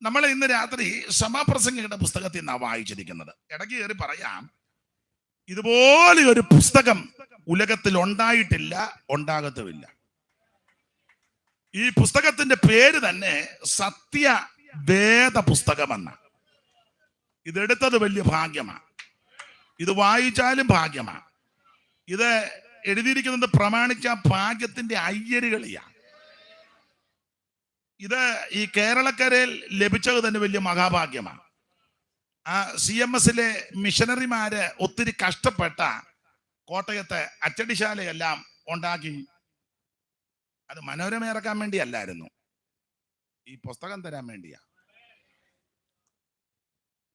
നമ്മൾ ഇന്ന് രാത്രി സഭാപ്രസംഗിയുടെ പുസ്തകത്തിൽ നിന്നാണ് വായിച്ചിരിക്കുന്നത്. ഇടയ്ക്ക് കയറി പറയാം, ഇതുപോലെ ഒരു പുസ്തകം ഉലകത്തിൽ ഉണ്ടായിട്ടില്ല, ഉണ്ടാകത്തുമില്ല. ഈ പുസ്തകത്തിന്റെ പേര് തന്നെ സത്യവേദ പുസ്തകമെന്ന. ഇതെടുത്തത് വലിയ ഭാഗ്യമാണ്. ഇത് വായിച്ചാലും ഭാഗ്യമാണ്. ഇത് എഴുതിയിരിക്കുന്നത് പ്രമാണിച്ച ഭാഗ്യത്തിന്റെ അയ്യരുകളിയാണ്. ഇത് ഈ കേരളക്കരയിൽ ലഭിച്ചത് തന്നെ വലിയ മഹാഭാഗ്യമാണ്. ആ CMSലെ മിഷനറിമാര് ഒത്തിരി കഷ്ടപ്പെട്ട കോട്ടയത്തെ അച്ചടിശാലയെല്ലാം ഉണ്ടാക്കി. അത് മനോരമ ഇറക്കാൻ വേണ്ടിയല്ലായിരുന്നു, ഈ പുസ്തകം തരാൻ വേണ്ടിയാ.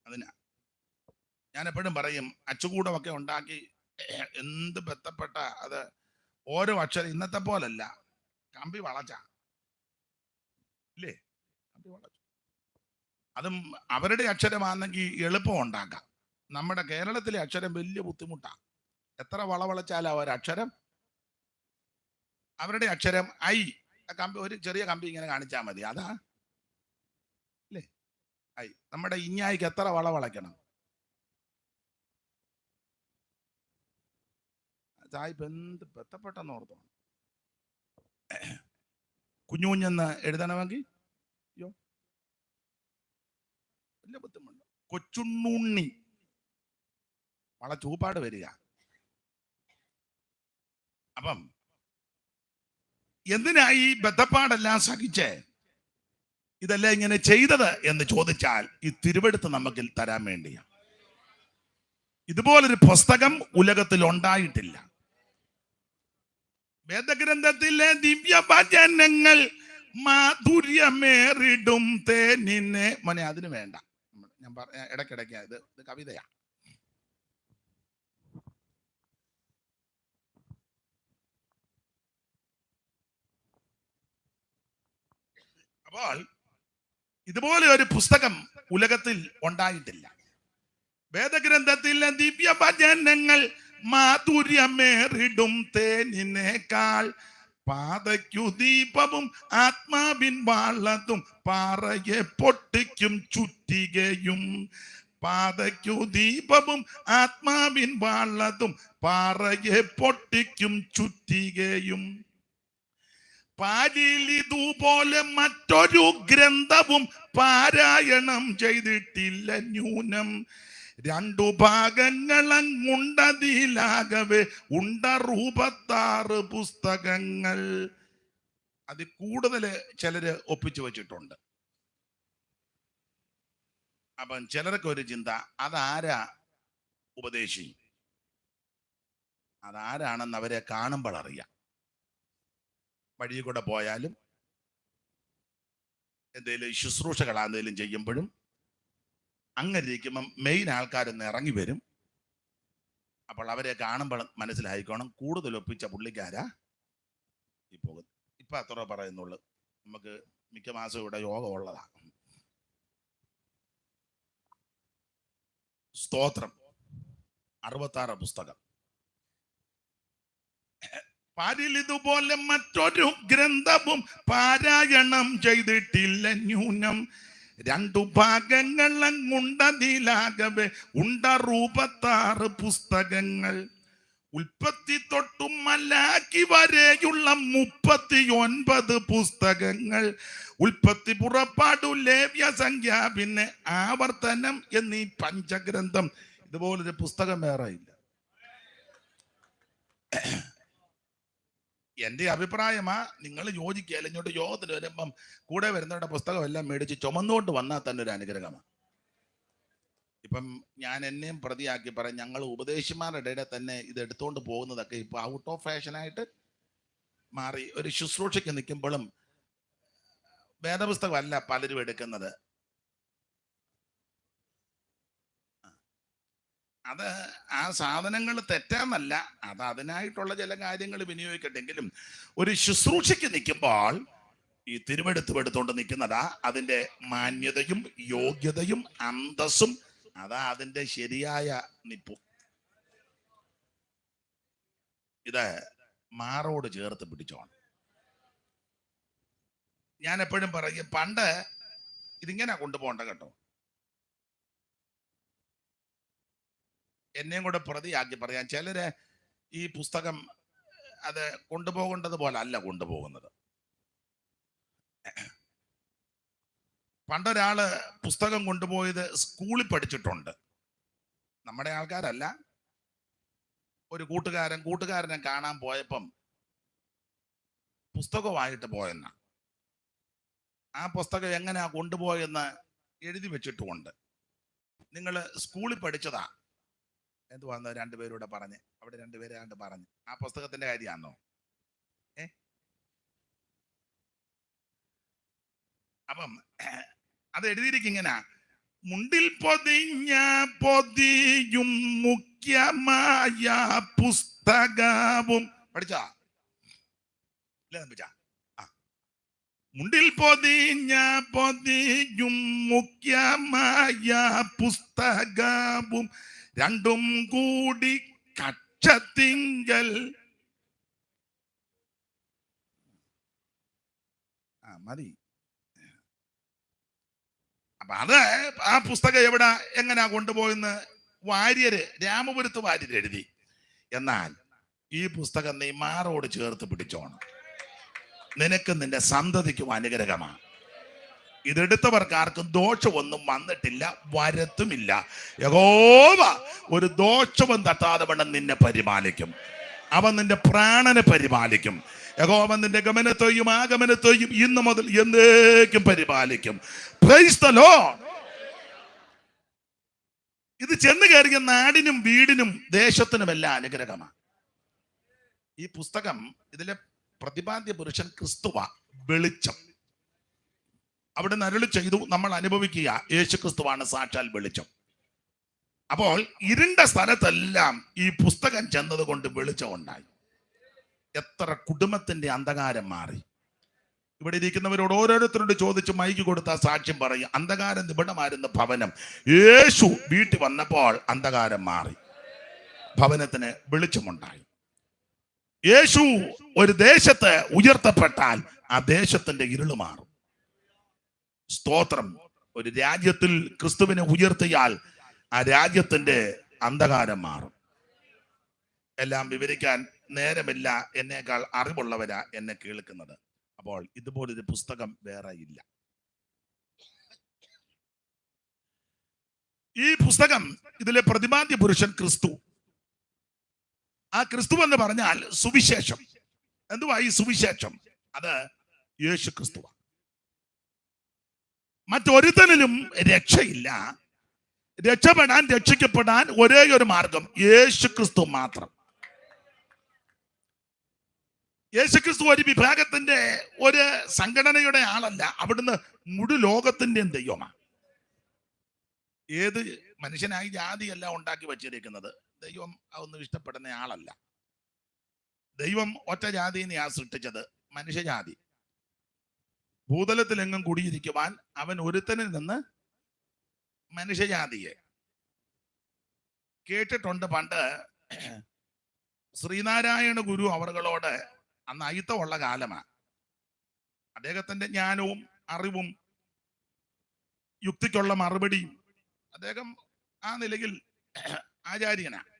അതിനാ ഞാൻ എപ്പോഴും പറയും, അച്ചുകൂടമൊക്കെ ഉണ്ടാക്കി എന്ത് ബന്ധപ്പെട്ട അത് ഓരോ അക്ഷരം ഇന്നത്തെ പോലല്ല, കമ്പി വളച്ച ഇല്ലേ, കമ്പി വളച്ചു. അതും അവരുടെ അക്ഷരമാണെങ്കിൽ എളുപ്പം ഉണ്ടാക്കാം. നമ്മുടെ കേരളത്തിലെ അക്ഷരം വലിയ ബുദ്ധിമുട്ടാണ്. എത്ര വളവളച്ചാലും ആ ഒരു അക്ഷരം, അവരുടെ അക്ഷരം ഐ, കമ്പി ഒരു ചെറിയ കമ്പി ഇങ്ങനെ കാണിച്ചാൽ മതി, അതാ അല്ലേ ഐ. നമ്മുടെ ഇഞ്ഞായിക്ക് എത്ര വളവളയ്ക്കണം? സായിപ്പ് എന്ത് ബന്ധപ്പെട്ടെന്ന് ഓർത്തോ. കുഞ്ഞു കുഞ്ഞെന്ന് എഴുതണമെങ്കിൽ അയ്യോ വലിയ ബുദ്ധിമുട്ട്. കൊച്ചുണ്ണുണ്ണി വള ചൂപ്പാട് വരിക. അപ്പം എന്തിനാ ഈ ബദ്ധപ്പാടെല്ലാം സഹിച്ച് ഇതെല്ലാം ഇങ്ങനെ ചെയ്തത് എന്ന് ചോദിച്ചാൽ, ഈ തിരുവെടുത്ത് നമുക്ക് തരാൻ വേണ്ടിയാണ്. ഇതുപോലൊരു പുസ്തകം ഉലകത്തിൽ ഉണ്ടായിട്ടില്ല. വേദഗ്രന്ഥത്തിലെ ദിവ്യവചനങ്ങൾ മാധുര്യമേറിടും തേനിനെ. മോനെ അതിന് വേണ്ട, ഞാൻ ഇടയ്ക്കിടയ്ക്ക് ഇത് കവിതയാ. അപ്പോൾ ഇതുപോലെ ഒരു പുസ്തകം ഉലകത്തിൽ ഉണ്ടായിട്ടില്ല. വേദഗ്രന്ഥത്തിലെ ദിവ്യവചനങ്ങൾ മാധുര്യമേറിടും തേനിനേക്കാൾ പാതയ്ക്കു ദീപവും ആത്മാവിൻ വാളത്തും പാറയെ പൊട്ടിക്കും ചുറ്റികയും. പാതയ്ക്കു ദീപവും ആത്മാവിൻ വാളത്തും പാറയെ പൊട്ടിക്കും ചുറ്റികയും. പാലിലിതുപോലെ മറ്റൊരു ഗ്രന്ഥവും പാരായണം ചെയ്തിട്ടില്ല ന്യൂനം. രണ്ടു ഭാഗങ്ങളങ്ങുണ്ടതിലാകവേ ഉണ്ട 66 പുസ്തകങ്ങൾ. അതിൽ കൂടുതൽ ചിലര് ഒപ്പിച്ചു വച്ചിട്ടുണ്ട്. അപ്പം ചിലർക്ക് ഒരു ചിന്ത, അതാരാ ഉപദേശി, അതാരാണെന്ന് അവരെ കാണുമ്പോൾ അറിയാം. വഴിയിൽ കൂടെ പോയാലും എന്തെങ്കിലും ശുശ്രൂഷകൾ എന്തെങ്കിലും ചെയ്യുമ്പോഴും അങ്ങനെ ഇരിക്കുമ്പം മെയിൻ ആൾക്കാരൊന്ന് ഇറങ്ങി വരും. അപ്പോൾ അവരെ കാണുമ്പോൾ മനസ്സിലായിക്കോണം, കൂടുതൽ ഒപ്പിച്ച പുള്ളിക്കാരാ ഈ പോകുന്നത്. ഇപ്പൊ അത്ര പറയുന്നുള്ളു. നമുക്ക് മിക്ക മാസം ഇവിടെ യോഗം ഉള്ളതാ. സ്തോത്രം. 66 പുസ്തകം. പാരിലിതുപോലെ മറ്റൊരു ഗ്രന്ഥവും പാരായണം ചെയ്തിട്ടില്ല ന്യൂനം. രണ്ടു ഭാഗങ്ങളങ്ങുണ്ടതിലാകവേ ഉണ്ട 66 പുസ്തകങ്ങൾ. ഉൽപ്പത്തി തൊട്ടും മലാക്കി വരെയുള്ള 39 പുസ്തകങ്ങൾ. ഉൽപ്പത്തി, പുറപ്പാടു, ലേവ്യ, സംഖ്യ, പിന്നെ ആവർത്തനം എന്നീ പഞ്ചഗ്രന്ഥം. ഇതുപോലൊരു പുസ്തകം വേറെ ഇല്ല. എൻ്റെ അഭിപ്രായമാ, നിങ്ങൾ യോജിക്കുക. ഇങ്ങോട്ട് യോഗത്തിന് വരുമ്പം കൂടെ വരുന്നവരുടെ പുസ്തകം എല്ലാം മേടിച്ച് ചുമന്നുകൊണ്ട് വന്നാൽ തന്നെ ഒരു അനുഗ്രഹമാണ്. ഇപ്പം ഞാൻ എന്നെയും പ്രതിയാക്കി പറയും, ഞങ്ങൾ ഉപദേശിമാരുടെ ഇടയിൽ തന്നെ ഇത് എടുത്തുകൊണ്ട് പോകുന്നതൊക്കെ ഇപ്പൊ ഔട്ട് ഓഫ് ഫാഷനായിട്ട് മാറി. ഒരു ശുശ്രൂഷയ്ക്ക് നിൽക്കുമ്പോഴും വേദപുസ്തകമല്ല പലരും എടുക്കുന്നത്. അത് ആ സാധനങ്ങൾ തെറ്റാന്നല്ല, അത് അതിനായിട്ടുള്ള ചില കാര്യങ്ങൾ വിനിയോഗിക്കട്ടെങ്കിലും ഒരു ശുശ്രൂഷയ്ക്ക് നിൽക്കുമ്പോൾ ഈ തിരുവെടുത്തുകൊണ്ട് നിൽക്കുന്നതാ അതിൻ്റെ മാന്യതയും യോഗ്യതയും അന്തസ്സും. അതാ അതിൻ്റെ ശരിയായ നിപ്പും. ഇത് മാറോട് ചേർത്ത് പിടിച്ചോണം. ഞാൻ എപ്പോഴും പറയും, പണ്ട് ഇതിങ്ങനെ കൊണ്ടുപോകണ്ട കേട്ടോ. എന്നെയും കൂടെ പ്രതിയാക്കി പറയാൻ, ചിലര് ഈ പുസ്തകം അത് കൊണ്ടുപോകേണ്ടത് പോലെ അല്ല കൊണ്ടുപോകുന്നത്. പണ്ടൊരാള് പുസ്തകം കൊണ്ടുപോയത് സ്കൂളിൽ പഠിച്ചിട്ടുണ്ട്. നമ്മുടെ ആൾക്കാരല്ല, ഒരു കൂട്ടുകാരനെ കാണാൻ പോയപ്പം പുസ്തകമായിട്ട് പോയെന്ന. ആ പുസ്തകം എങ്ങനെയാ കൊണ്ടുപോയെന്ന് എഴുതി വെച്ചിട്ടുമുണ്ട്. നിങ്ങൾ സ്കൂളിൽ പഠിച്ചതാ എന്തുവാന്ന് രണ്ടുപേരൂടെ പറഞ്ഞ്, അവിടെ രണ്ടുപേരാണ്ട് പറഞ്ഞ്, ആ പുസ്തകത്തിന്റെ കാര്യമാണോ? അപ്പം അത് എഴുതിയിരിക്കും ഇങ്ങനെ: മുണ്ടിൽ പൊതിഞ്ഞ പൊതിയും മുഖ്യമായ പുസ്തകവും. പഠിച്ചാ ഇല്ല? മുണ്ടിൽ പൊതിഞ്ഞ പൊതിയും മുഖ്യമായ പുസ്തകവും രണ്ടും കൂടി കക്ഷത്തിങ്കൽ. മതി. അപ്പൊ അത് ആ പുസ്തകം എവിടെ എങ്ങനെയാ കൊണ്ടുപോയെന്ന് രാമപുരത്ത് വാര്യര് എഴുതി. എന്നാൽ ഈ പുസ്തകം നീ മാറോട് ചേർത്ത് പിടിച്ചോണം. നിനക്ക് നിന്റെ സന്തതിക്കും അനുഗ്രഹമാണ്. ഇതെടുത്തവർക്ക് ആർക്കും ദോഷമൊന്നും വന്നിട്ടില്ല, വരത്തുമില്ല. യഹോവ ഒരു ദോഷവും തട്ടാതെ വണ്ണം നിന്നെ പരിപാലിക്കും. അവൻ നിന്റെ പ്രാണനെ പരിപാലിക്കും. യഹോവ നിന്റെ ഗമനത്തെയും ആഗമനത്തെയും ഇന്നു മുതൽ എന്നേക്കും പരിപാലിക്കും. Price the Lord. ഇത് ചെന്ന് കയറിയ നാടിനും വീടിനും ദേശത്തിനും എല്ലാം അനുഗ്രഹമാണ്. ഈ പുസ്തകം, ഇതിലെ പ്രതിപാദ്യ പുരുഷൻ ക്രിസ്തുവ, വെളിച്ചം. അവിടെ അരുളി ചെയ്തു, നമ്മൾ അനുഭവിക്കുക, യേശു ക്രിസ്തുവാണ് സാക്ഷാൽ വെളിച്ചം. അപ്പോൾ ഇരുണ്ട സ്ഥലത്തെല്ലാം ഈ പുസ്തകം ചെന്നത് കൊണ്ട് വെളിച്ചം ഉണ്ടായി. എത്ര കുടുംബത്തിന്റെ അന്ധകാരം മാറി. ഇവിടെ ഇരിക്കുന്നവരോട് ഓരോരുത്തരോട് ചോദിച്ച് മൈക്ക് കൊടുത്ത സാക്ഷ്യം പറയും. അന്ധകാരം നിബിഡമായിരുന്ന ഭവനം യേശു വീട്ടിൽ വന്നപ്പോൾ അന്ധകാരം മാറി, ഭവനത്തിന് വെളിച്ചമുണ്ടായി. യേശു ഒരു ദേശത്ത് ഉയർത്തപ്പെട്ടാൽ ആ ദേശത്തിന്റെ ഇരുള് മാറും. സ്തോത്രം. ഒരു രാജ്യത്തിൽ ക്രിസ്തുവിനെ ഉയർത്തിയാൽ ആ രാജ്യത്തിന്റെ അന്ധകാരം മാറും. എല്ലാം വിവരിക്കാൻ നേരമില്ല, എന്നേക്കാൾ അറിവുള്ളവരാ എന്നെ കേൾക്കുന്നത്. അപ്പോൾ ഇതുപോലൊരു പുസ്തകം വേറെ ഇല്ല. ഈ പുസ്തകം, ഇതിലെ പ്രതിപാദ്യ പുരുഷൻ ക്രിസ്തു. ആ ക്രിസ്തു എന്ന് പറഞ്ഞാൽ സുവിശേഷം. എന്തുവാ ഈ സുവിശേഷം? അത് യേശു ക്രിസ്തുവാ. മറ്റൊരുത്തനിലും രക്ഷയില്ല. രക്ഷപ്പെടാൻ, രക്ഷിക്കപ്പെടാൻ ഒരേ ഒരു മാർഗം യേശു ക്രിസ്തു മാത്രം. യേശുക്രിസ്തു ഒരു വിഭാഗത്തിന്റെ, ഒരു സംഘടനയുടെ ആളല്ല. അവിടുന്ന് മുഴു ലോകത്തിന്റെയും ദൈവമാണ്. ഏത് മനുഷ്യനായി ജാതിയല്ല ഉണ്ടാക്കി വച്ചിരിക്കുന്നത്. ദൈവം അതൊന്നും ഇഷ്ടപ്പെടുന്ന ആളല്ല. ദൈവം ഒറ്റ ജാതിനെയാ സൃഷ്ടിച്ചത്, മനുഷ്യജാതി. ഭൂതലത്തിലെങ്ങും കുടിയിരിക്കുവാൻ അവൻ ഒരുത്തനിൽ നിന്ന് മനുഷ്യജാതിയെ കേട്ടിട്ടുണ്ട്. പണ്ട് ശ്രീനാരായണ ഗുരു അവറുകളോട്, അന്ന് അയിത്തമുള്ള കാലമാണ്, അദ്ദേഹത്തിന്റെ ജ്ഞാനവും അറിവും യുക്തിക്കുള്ള മറുപടിയും, അദ്ദേഹം ആ നിലയിൽ ആചാര്യനാണ്.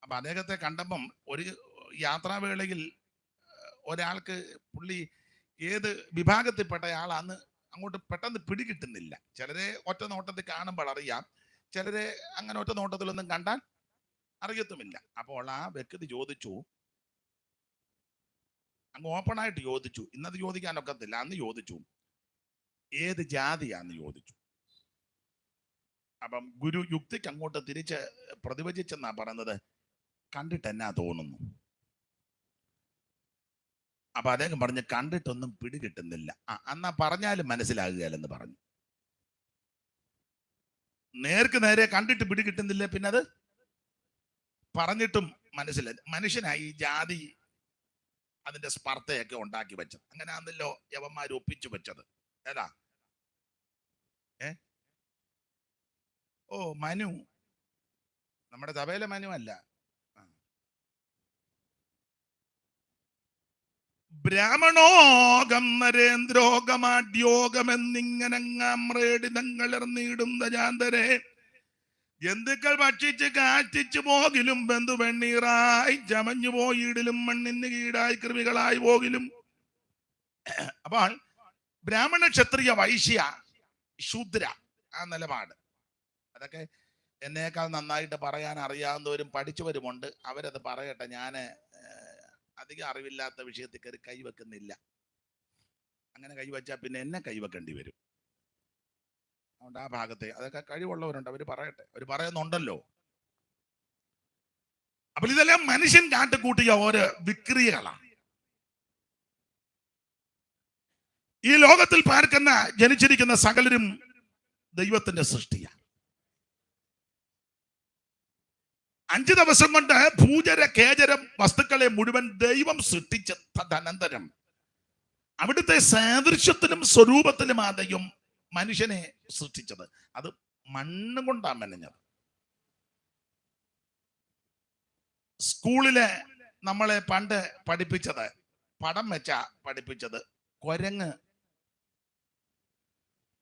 അപ്പൊ അദ്ദേഹത്തെ കണ്ടപ്പം ഒരു യാത്രാവേളയിൽ ഒരാൾക്ക്, പുള്ളി ഏത് വിഭാഗത്തിൽപ്പെട്ട ആളാന്ന് അങ്ങോട്ട് പെട്ടെന്ന് പിടികിട്ടുന്നില്ല. ചിലരെ ഒറ്റ നോട്ടത്തിൽ കാണുമ്പോൾ അറിയാം, ചിലരെ അങ്ങനെ ഒറ്റ നോട്ടത്തിലൊന്നും കണ്ടാൽ അറിയത്തുമില്ല. അപ്പോൾ ആ വ്യക്തി ചോദിച്ചു, അങ്ങ് ഓപ്പണായിട്ട് ചോദിച്ചു, ഇന്നത് ചോദിക്കാനൊക്കത്തില്ല, അന്ന് ചോദിച്ചു, ഏത് ജാതിയാന്ന് ചോദിച്ചു. അപ്പം ഗുരു യുക്തിക്ക് അങ്ങോട്ട് തിരിച്ച് പ്രതിവചിച്ചെന്നാ പറയുന്നത്, കണ്ടിട്ട് എന്നാ തോന്നുന്നു. അപ്പൊ അദ്ദേഹം പറഞ്ഞു, കണ്ടിട്ടൊന്നും പിടികിട്ടുന്നില്ല. എന്നാ പറഞ്ഞാലും മനസ്സിലാകുകയല്ലെന്ന് പറഞ്ഞു. നേർക്ക് നേരെ കണ്ടിട്ട് പിടികിട്ടുന്നില്ല, പിന്നെ അത് പറഞ്ഞിട്ടും മനസ്സിലായി. മനുഷ്യനായി ജാതി അതിന്റെ സ്പർദ്ധയൊക്കെ ഉണ്ടാക്കി വെച്ചത്. അങ്ങനെ ആണല്ലോ യവന്മാർ ഒപ്പിച്ചു വെച്ചത്. ഏതാ? ഓ, മനു, നമ്മുടെ സഭയിലെ മനു അല്ല, ബ്രാഹ്മണോകം നരേന്ദ്രോഗമാഡ്യോഗം എന്നിങ്ങനെ ിടം ജാന്തരെ ജന്തുക്കൾ ഭക്ഷിച്ച് കാറ്റിച്ചു പോകിലും ബന്ധു വെണ്ണീറായി ചമഞ്ഞു പോയിടിലും മണ്ണിന് കീടായി കൃമികളായി പോകിലും. അപ്പോൾ ബ്രാഹ്മണ ക്ഷത്രിയ വൈശ്യ ശൂദ്ര ആ നിലപാട് അതൊക്കെ എന്നേക്കാൾ നന്നായിട്ട് പറയാൻ അറിയാവുന്നവരും പഠിച്ചവരുമുണ്ട്. അവരത് പറയട്ടെ. ഞാൻ അധികം അറിവില്ലാത്ത വിഷയത്തിൽ കയറി കൈവെക്കുന്നില്ല. അങ്ങനെ കൈവച്ചാൽ പിന്നെ എന്നെ കൈവെക്കേണ്ടി വരും. അതുകൊണ്ട് ആ ഭാഗത്തെ അതൊക്കെ കഴിവുള്ളവരുണ്ട്, അവർ പറയട്ടെ. അവർ പറയുന്നുണ്ടല്ലോ. അപ്പോൾ ഇതെല്ലാം മനുഷ്യൻ കാട്ടിക്കൂട്ടിയ ഓരോ വിക്രിയകളാണ്. ഈ ലോകത്തിൽ പാർക്കുന്ന ജനിച്ചിരിക്കുന്ന സകലരും ദൈവത്തിന്റെ സൃഷ്ടിയാണ്. 5 ദിവസം കൊണ്ട് ഭൂചര കേചരം വസ്തുക്കളെ മുഴുവൻ ദൈവം സൃഷ്ടിച്ച തദനന്തരം അവിടുത്തെ സാദൃശ്യത്തിലും സ്വരൂപത്തിലും ആ ദൈവം മനുഷ്യനെ സൃഷ്ടിച്ചത്. അത് മണ്ണ് കൊണ്ടാണ് മെനഞ്ഞത്. സ്കൂളിലെ നമ്മളെ പണ്ട് പഠിപ്പിച്ചത്, പടം വെച്ച പഠിപ്പിച്ചത്, കുരങ്ങ്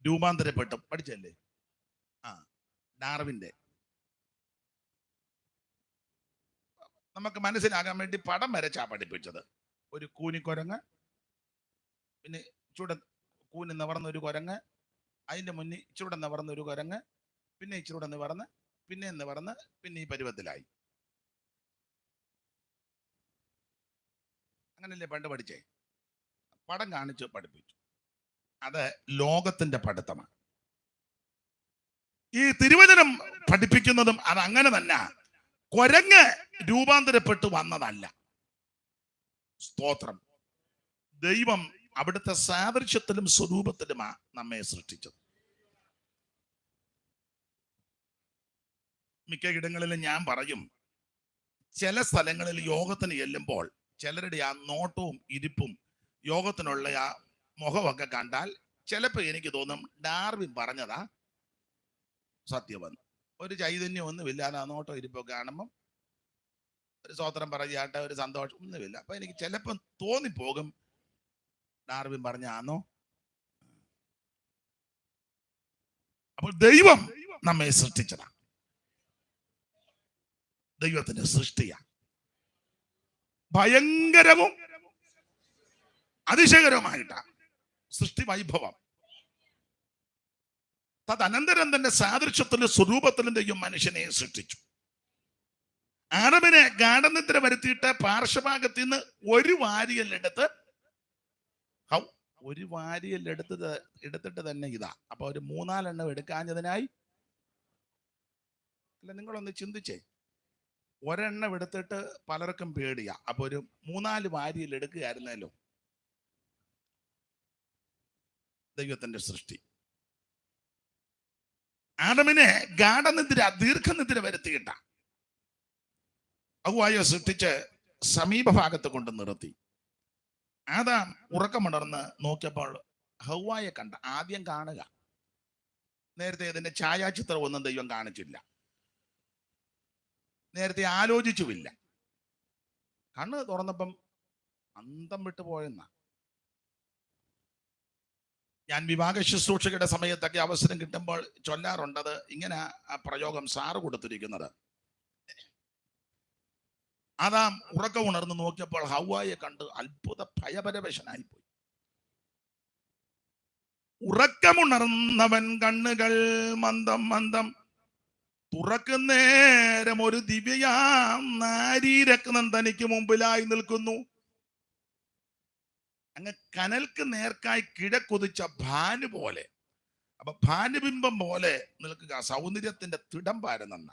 രൂപാന്തരപ്പെട്ടു പഠിച്ചല്ലേ? ഡാർവിന്റെ. നമുക്ക് മനസ്സിലാകാൻ വേണ്ടി പടം വരച്ചാ പഠിപ്പിച്ചത്. ഒരു കൂനിക്കുരങ്ങ്, പിന്നെ ഇച്ചിരൂടെ കൂനി നിവർന്ന ഒരു കുരങ്ങ്, അതിന്റെ മുന്നിൽ ഇച്ചിരൂടെ നിവർന്ന ഒരു കുരങ്ങ്, പിന്നെ ഇച്ചിരൂടെ നിവർന്ന്, പിന്നെ നിവർന്ന്, പിന്നെ ഈ പരുവത്തിലായി. അങ്ങനല്ലേ പണ്ട് പഠിച്ചേ? പടം കാണിച്ചു പഠിപ്പിച്ചു. അത് ലോകത്തിന്റെ പഠിത്തമാണ്. ഈ തിരുവചനം പഠിപ്പിക്കുന്നതും അത് അങ്ങനെ തന്നെ. കുരങ്ങ് രൂപാന്തരപ്പെട്ടു വന്നതല്ല. സ്തോത്രം. ദൈവം അവിടുത്തെ സാദൃശ്യത്തിലും സ്വരൂപത്തിലുമാ നമ്മെ സൃഷ്ടിച്ചത്. മിക്ക ഇടങ്ങളിലും ഞാൻ പറയും, ചില സ്ഥലങ്ങളിൽ യോഗത്തിന് ചെല്ലുമ്പോൾ ചിലരുടെ ആ നോട്ടവും ഇരിപ്പും യോഗത്തിനുള്ള ആ മുഖമൊക്കെ കണ്ടാൽ ചിലപ്പോൾ എനിക്ക് തോന്നും ഡാർവിൻ പറഞ്ഞതാ സത്യമെന്ന്. ഒരു ചൈതന്യം ഒന്നുമില്ലാതെ ആ നോട്ടോ ഇരിപ്പൊക്കെ കാണുമ്പം ഒരു സ്വോത്രം പറയാട്ടെ, ഒരു സന്തോഷം ഒന്നുമില്ല. അപ്പൊ എനിക്ക് ചിലപ്പം തോന്നിപ്പോകും ഡാർവിൻ പറഞ്ഞാന്നോ. അപ്പോൾ ദൈവം നമ്മെ സൃഷ്ടിച്ചതാ. ദൈവത്തിന്റെ സൃഷ്ടിയാ. ഭയങ്കരവും അതിശയകരവുമായിട്ടാ സൃഷ്ടി വൈഭവം. തദനന്തരം തന്റെ സാദൃശ്യത്തിലും സ്വരൂപത്തിലും ദൈവം മനുഷ്യനെ സൃഷ്ടിച്ചു. ആദമിനെ ഗാഢനിദ്ര വരുത്തിയിട്ട് പാർശ്വഭാഗത്ത് നിന്ന് ഒരു വാരിയല്ലെടുത്ത്, ഒരു എടുത്തിട്ട് തന്നെ ഇതാ. അപ്പൊ ഒരു 3-4 എണ്ണം എടുക്കാഞ്ഞതിനായി അല്ല, നിങ്ങളൊന്ന് ചിന്തിച്ചേ. ഒരെണ്ണം എടുത്തിട്ട് പലർക്കും പേടിയാ. അപ്പൊ ഒരു 3-4 വാരിയിൽ എടുക്കുകയായിരുന്നല്ലോ ദൈവത്തിന്റെ സൃഷ്ടി. ആദമിനെ ഗാഢനിദ്ര, ദീർഘനിദ്ര വരുത്തിയിട്ട ഹവ്വായെ സൃഷ്ടിച്ച് സമീപഭാഗത്ത് കൊണ്ട് നിർത്തി. ആദാം ഉറക്കമുണർന്ന് നോക്കിയപ്പോൾ ഹവ്വായെ കണ്ട. ആദ്യം കാണുക. നേരത്തെ ഇതിന്റെ ഛായാചിത്രം ഒന്നും ദൈവം കാണിച്ചില്ല, നേരത്തെ ആലോചിച്ചുമില്ല. കണ്ണ് തുറന്നപ്പം അന്തം വിട്ടു പോയെന്ന. ഞാൻ വിവാഹ ശുശ്രൂഷയുടെ സമയത്തൊക്കെ അവസരം കിട്ടുമ്പോൾ ചൊല്ലാറുണ്ടത് ഇങ്ങനെ. ആ പ്രയോഗം സാറ് കൊടുത്തിരിക്കുന്നത്, ആദാം ഉറക്കം ഉണർന്ന് നോക്കിയപ്പോൾ ഹവ്വായെ കണ്ട് അത്ഭുത ഭയപരവശനായിപ്പോയി. ഉറക്കമുണർന്നവൻ കണ്ണുകൾ മന്ദം മന്ദം തുറക്കുന്നേരം ഒരു ദിവ്യയാം നാരീരത്നം തനിക്ക് മുമ്പിലായി നിൽക്കുന്നു. അങ്ങ് കനൽക്ക് നേർക്കായി കിഴക്കൊതിച്ച ഭാനു പോലെ, അപ്പൊ ഭാനുബിംബം പോലെ നിൽക്കുക. സൗന്ദര്യത്തിന്റെ തിടമ്പാരെന്ന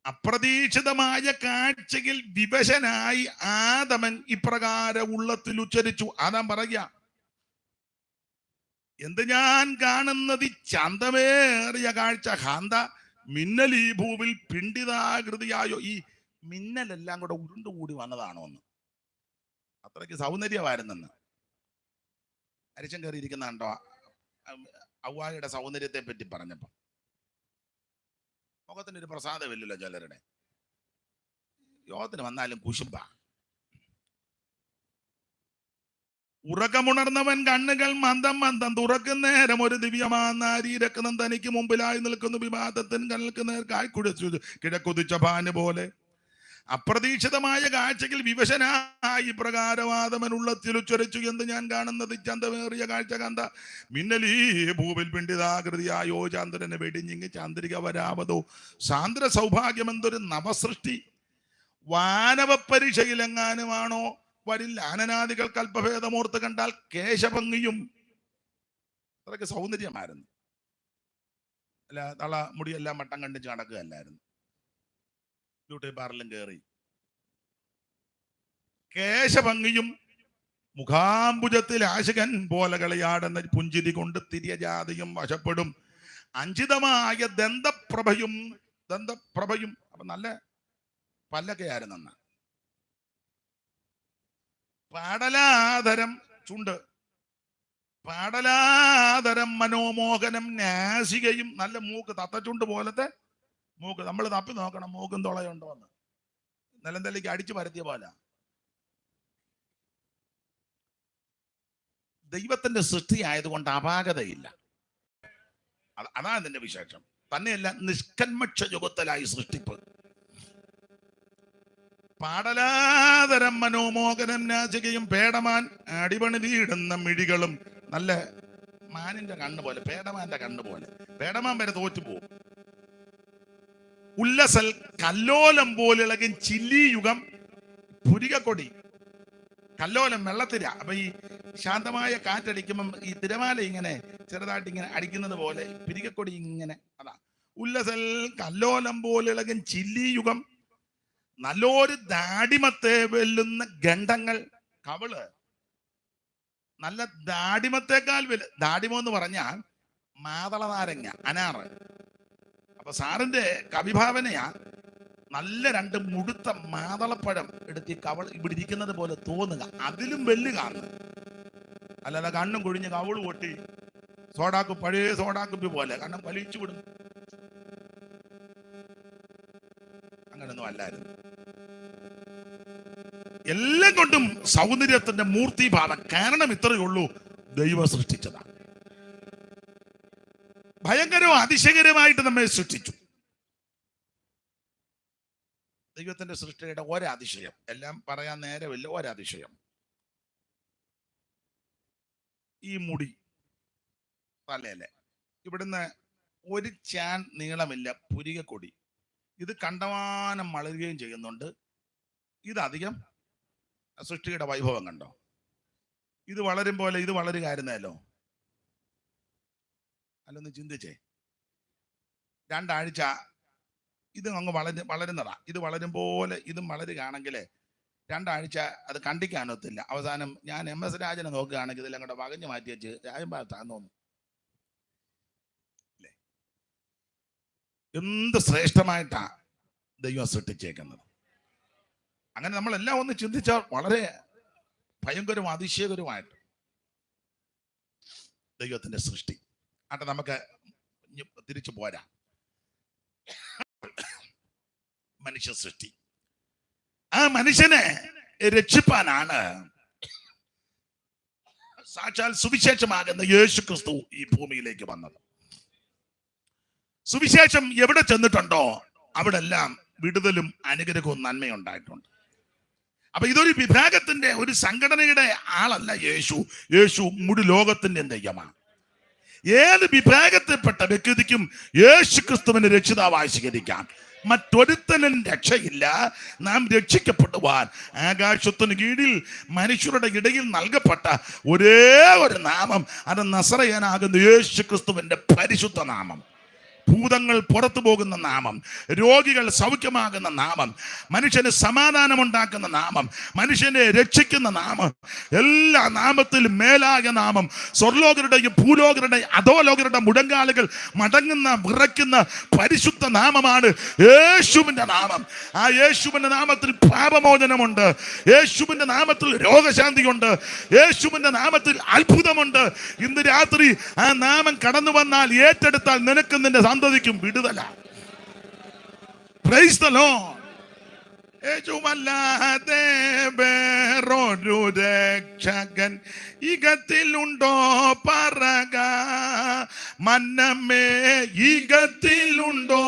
അപ്രതീക്ഷിതമായ കാഴ്ചയിൽ വിവശനായി ആദമൻ ഇപ്രകാരം ഉള്ളത്തിൽ ഉച്ചരിച്ചു. ആദാം പറയുക, എന്ത് ഞാൻ കാണുന്നത് ഈ ചന്തമേറിയ കാഴ്ച. ഹാന്ത മിന്നൽ ഈ ഭൂവിൽ പിണ്ടിതാകൃതിയായോ. ഈ മിന്നലെല്ലാം കൂടെ ഉരുണ്ടുകൂടി വന്നതാണോ എന്ന്. അത്രയ്ക്ക് സൗന്ദര്യമായിരുന്നെന്ന്. അരിശം കയറിയിരിക്കുന്ന കണ്ടോ ഹവ്വായുടെ സൗന്ദര്യത്തെ പറ്റി പറഞ്ഞപ്പോ. മുഖത്തിനൊരു പ്രസാദമില്ലല്ലോ ചിലരുടെ. യോഗത്തിന് വന്നാലും കുശുമ്പ. ഉറക്കമുണർന്നവൻ കണ്ണുകൾ മന്ദം മന്ദം തുറക്കുന്നേരം ഒരു ദിവ്യമാരീരക്തം തനിക്ക് മുമ്പിലായി നിൽക്കുന്നു. വിവാദത്തിന് കണ്ണുക്ക് നേർക്കായി കിഴക്കുതിച്ച ഭാന് പോലെ അപ്രതീക്ഷിതമായ കാഴ്ചയിൽ വിവശനായി പ്രകാരവാദമനുള്ള തിരുച്ചൊരച്ചു എന്ന് ഞാൻ കാണുന്നത് ചന്തമേറിയ കാഴ്ച കണ്ട മിന്നലീ ഭൂവിൽ പിണ്ടിതാകൃതിയായോ ചന്ദ്രനെ വെടിഞ്ഞിങ്ങി ചന്ദ്രിക വരാവതോ സാന്ദ്ര സൗഭാഗ്യം എന്തൊരു നവസൃഷ്ടി. വാനവ പരീക്ഷയിലെങ്ങാനുമാണോ വരിൽ ആനനാദികൾ കൽപ്പഭേദമോർത്ത് കണ്ടാൽ കേശഭംഗിയും. അത്രയ്ക്ക് സൗന്ദര്യമായിരുന്നു. അല്ല, തള മുടിയെല്ലാം മട്ടം കണ്ടിച്ച് നടക്കുകയല്ലായിരുന്നു. ബ്യൂട്ടി പാർലറിലും കയറി കേശഭംഗിയും മുഖാംബുജത്തിൽ ആശകൻ പോലെ കളിയാടുന്ന പുഞ്ചിരി കൊണ്ട് തിര്യജാതിയും വശപ്പെടും അഞ്ചിതമായ ദന്തപ്രഭയും. അപ്പൊ നല്ല പല്ലൊക്കെ ആയിരുന്നു. പാടലാധരം ചുണ്ട്, പാടലാധരം മനോമോഹനം നാസികയും. നല്ല മൂക്ക്, തത്തച്ചുണ്ട് പോലത്തെ മൂക്ക്. നമ്മൾ തപ്പി നോക്കണം മൂക്കും തുളയുണ്ടോ എന്ന്. നിലന്തല്ലിക്ക് അടിച്ചു പരത്തിയ പോലെ. ദൈവത്തിന്റെ സൃഷ്ടി ആയതുകൊണ്ട് അപാകതയില്ല. അതാണ് ഇതിന്റെ വിശേഷം. തന്നെയല്ല, നിഷ്കന്മക്ഷ യുഗത്തിലായി സൃഷ്ടിപ്പ്. പാടലാതരം മനോമോഹനം നാചികയും പേടമാൻ അടിപണിതിയിടുന്ന മിഴികളും. നല്ല മാനിന്റെ കണ്ണ് പോലെ, പേടമാന്റെ കണ്ണ് പോലെ. പേടമാൻ വരെ തോറ്റുപോകും. ഉല്ലസൽ കല്ലോലം പോലിളകും ചില്ലിയുഗം പുരികക്കൊടി. കല്ലോലം വെള്ളത്തിര. അപ്പൊ ഈ ശാന്തമായ കാറ്റടിക്കുമ്പം ഈ തിരമാല ഇങ്ങനെ ചെറുതായിട്ട് ഇങ്ങനെ അടിക്കുന്നത് പോലെ പിരികക്കൊടി ഇങ്ങനെ. അതാ ഉല്ലസൽ കല്ലോലം പോലിളകും ചില്ലിയുഗം. നല്ലൊരു ദാടിമത്തെ വെല്ലുന്ന ഗണ്ഡങ്ങൾ. കവിള് നല്ല ദാടിമത്തേക്കാൾ ദാടിമോ എന്ന് പറഞ്ഞാൽ മാതള നാരങ്ങ, അനാറ്. അപ്പൊ സാറിന്റെ കവിഭാവനയാ നല്ല രണ്ട് മുടുത്ത മാതളപ്പഴം എടുത്ത് കവൾ ഇവിടെ ഇരിക്കുന്നത് പോലെ തോന്നുക. അതിലും വെല്ല് കാണുന്നു. അല്ലാതെ കണ്ണും കുഴിഞ്ഞ് കവിള് പൊട്ടി പഴയ സോഡാക്കുപ്പി പോലെ കണ്ണും വലിച്ചു വിടും. അങ്ങനൊന്നും അല്ലായിരുന്നു. എല്ലാം കൊണ്ടും സൗന്ദര്യത്തിന്റെ മൂർത്തിഭാവം. കാരണം ഇത്രയേ ഉള്ളൂ, ദൈവം സൃഷ്ടിച്ചതാണ്. ഭയങ്കരവും അതിശയകരമായിട്ട് നമ്മെ സൃഷ്ടിച്ചു. ദൈവത്തിന്റെ സൃഷ്ടിയുടെ ഒരതിശയം, എല്ലാം പറയാൻ നേരമില്ല, ഒരതിശയം. ഈ മുടി തലയിലെ ഇവിടുന്ന് ഒരു ചാൻ നീളമില്ല, പുരികക്കൊടി. ഇത് കണ്ടമാനം വളരുകയും ചെയ്യുന്നുണ്ട്. ഇതധികം സൃഷ്ടിയുടെ വൈഭവം കണ്ടോ? ഇത് വളരും പോലെ ഇത് വളരുകയായിരുന്നല്ലോ. അല്ലൊന്ന് ചിന്തിച്ചേ. 2 ആഴ്ച ഇത് അങ്ങ് വളരുന്നതാ. ഇത് വളരും പോലെ ഇതും വളരുകയാണെങ്കിൽ 2 ആഴ്ച അത് കണ്ടിക്കാനൊത്തില്ല. അവസാനം ഞാൻ MS രാജനെ നോക്കുകയാണെങ്കിൽ ഇതെല്ലാം കൂടെ വകഞ്ഞു മാറ്റി വെച്ച് രാജമ്പാത്താന്ന് തോന്നുന്നു. അല്ലേ? എന്ത് ശ്രേഷ്ഠമായിട്ടാ ദൈവം സൃഷ്ടിച്ചേക്കുന്നത്. അങ്ങനെ നമ്മളെല്ലാം ഒന്ന് ചിന്തിച്ചാൽ വളരെ ഭയങ്കരവും അതിശയകരവുമായിട്ട് ദൈവത്തിന്റെ സൃഷ്ടി. ആട്ടെ, നമുക്ക് തിരിച്ചു പോരാ. മനുഷ്യ സൃഷ്ടി. ആ മനുഷ്യനെ രക്ഷിപ്പാനാണ് സാക്ഷാൽ സുവിശേഷമാകുന്ന യേശു ക്രിസ്തു ഈ ഭൂമിയിലേക്ക് വന്നത്. സുവിശേഷം എവിടെ ചെന്നിട്ടുണ്ടോ അവിടെ എല്ലാം വിടുതലും അനുഗ്രഹവും നന്മയുണ്ടായിട്ടുണ്ട്. അപ്പൊ ഇതൊരു വിഭാഗത്തിന്റെ, ഒരു സംഘടനയുടെ ആളല്ല യേശു. യേശു മുഴു ലോകത്തിന്റെ ദൈവമാണ്. ഏത് വിഭാഗത്തിൽപ്പെട്ട വ്യക്തിക്കും യേശു ക്രിസ്തുവിനെ രക്ഷിതാവായി സ്വീകരിക്കാം. മറ്റൊരുത്തനും രക്ഷയില്ല. നാം രക്ഷിക്കപ്പെടുവാൻ ആകാശത്തിന് കീഴിൽ മനുഷ്യരുടെ ഇടയിൽ നൽകപ്പെട്ട ഒരേ ഒരു നാമം, അത് നസറയനാകുന്ന യേശു ക്രിസ്തുവിന്റെ പരിശുദ്ധ നാമം. ഭൂതങ്ങൾ പുറത്തു പോകുന്ന നാമം, രോഗികൾ സൗഖ്യമാകുന്ന നാമം, മനുഷ്യന് സമാധാനമുണ്ടാക്കുന്ന നാമം, മനുഷ്യനെ രക്ഷിക്കുന്ന നാമം, എല്ലാ നാമത്തിലും മേലായ നാമം. സ്വർലോകരുടെയും ഭൂലോകരുടെയും അധോലോകരുടെ മുഴങ്കാലുകൾ മടങ്ങുന്ന വിറയ്ക്കുന്ന പരിശുദ്ധ നാമമാണ് യേശുവിന്റെ നാമം. ആ യേശുവിന്റെ നാമത്തിൽ പാപമോചനമുണ്ട്. യേശുവിന്റെ നാമത്തിൽ രോഗശാന്തിയുണ്ട്. യേശുവിന്റെ നാമത്തിൽ അത്ഭുതമുണ്ട്. ഇന്ന് രാത്രി ആ നാമം കടന്നു വന്നാൽ, ഏറ്റെടുത്താൽ നിനക്ക് നിന്റെ സന്തതിക്കും വിടുതല. Praise the lord. യേശുവല്ലാതെ വേറൊരു രക്ഷകൻ ഇകത്തിലുണ്ടോ പറക, മന്നമേ ഇകത്തിലുണ്ടോ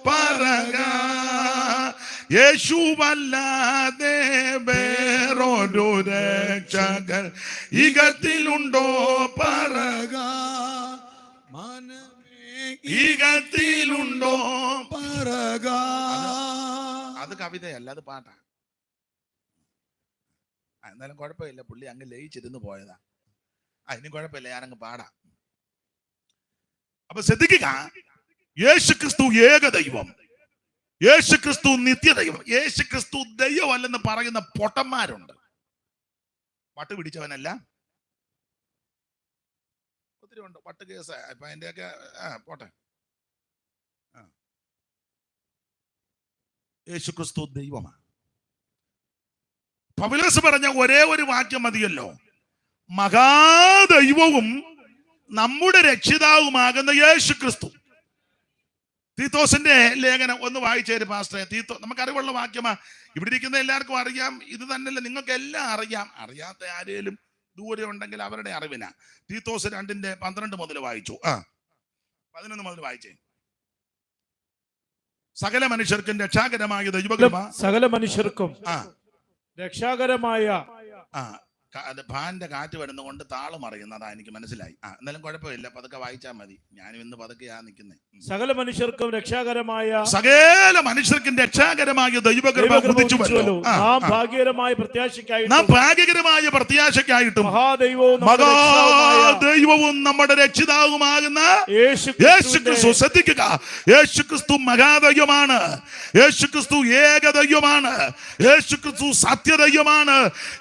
പറക. യേശുവല്ലാതെ വേറൊരു രക്ഷകൻ ഇകത്തിലുണ്ടോ പറക, ഈകത്തിലുണ്ടോ പറക. അത് കവിതയല്ല, അത് പാട്ടാ. എന്നാലും കുഴപ്പമില്ല, പുള്ളി അങ്ങ് ലയിച്ചിരുന്ന് പോയതാ. ഇനി കുഴപ്പമില്ല, ഞാനങ്ങ് പാടാം. അപ്പൊ ശ്രദ്ധിക്കുക, യേശുക്രിസ്തു ഏകദൈവം, യേശുക്രിസ്തു നിത്യദൈവം. യേശുക്രിസ്തു ദൈവമല്ലെന്ന് പറയുന്ന പൊട്ടന്മാരുണ്ട്. പട്ട് പിടിച്ചവനല്ല, ഒത്തിരി ഉണ്ട് പട്ട് കേസ്. ഇപ്പൊ അതിന്റെയൊക്കെ പോട്ടെ. യേശുക്രിസ്തു ദൈവമാണ്. പൗലോസ് പറഞ്ഞ ഒരേ ഒരു വാക്യം മതിയല്ലോ, മഹാദൈവവും നമ്മുടെ രക്ഷിതാവുമാകുന്ന യേശുക്രിസ്തു. തീത്തോസിന്റെ ലേഖനം ഒന്ന് വായിച്ചേര് പാസ്റ്ററെ. തീത്തോ നമുക്കറിവുള്ള വാക്യമാ, ഇവിടെ ഇരിക്കുന്ന എല്ലാവർക്കും അറിയാം. ഇത് തന്നെയല്ല, നിങ്ങൾക്ക് എല്ലാം അറിയാം. അറിയാത്ത ആരേലും ദൂരെ ഉണ്ടെങ്കിൽ അവരുടെ അറിവിനാ. തീത്തോസ് 2:12 മുതൽ വായിച്ചു. 11 മുതൽ വായിച്ചേ. സകല മനുഷ്യർക്കും രക്ഷാകരമായ ദൈവകൃപ, സകല മനുഷ്യർക്കും രക്ഷാകരമായ. ഫാന്റെ കാറ്റ് വരുന്നതുകൊണ്ട് താളം അറിയുന്നതാ, എനിക്ക് മനസ്സിലായി. എന്നാലും കുഴപ്പമില്ല, പതുക്കെ വായിച്ചാൽ മതി. ഞാനും ഇന്ന് പതുക്കെയാ നിൽക്കുന്നത്. സകല മനുഷ്യർക്കും രക്ഷാകരമായ ദൈവകൃപ ഉദിച്ചുവല്ലോ. നാം ഭാഗ്യകരമായ പ്രത്യാശയ്ക്കായിട്ടും മഹാദൈവവും നമ്മുടെ രക്ഷിതാവുമാകുന്ന യേശുക്രിസ്തു. ശ്രദ്ധിക്കുക, യേശുക്രിസ്തു മഹാദൈവമാണ്, യേശുക്രിസ്തു ഏകദൈവമാണ്, യേശുക്രിസ്തു സത്യദൈവമാണ്,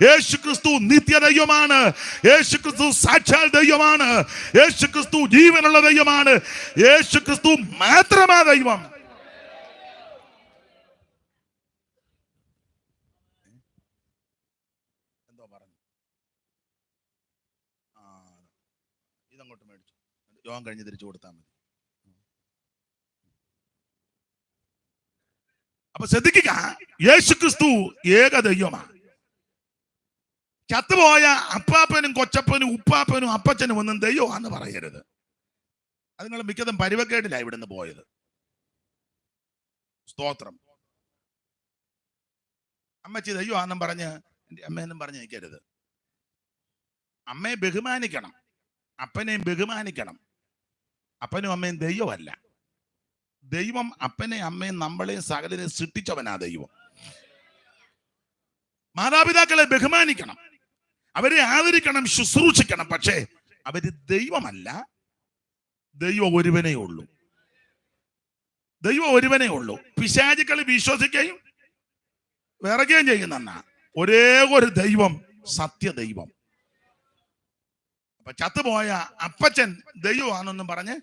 യേശുക്രിസ്തു നിത്യദൈവമാണ്, യേശുക്രിസ്തു സാക്ഷാൽ ദൈവമാണ്, യേശുക്രിസ്തു ജീവനുള്ള ദൈവമാണ്, യേശുക്രിസ്തു മാത്രമാ ദൈവം. എന്തോ പറഞ്ഞു, ഇതങ്ങോട്ട് മേടിച്ചു, യോഗം കഴിഞ്ഞ് തിരിച്ചു കൊടുത്താൽ മതി. അപ്പൊ ശ്രദ്ധിക്കുക, യേശുക്രിസ്തു ഏകദൈവമാണ്. ചത്തുപോയ അപ്പാപ്പനും കൊച്ചപ്പനും ഉപ്പാപ്പനും അപ്പച്ചനും ഒന്നും ദൈവമാണെന്ന് പറയരുത്. അത് നിങ്ങൾ മിക്കതും പരിവക്കേടിലാണ് ഇവിടുന്ന് പോയത്. സ്തോത്രം. അമ്മച്ചി ദൈവമാണെന്നും പറഞ്ഞ് എൻ്റെ അമ്മയെന്നും പറഞ്ഞ് നിൽക്കരുത്. അമ്മയെ ബഹുമാനിക്കണം, അപ്പനെയും ബഹുമാനിക്കണം. അപ്പനും അമ്മയും ദൈവമല്ല. ദൈവം അപ്പനെയും അമ്മയും നമ്മളെയും സകലരെ സൃഷ്ടിച്ചവനാ ദൈവം. മാതാപിതാക്കളെ ബഹുമാനിക്കണം, അവരെ ആദരിക്കണം, ശുശ്രൂഷിക്കണം. പക്ഷേ അവര് ദൈവമല്ല. ദൈവം ഒരുവനേ ഉള്ളൂ, ദൈവം ഒരുവനേ ഉള്ളൂ. പിശാചുക്കൾ വിശ്വസിക്കുകയും വിറകുകയും ചെയ്യുന്ന ഒരേ ഒരു ദൈവം, സത്യദൈവം. അപ്പൊ ചത്തുപോയ അപ്പച്ചൻ ദൈവമാണെന്നും പറഞ്ഞ്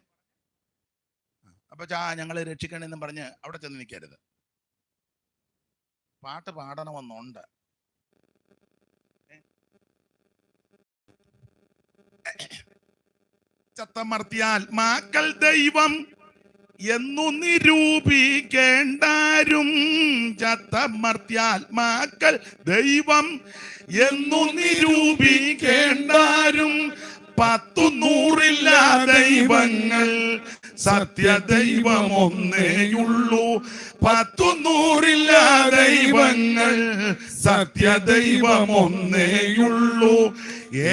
അപ്പച്ചാ ഞങ്ങളെ രക്ഷിക്കണമെന്നും പറഞ്ഞ് അവിടെ ചെന്ന് നിൽക്കരുത്. പാട്ട് പാടണമെന്നുണ്ട്. ചത്തമർത്തിയാത്മാക്കൾ ദൈവം എന്നു നിരൂപിക്കേണ്ടാരും, ചത്തമർത്തിയാത്മാക്കൾ ദൈവം എന്നു നിരൂപിക്കേണ്ടാരും. 10 ദൈവങ്ങൾ സത്യദൈവം ഒന്നേയുള്ളൂ. 10 ദൈവങ്ങൾ സത്യദൈവം ഒന്നേയുള്ളൂ.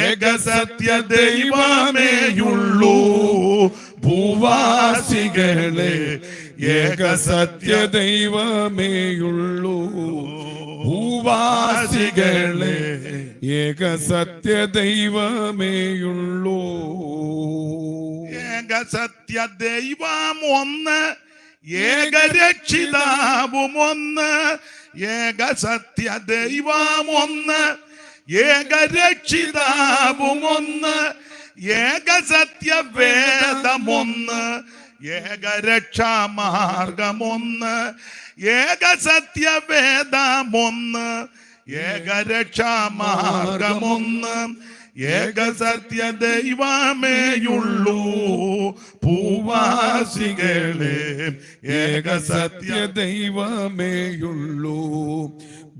ഏക സത്യദൈവമേയുള്ളൂ ഭൂവാസികളെ, ഏക സത്യദൈവമേയുള്ളൂ ഭൂവാസികളെ, ഏക സത്യദൈവമേയുള്ളൂ. ഏക സത്യദൈവം ഒന്ന്, ഏക രക്ഷിതാവും ഒന്ന്. ഏക സത്യദൈവം ഒന്ന്, ഏക രക്ഷിതാവും ഒന്ന്. ഏക സത്യവേദമൊന്ന്, ഏക രക്ഷാമാർഗമൊന്ന്. ഏക സത്യവേദമൊന്ന്, ഏക രക്ഷാമാർഗമൊന്ന്. ഏക സത്യദൈവമേയുള്ളൂ ഭൂവാസികളെ ഏക സത്യ ദൈവമേയുള്ളൂ.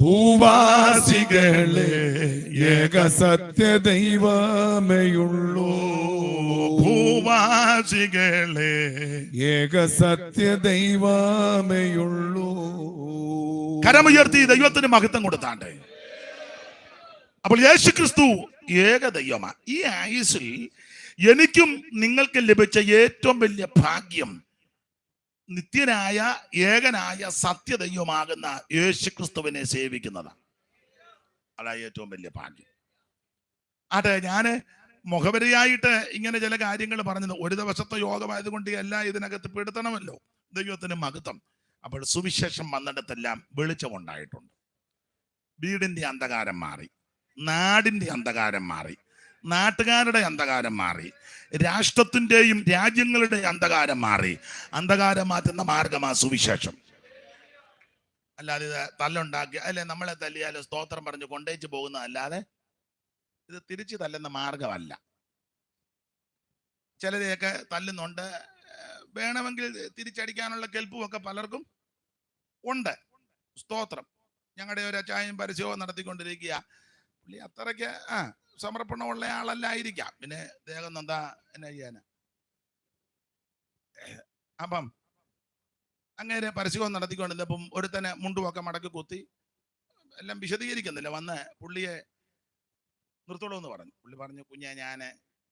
ഭൂവാസികളെ ഏക സത്യ ദൈവമേയുള്ളൂ. ഭൂവാസികളെ ഏക സത്യ ദൈവമേയുള്ളൂ. കരമുയർത്തി ദൈവത്തിന് മഹത്വം കൊടുത്താണ്ട്. അപ്പോൾ യേശുക്രിസ്തു ഏക ദൈവമാ. ഈ ആയുസ്സിൽ എനിക്കും നിങ്ങൾക്ക് ലഭിച്ച ഏറ്റവും വലിയ ഭാഗ്യം നിത്യനായ ഏകനായ സത്യദൈവമാകുന്ന യേശുക്രിസ്തുവിനെ സേവിക്കുന്നതാണ്. അതാ ഏറ്റവും വലിയ ഭാഗ്യം. അതെ, ഞാന് മുഖവരിയായിട്ട് ഇങ്ങനെ ചില കാര്യങ്ങൾ പറഞ്ഞത് ഒരു ദിവസത്തെ യോഗമായതുകൊണ്ട് എല്ലാം ഇതിനകത്ത് പെടുത്തണമല്ലോ. ദൈവത്തിന് മഹത്വം. അപ്പോൾ സുവിശേഷം വന്നിടത്തെല്ലാം വെളിച്ചമുണ്ടായിട്ടുണ്ട്. വീടിന്റെ അന്ധകാരം മാറി, നാടിന്റെ അന്ധകാരം മാറി, നാട്ടുകാരുടെ അന്ധകാരം മാറി, രാഷ്ട്രത്തിന്റെയും രാജ്യങ്ങളുടെ അന്ധകാരം മാറി. അന്ധകാരം മാറ്റുന്ന മാർഗമാ സുവിശേഷം. അല്ലാതെ ഇത് തല്ലുണ്ടാക്കി അല്ലെ നമ്മളെ തല്ലിയാലോ സ്തോത്രം പറഞ്ഞ് കൊണ്ടേച്ച് പോകുന്നതല്ലാതെ ഇത് തിരിച്ചു തല്ലുന്ന മാർഗമല്ല. ചിലരെയൊക്കെ തല്ലുന്നുണ്ട്, വേണമെങ്കിൽ തിരിച്ചടിക്കാനുള്ള കെൽപ്പും ഒക്കെ പലർക്കും ഉണ്ട്. സ്തോത്രം. ഞങ്ങളുടെ ഒരു അച്ചായം പരസ്യവും നടത്തിക്കൊണ്ടിരിക്കുക. പുള്ളി അത്രയ്ക്ക് സമർപ്പണമുള്ള ആളല്ലായിരിക്കാം. പിന്നെ ദേഹം എന്താ എന്നാ ചെയ്യാന്. അപ്പം അങ്ങനെ പരസ്യവും നടത്തിക്കൊണ്ടിരുന്നപ്പം ഒരുത്തനെ മുണ്ടുമൊക്കെ മടക്കി കുത്തി, എല്ലാം വിശദീകരിക്കുന്നില്ല, വന്ന് പുള്ളിയെ നിർത്തോളൂ എന്ന് പറഞ്ഞു. പുള്ളി പറഞ്ഞു, കുഞ്ഞെ ഞാൻ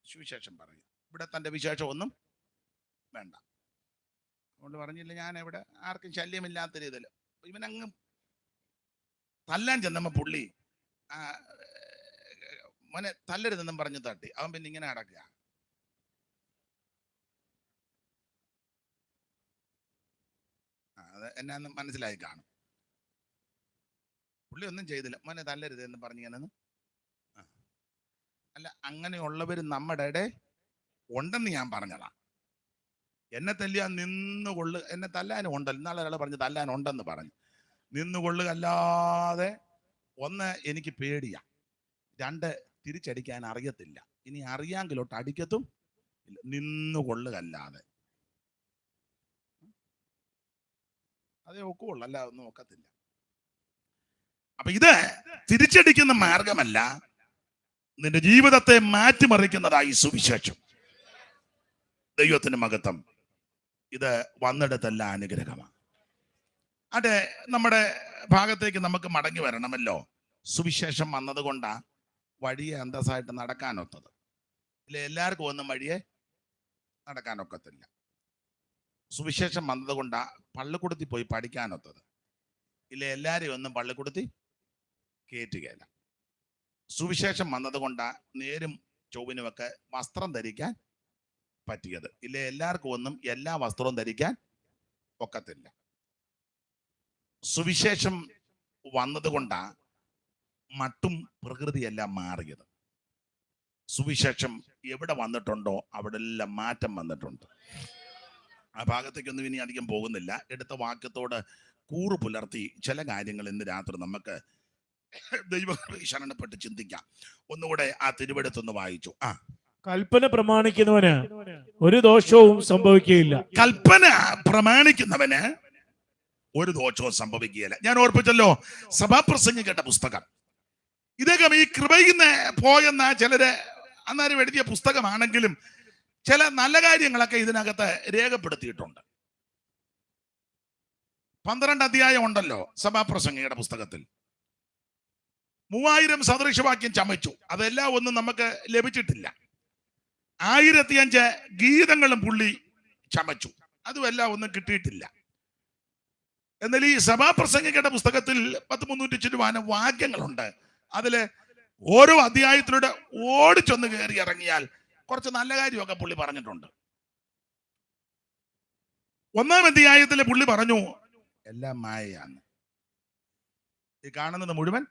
സുവിശേഷം പറയും, ഇവിടെ തൻ്റെ വിശേഷം ഒന്നും വേണ്ട. അതുകൊണ്ട് പറഞ്ഞില്ല, ഞാൻ ഇവിടെ ആർക്കും ശല്യമില്ലാത്ത രീതിയിൽ. ഇവനങ്ങ് തല്ലാൻ ചെന്നപ്പോൾ പുള്ളി മോനെ തല്ലരുതെന്നും പറഞ്ഞു തട്ടി. അവൻ പിന്നെ ഇങ്ങനെ അടക്കുക. അത് എന്നാന്ന് മനസ്സിലായി കാണും. പുള്ളി ഒന്നും ചെയ്തില്ല. മോനെ തല്ലരുത് എന്ന് പറഞ്ഞിങ്ങനെ. അല്ല, അങ്ങനെയുള്ളവർ നമ്മുടെ ഇടയിൽ ഉണ്ടെന്ന് ഞാൻ പറഞ്ഞതാ. എന്നെ തല്ലിയാൻ നിന്നുകൊള്ളു, എന്നെ തല്ലാനും ഉണ്ടല്ലോ. ഇന്നാളെ ഒരാൾ പറഞ്ഞു തല്ലാനുണ്ടെന്ന് പറഞ്ഞു. നിന്നുകൊള്ളുക അല്ലാതെ ഒന്ന് എനിക്ക് പേടിയാ, രണ്ട് തിരിച്ചടിക്കാൻ അറിയത്തില്ല. ഇനി അറിയാങ്കിലോട്ട് അടിക്കത്തും ഇല്ല. നിന്നുകൊള്ളുകല്ലാതെ അതേ ഒക്കുള്ളൂ, അല്ല ഒന്നും ഒക്കത്തില്ല. അപ്പൊ ഇത് തിരിച്ചടിക്കുന്ന മാർഗമല്ല, നിന്റെ ജീവിതത്തെ മാറ്റിമറിക്കുന്നതായി സുവിശേഷം. ദൈവത്തിന് മഹത്വം. ഇത് വന്നിടത്തല്ല അനുഗ്രഹമാണ്. അതെ, നമ്മുടെ ഭാഗത്തേക്ക് നമുക്ക് മടങ്ങി വരണമല്ലോ. സുവിശേഷം വന്നത് കൊണ്ടാ വഴിയെ അന്തസ്സായിട്ട് നടക്കാനൊത്തത്. ഇല്ല, എല്ലാവർക്കും ഒന്നും വഴിയെ നടക്കാനൊക്കത്തില്ല. സുവിശേഷം വന്നത് കൊണ്ടാ പള്ളിക്കൂടത്തിൽ പോയി പഠിക്കാനൊത്തത്. ഇല്ല, എല്ലാവരെയും ഒന്നും പള്ളിക്കൂടത്തിൽ കയറ്റുകയില്ല. സുവിശേഷം വന്നത് കൊണ്ടാ നേരും ചൊവ്വിനുമൊക്കെ വസ്ത്രം ധരിക്കാൻ പറ്റിയത്. ഇല്ല, എല്ലാവർക്കും ഒന്നും എല്ലാ വസ്ത്രവും ധരിക്കാൻ ഒക്കത്തില്ല. സുവിശേഷം വന്നത് കൊണ്ടാ മട്ടും പ്രകൃതിയെല്ലാം മാറിയത്. സുവിശേഷം എവിടെ വന്നിട്ടുണ്ടോ അവിടെ എല്ലാം മാറ്റം വന്നിട്ടുണ്ട്. ആ ഭാഗത്തേക്കൊന്നും ഇനി അധികം പോകുന്നില്ല. എടുത്ത വാക്യത്തോട് കൂറു പുലർത്തി ചില കാര്യങ്ങൾ ഇന്ന് രാത്രി നമുക്ക് ദൈവ ശരണപ്പെട്ട് ചിന്തിക്കാം. ഒന്നുകൂടെ ആ തിരുവെടുത്തൊന്ന് വായിച്ചു. കൽപ്പന പ്രമാണിക്കുന്നവന് ഒരു ദോഷവും സംഭവിക്കുകയില്ല. കൽപ്പന പ്രമാണിക്കുന്നവന് ഒരു ദോഷവും സംഭവിക്കുകയില്ല. ഞാൻ ഓർപ്പിച്ചല്ലോ, സഭാപ്രസംഗിക്കേണ്ട പുസ്തകം. ഇദ്ദേഹം ഈ കൃപയിന്ന് പോയെന്ന ചിലര് അന്നേരം എഴുതിയ പുസ്തകമാണെങ്കിലും ചില നല്ല കാര്യങ്ങളൊക്കെ ഇതിനകത്ത് രേഖപ്പെടുത്തിയിട്ടുണ്ട്. 12 അധ്യായം ഉണ്ടല്ലോ സഭാപ്രസംഗിയുടെ പുസ്തകത്തിൽ. 3000 സദൃശവാക്യം ചമച്ചു. അതെല്ലാം ഒന്നും നമുക്ക് ലഭിച്ചിട്ടില്ല. 1005 ഗീതങ്ങളും പുള്ളി ചമച്ചു. അതുമെല്ലാം ഒന്നും കിട്ടിയിട്ടില്ല. എന്നാൽ ഈ സഭാപ്രസംഗികളുടെ പുസ്തകത്തിൽ 300 ചില്ലുവാനം വാക്യങ്ങളുണ്ട്. അതില് ഓരോ അധ്യായത്തിലൂടെ ഓടിച്ചൊന്ന് കയറി ഇറങ്ങിയാൽ കുറച്ച് നല്ല കാര്യമൊക്കെ പുള്ളി പറഞ്ഞിട്ടുണ്ട്. 1-ാം അധ്യായത്തിൽ പുള്ളി പറഞ്ഞു എല്ലാം മായയാണ്. ഈ കാണുന്നത് മുഴുവൻ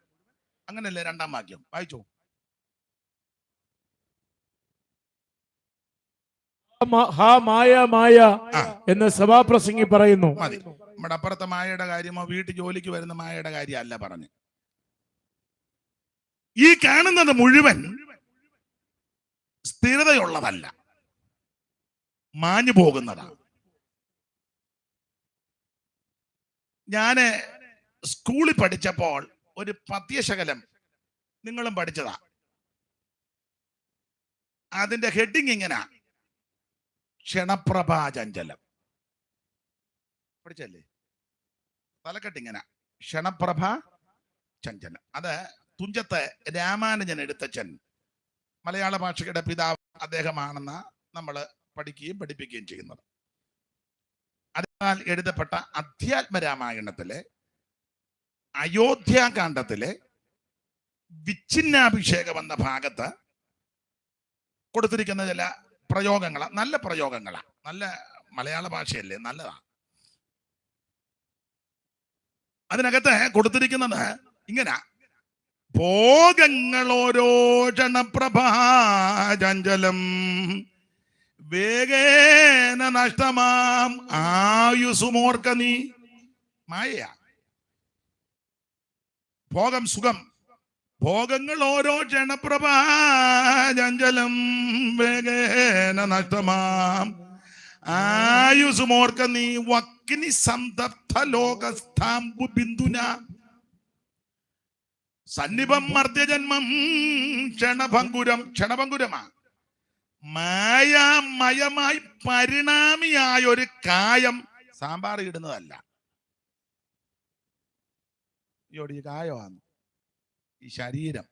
അങ്ങനല്ലേ? 2-ാം വാക്യം വായിച്ചോ. മായ മായ എന്ന് സഭാപ്രസംഗി പറയുന്നു. മതി. നമ്മുടെ അപ്പുറത്തെ മായയുടെ കാര്യമോ വീട്ടിൽ ജോലിക്ക് വരുന്ന മായയുടെ കാര്യമല്ല പറഞ്ഞു. ഈ കാണുന്നത് മുഴുവൻ സ്ഥിരതയുള്ളതല്ല. മാഞ്ഞു പോകുന്നതാണ്. ഞാന് സ്കൂളിൽ പഠിച്ചപ്പോൾ ഒരു പദ്യശകലം നിങ്ങളും പഠിച്ചതാ. അതിന്റെ ഹെഡിങ് ഇങ്ങനെ, ക്ഷണപ്രഭാചഞ്ചലം. പഠിച്ചല്ലേ? തലക്കെട്ടിങ്ങനെ, ക്ഷണപ്രഭ ചഞ്ചലം. അത് തുഞ്ചത്ത് രാമാനുജൻ എഴുത്തച്ഛൻ, മലയാള ഭാഷയുടെ പിതാവ് അദ്ദേഹമാണെന്ന് നമ്മൾ പഠിക്കുകയും പഠിപ്പിക്കുകയും ചെയ്യുന്നത്. അതിനാൽ എഴുതപ്പെട്ട അധ്യാത്മരാമായണത്തിലെ അയോധ്യാകാന്ഡത്തിലെ വിച്ഛിന്നാഭിഷേകം എന്ന ഭാഗത്ത് കൊടുത്തിരിക്കുന്ന ചില പ്രയോഗങ്ങളാ, നല്ല പ്രയോഗങ്ങളാ, നല്ല മലയാള ഭാഷയല്ലേ, നല്ലതാ. അതിനകത്ത് കൊടുത്തിരിക്കുന്നത് ഇങ്ങനെ, ഭോഗങ്ങളോരോ ക്ഷണപ്രഭാചഞ്ചലം വേഗേന നഷ്ടമാം ആയുസുമോർക്ക നീ. മായയാ ഭോഗം, സുഖം. ഭോഗങ്ങൾ ഓരോ ക്ഷണപ്രഭാചഞ്ചലം വേഗേന നഷ്ടമാം ആയുസുമോർക്ക നീ. വക്കിനി സംതപ്ത ലോകസ്ഥാംബു ബിന്ദുന സന്നിപം മർത്യജന്മം ക്ഷണഭംഗുരം. ക്ഷണഭംഗുരമാ, മായാമയമായി പരിണാമിയായ ഒരു കായം. സാമ്പാർ ഇടുന്നതല്ല, ഈ കായമാണ് ഈ ശരീരം.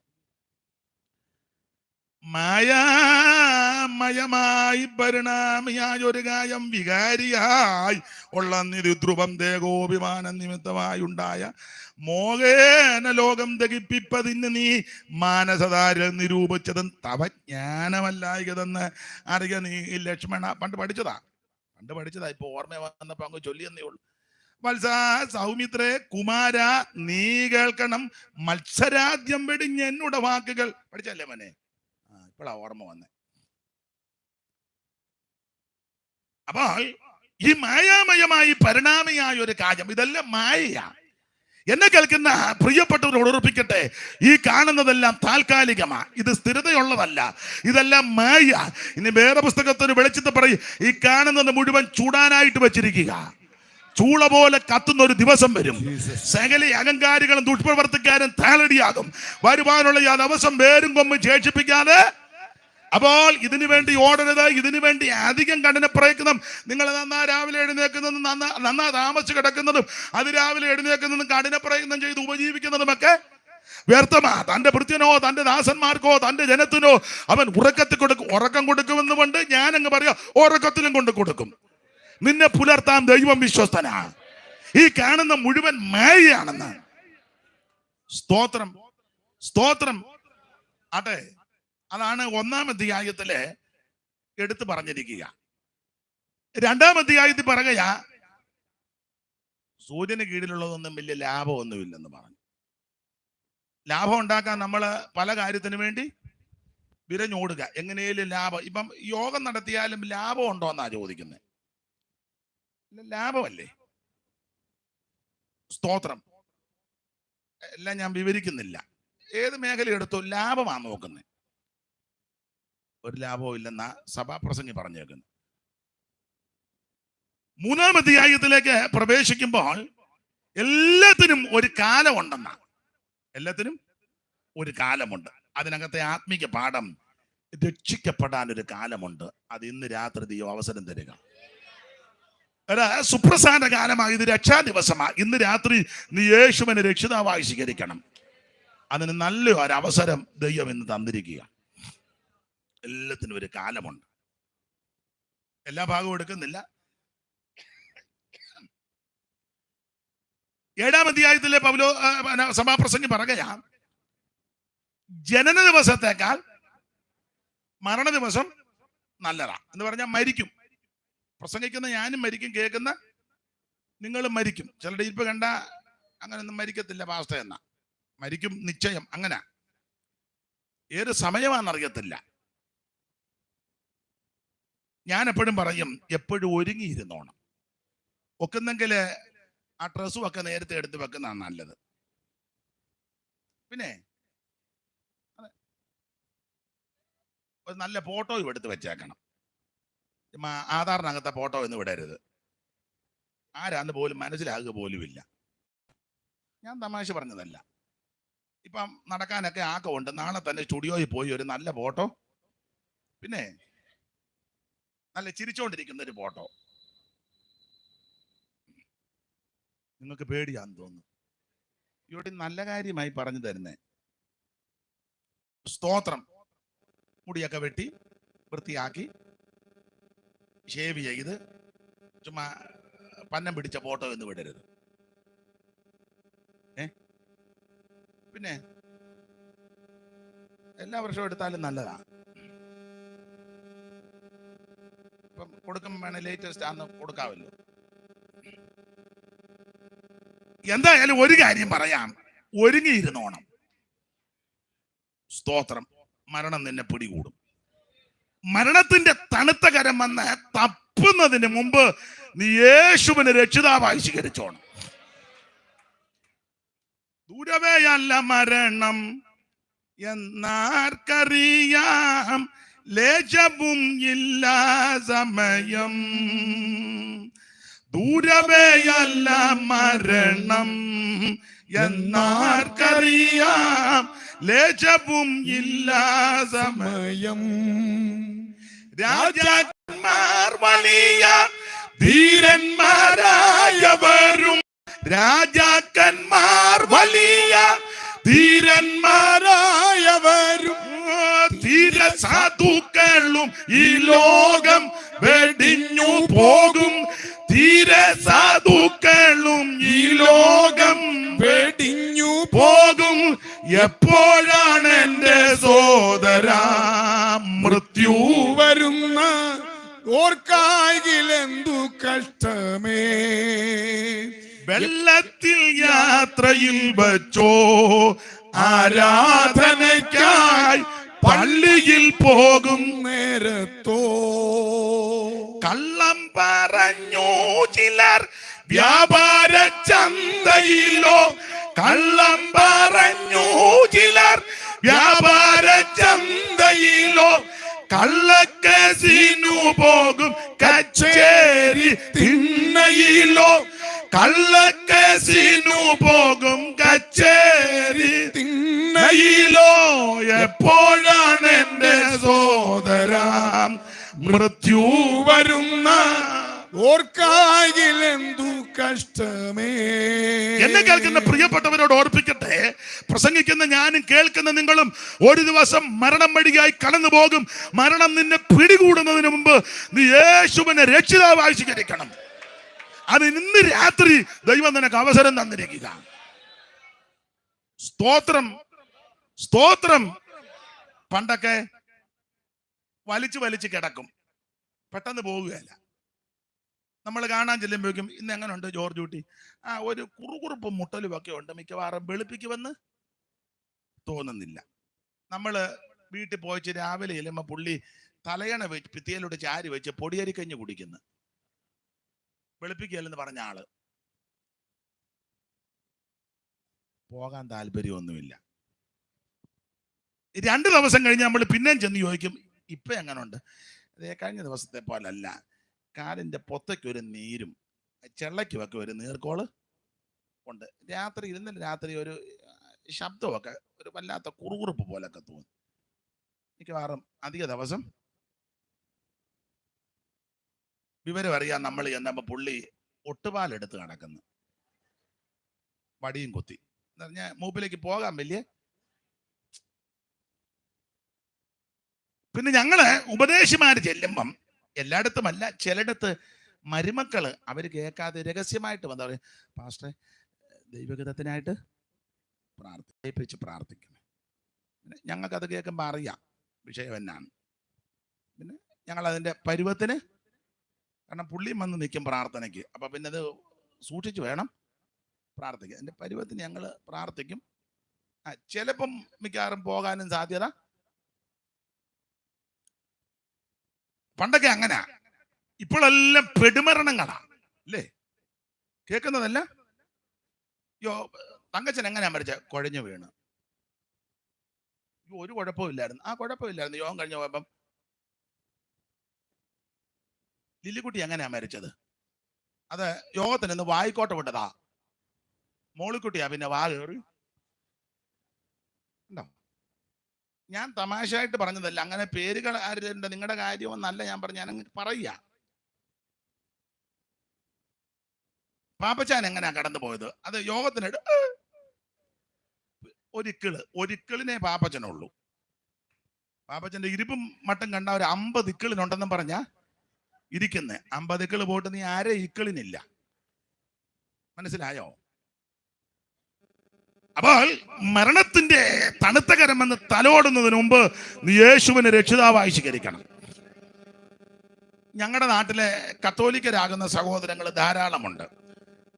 മായാമയമായി പരിണാമിയായ ഒരു കായം, വികാരിയായി ഉള്ള നിരുദ്രുവം ദേഹോഭിമാന നിമിത്തമായി ഉണ്ടായ മോഹേന ലോകം ദഹിപ്പിപ്പതിന് നീ മാനസധാര നിരൂപിച്ചതും തവ ജ്ഞാനമല്ലായതെന്ന് അറിയ നീ ലക്ഷ്മണ. പണ്ട് പഠിച്ചതാ ഇപ്പൊ ഓർമ്മ വന്നപ്പോ അങ്ങ് ചൊല്ലിയെന്നേ ഉള്ളൂ. വത്സ സൗമിത്രേ കുമാര നീ കേൾക്കണം, മത്സരാദ്യം വെടിഞ്ഞ് എന്നോട് വാക്കുകൾ. പഠിച്ചല്ലേ മോനെ? ഇപ്പോഴാ ഓർമ്മ വന്നേ. അപ്പോൾ ഈ മായാമയമായി പരിണാമിയായ ഒരു കാര്യം, ഇതെല്ലാം മായയാ. എന്നെ കേൾക്കുന്ന പ്രിയപ്പെട്ടവരോട് ഉറപ്പിക്കട്ടെ, ഈ കാണുന്നതെല്ലാം താൽക്കാലികമാ, ഇത് സ്ഥിരതയുള്ളതല്ല, ഇതെല്ലാം മായ. ഇനി വേറെ പുസ്തകത്തിന് വെളിച്ചത്ത് പറയും, ഈ കാണുന്നത് മുഴുവൻ ചൂടാനായിട്ട് വെച്ചിരിക്കുക. ചൂള പോലെ കത്തുന്ന ഒരു ദിവസം വരും. സകല അഹങ്കാരികളും ദുഷ്പ്രവർത്തിക്കാരും താളടിയാകും. വരുവാനുള്ള ആ ദിവസം വേരും കൊമ്പ് ശേഷിപ്പിക്കാതെ. അപ്പോൾ ഇതിനു വേണ്ടി ഓടരുത്, ഇതിനു വേണ്ടി അധികം കഠിന പ്രയത്നം. നിങ്ങൾ നന്നാ രാവിലെ എഴുന്നേക്കുന്നതും നന്നാ താമസിച്ച് കിടക്കുന്നതും അതിരാവിലെ എഴുന്നേക്കുന്നതും കഠിന പ്രയത്നം ചെയ്ത് ഉപജീവിക്കുന്നതുമൊക്കെ വ്യർത്ഥമാ. തന്റെ ഭൃത്യനോ തന്റെ ദാസന്മാർക്കോ തന്റെ ജനത്തിനോ അവൻ ഉറക്കം കൊടുക്കുമെന്ന് കൊണ്ട് ഞാൻ അങ്ങ് പറയാ, ഉറക്കത്തിലും കൊണ്ട് കൊടുക്കും. നിന്നെ പുലർത്താൻ ദൈവം വിശ്വസ്തനാ. ഈ കാണുന്ന മുഴുവൻ മായയാണെന്ന്. സ്തോത്രം, സ്തോത്രം ആട്ടെ. അതാണ് 1-ാം അധ്യായത്തില് എടുത്തു പറഞ്ഞിരിക്കുക. 2-ാം അധ്യായത്തിൽ പറയുക, സൂര്യന് കീഴിലുള്ളതൊന്നും വലിയ ലാഭമൊന്നുമില്ലെന്ന് പറഞ്ഞു. ലാഭം ഉണ്ടാക്കാൻ നമ്മൾ പല കാര്യത്തിനു വേണ്ടി വിരഞ്ഞോടുക. എങ്ങനെയും ലാഭം. ഇപ്പം യോഗം നടത്തിയാലും ലാഭം ഉണ്ടോ എന്നാ ചോദിക്കുന്നത്. ലാഭമല്ലേ? സ്തോത്രം. എല്ലാം ഞാൻ വിവരിക്കുന്നില്ല. ഏത് മേഖല എടുത്തോ ലാഭമാണ് നോക്കുന്നത്. ഒരു ലാഭവും ഇല്ലെന്ന സഭാപ്രസംഗി പറഞ്ഞേക്കുന്നു. 3-ാം അധ്യായത്തിലേക്ക് പ്രവേശിക്കുമ്പോൾ എല്ലാത്തിനും ഒരു കാലമുണ്ടെന്ന. എല്ലാത്തിനും ഒരു കാലമുണ്ട്. അതിനകത്തെ ആത്മീക പാഠം, രക്ഷിക്കപ്പെടാൻ ഒരു കാലമുണ്ട്. അത് ഇന്ന് രാത്രി ദൈവം അവസരം തരിക. ഒരു സുപ്രധാന കാലമാണ് ഇത്, രക്ഷാ ദിവസമാണ്. ഇന്ന് രാത്രി നീ യേശുവിനെ രക്ഷിതാവായി സ്വീകരിക്കണം. അതിന് നല്ലൊരു അവസരം ദൈവം ഇന്ന് തന്നിരിക്കുക. എല്ലാത്തിനും ഒരു കാലമുണ്ട്. എല്ലാ ഭാഗവും എടുക്കുന്നില്ല. 7-ാം അധ്യായത്തിലെ സഭാപ്രസംഗി പറയുക, ജനന ദിവസത്തേക്കാൾ മരണ ദിവസം നല്ലതാ എന്ന് പറഞ്ഞാൽ മരിക്കും. പ്രസംഗിക്കുന്ന ഞാനും മരിക്കും, കേൾക്കുന്ന നിങ്ങളും മരിക്കും. ചിലരുടെ ഇരിപ്പ് കണ്ട അങ്ങനെയൊന്നും മരിക്കത്തില്ല പാസ്റ്റർ എന്ന, മരിക്കും നിശ്ചയം. അങ്ങനെ ഏത് സമയമാണെന്നറിയത്തില്ല. ഞാൻ എപ്പോഴും പറയും, എപ്പോഴും ഒരുങ്ങിയിരുന്നോണം. ഒക്കുന്നെങ്കിൽ ആ ഡ്രസ്സും ഒക്കെ നേരത്തെ എടുത്ത് വെക്കുന്നതാണ് നല്ലത്. പിന്നെ ഒരു നല്ല ഫോട്ടോയും എടുത്ത് വെച്ചേക്കണം. ആധാറിനകത്തെ ഫോട്ടോ എന്ന് വിടരുത്. ആരാന്ന് പോലും മനസ്സിലാകുക പോലുമില്ല. ഞാൻ തമാശ പറഞ്ഞതല്ല. ഇപ്പം നടക്കാനൊക്കെ ആക്കമുണ്ട്. നാളെ തന്നെ സ്റ്റുഡിയോയിൽ പോയി ഒരു നല്ല ഫോട്ടോ, പിന്നെ നല്ല ചിരിച്ചോണ്ടിരിക്കുന്ന ഒരു ഫോട്ടോ. നിങ്ങൾക്ക് പേടിയാന്ന് തോന്നുന്നു. ഇവിടെ നല്ല കാര്യമായി പറഞ്ഞു തരുന്നേ. സ്തോത്രം. മുടിയൊക്കെ വെട്ടി വൃത്തിയാക്കി ഷേവ് ചെയ്ത് ചുമ്മാ പന്നം പിടിച്ച ഫോട്ടോ എന്ന് വിടരുത്. പിന്നെ എല്ലാ വർഷവും എടുത്താലും നല്ലതാ. ഇപ്പം കൊടുക്കും വേണേ ലേറ്റസ്റ്റ് ആന്ന് കൊടുക്കാമല്ലോ. എന്തായാലും ഒരു കാര്യം പറയാം, ഒരുങ്ങിയിരുന്നോണം. സ്തോത്രം. മരണം നിന്നെ പിടികൂടും. മരണത്തിന്റെ തണുത്ത കരം വന്ന് തപ്പുന്നതിന് മുമ്പ് നീ യേശുവിനെ രക്ഷിതാവായി സ്വീകരിച്ചോണം. ദൂരവേയല്ല മരണം എന്നാർക്കറിയാം, ലേശവും ഇല്ല സമയം. ദൂരവേയല്ല മരണം എന്നാർക്കറിയാം, ലേശവും ഇല്ല സമയം. രാജാക്കന്മാർ വലിയ ധീരന്മാരായവരും, രാജാക്കന്മാർ വലിയ ധീരന്മാരായവരും, ധീരസാധുക്കളും ഈ ലോകം വെടിഞ്ഞു പോകും. ധീരസാധുക്കളും ഈ ലോകം വെടിഞ്ഞു പോകും. എപ്പോഴാണ് എന്റെ സോദരാ മൃത്യു വരുന്ന ഓർക്കായിലെന്തു കഷ്ടമേ. വെള്ളത്തിൽ യാത്രയിൽ വച്ചോ ആരാധനയ്ക്കായി പള്ളിയിൽ പോകും നേരത്തോ. കള്ളം പറഞ്ഞു ചിലർ വ്യാപാര ചന്തയിലോ, കള്ളം പറഞ്ഞു ചിലർ വ്യാപാര ചന്തയിലോ, കള്ളക്കേസിനു പോകും കച്ചേരി തിണ്ണയിലോ, കള്ളക്കേസിനു പോകും കച്ചേരി തിണ്ണയിലോ. എപ്പോഴാണ് എന്റെ സോദരാ മൃത്യു വരുന്ന ഓർക്കായിലെന്തു കഷ്ടമേ. എന്നെ കേൾക്കുന്ന പ്രിയപ്പെട്ടവരോട് ഓർപ്പിക്കട്ടെ, പ്രസംഗിക്കുന്ന ഞാനും കേൾക്കുന്ന നിങ്ങളും ഒരു ദിവസം മരണം വഴിയായി കടന്നു പോകും. മരണം നിന്നെ പിടികൂടുന്നതിന് മുമ്പ് നീ യേശുവിനെ രക്ഷിതാവായി സ്വീകരിക്കണം. അത് ഇന്ന് രാത്രി ദൈവം നിനക്ക് അവസരം തന്നിരിക്കുക. സ്തോത്രം, സ്തോത്രം. പണ്ടൊക്കെ വലിച്ചു വലിച്ചു കിടക്കും, പെട്ടെന്ന് പോവുകയല്ല. നമ്മൾ കാണാൻ ചെല്ലുമ്പോഴേക്കും ഇന്ന് എങ്ങനെ ഉണ്ട് ജോർജ് കുട്ടി, ഒരു കുറുകുറുപ്പും മുട്ടലും ഒക്കെ ഉണ്ട്, മിക്കവാറും വെളുപ്പിക്കുമെന്ന് തോന്നുന്നില്ല. നമ്മൾ വീട്ടിൽ പോയിച്ച് രാവിലെ ചെല്ലുമ്പോൾ പുള്ളി തലയണ വെച്ച് ഭിത്തിയിലൂടെ ചാരി വെച്ച് പൊടിയരിക്കഞ്ഞ് കുടിക്കുന്നു. വെളുപ്പിക്കല്ലെന്ന് പറഞ്ഞ ആള് പോകാൻ താല്പര്യമൊന്നുമില്ല. 2 ദിവസം കഴിഞ്ഞ് നമ്മൾ പിന്നെയും ചെന്ന് ചോദിക്കും, ഇപ്പൊ എങ്ങനെയുണ്ട്? അതേ കഴിഞ്ഞ ദിവസത്തെ പോലല്ല, കാലിന്റെ പൊത്തയ്ക്കൊരു നീരും ചെള്ളയ്ക്കുമൊക്കെ ഒരു നീർക്കോള് ഉണ്ട്. ഇന്നലെ രാത്രി ഒരു ശബ്ദമൊക്കെ ഒരു വല്ലാത്ത കുറുകുറുപ്പ് പോലൊക്കെ തോന്നി. മിക്കവാറും അധിക ദിവസം വിവരം അറിയാൻ നമ്മൾ ചെന്നപ്പോ പുള്ളി ഒട്ടുപാലെടുത്ത് നടക്കുന്നു, വടിയും കുത്തി. എന്ന് പറഞ്ഞാൽ മൂപ്പിലേക്ക് പോകാൻ വലിയ. പിന്നെ ഞങ്ങള് ഉപദേശിമാര് ചെല്ലുമ്പം എല്ലായിടത്തുമല്ല, ചിലയിടത്ത് മരുമക്കള് അവര് കേൾക്കാതെ രഹസ്യമായിട്ട് വന്ന് പറയും, പാസ്റ്ററെ ദൈവഗതത്തിനായിട്ട് പ്രാർത്ഥിക്കണം. പിന്നെ ഞങ്ങൾക്കത് കേൾക്കുമ്പോൾ അറിയാം വിഷയം എന്നാണ്. പിന്നെ ഞങ്ങൾ അതിന്റെ പരുവത്തിന്, കാരണം പുള്ളിയും വന്ന് നിൽക്കും പ്രാർത്ഥനയ്ക്ക്, അപ്പൊ പിന്നെ അത് സൂക്ഷിച്ചു വേണം പ്രാർത്ഥിക്കുക. അതിന്റെ പരുവത്തിന് ഞങ്ങൾ പ്രാർത്ഥിക്കും. ചിലപ്പം മിക്കവാറും പോകാനും സാധ്യത. പണ്ടൊക്കെ അങ്ങനെ, ഇപ്പോഴെല്ലാം പെടുമരണങ്ങളാ അല്ലേ കേൾക്കുന്നതല്ല. തങ്കച്ചൻ എങ്ങനെയാ മരിച്ച? കുഴഞ്ഞു വീണ്. ഒരു കുഴപ്പമില്ലായിരുന്നു. കുഴപ്പമില്ലായിരുന്നു. യോഗം കഴിഞ്ഞ് പോയപ്പം ലില്ലിക്കുട്ടി എങ്ങനെയാ മരിച്ചത്? അത് യോഗത്തിന് ഇന്ന് വായിക്കോട്ടെ വിട്ടതാ. മോളിക്കുട്ടിയാ പിന്നെ വാ കയറി ഉണ്ടോ? ഞാൻ തമാശയായിട്ട് പറഞ്ഞതല്ല. അങ്ങനെ പേരുകൾ ആരുടെ നിങ്ങളുടെ കാര്യമൊന്നല്ല ഞാൻ പറഞ്ഞ, ഞാൻ പറയുക. പാപ്പച്ചാൻ എങ്ങനെയാ കടന്നു പോയത്? അത് യോഗത്തിനിടെ ഒരിക്കിളിനെ പാപ്പച്ചനുള്ളൂ. പാപ്പച്ചന്റെ ഇരിപ്പും മട്ടും കണ്ട ഒരു 50 ഇക്കിളിനുണ്ടെന്നും പറഞ്ഞ ഇരിക്കുന്നേ. 50 ഇക്കിള് പോയിട്ട് നീ ആരെ ഇക്കിളിനില്ല. മനസ്സിലായോ? അപ്പോൾ മരണത്തിന്റെ തണുത്ത കരമെന്ന് തലോടുന്നതിന് മുമ്പ് നീ യേശുവിനെ രക്ഷിതാവായി സ്വീകരിക്കണം. ഞങ്ങളുടെ നാട്ടിലെ കത്തോലിക്കരാകുന്ന സഹോദരങ്ങൾ ധാരാളമുണ്ട്.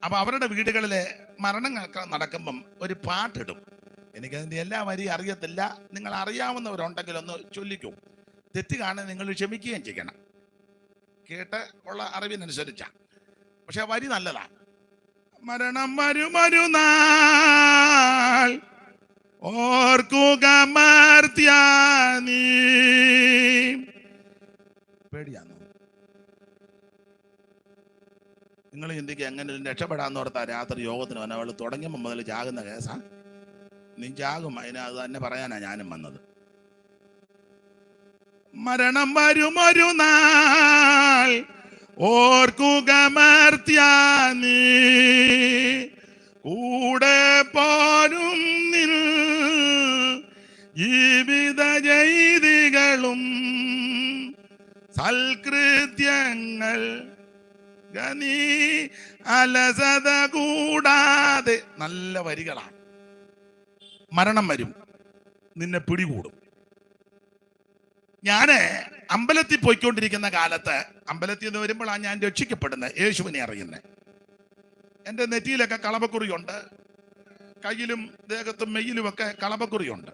അപ്പൊ അവരുടെ വീടുകളിലെ മരണങ്ങളൊക്കെ നടക്കുമ്പം ഒരു പാട്ടിടും. എനിക്കതിന്റെ എല്ലാ വരി അറിയത്തില്ല. നിങ്ങൾ അറിയാവുന്നവരുണ്ടെങ്കിൽ ഒന്ന് ചൊല്ലിക്കൂ. തെറ്റ് കാണാൻ നിങ്ങൾ ക്ഷമിക്കുകയും ചെയ്യണം. കേട്ട് ഉള്ള അറിവിനനുസരിച്ച. പക്ഷെ വരി നല്ലതാണ്. മരണം വരുമൊരു നാൾ ഓർക്കുക മർത്യാ നീ. പേടിയാന്നോ? നിങ്ങൾ ചിന്തിക്കുക എങ്ങനെ രക്ഷപ്പെടാന്ന് ഓർത്താ രാത്രി യോഗത്തിന് വന്ന അവൾ തുടങ്ങിയപ്പോൾ മുതൽ ജാകുന്ന കേസാ. നീ ജാകും. അത് തന്നെ പറയാനാ ഞാനും വന്നത്. മരണം വരുമൊരു നാൾ ഓർക്കുക മർത്യാ നീ, കൂടെ പോരും നിൻ ജീവിത ചെയ്തികളും സൽകൃത്യങ്ങൾ നീ അലസത കൂടാതെ. നല്ല വരികളാണ്. മരണം വരും, നിന്നെ പിടികൂടും. ഞാന് അമ്പലത്തിൽ പോയിക്കൊണ്ടിരിക്കുന്ന കാലത്ത്, അമ്പലത്തിൽ നിന്ന് വരുമ്പോഴാണ് ഞാൻ രക്ഷിക്കപ്പെടുന്നത്, യേശുവിനെ അറിയുന്നത്. എൻ്റെ നെറ്റിയിലൊക്കെ കളഭക്കുറിയുണ്ട്, കയ്യിലും ദേഹത്തും മെയ്യിലുമൊക്കെ കളഭക്കുറിയുണ്ട്,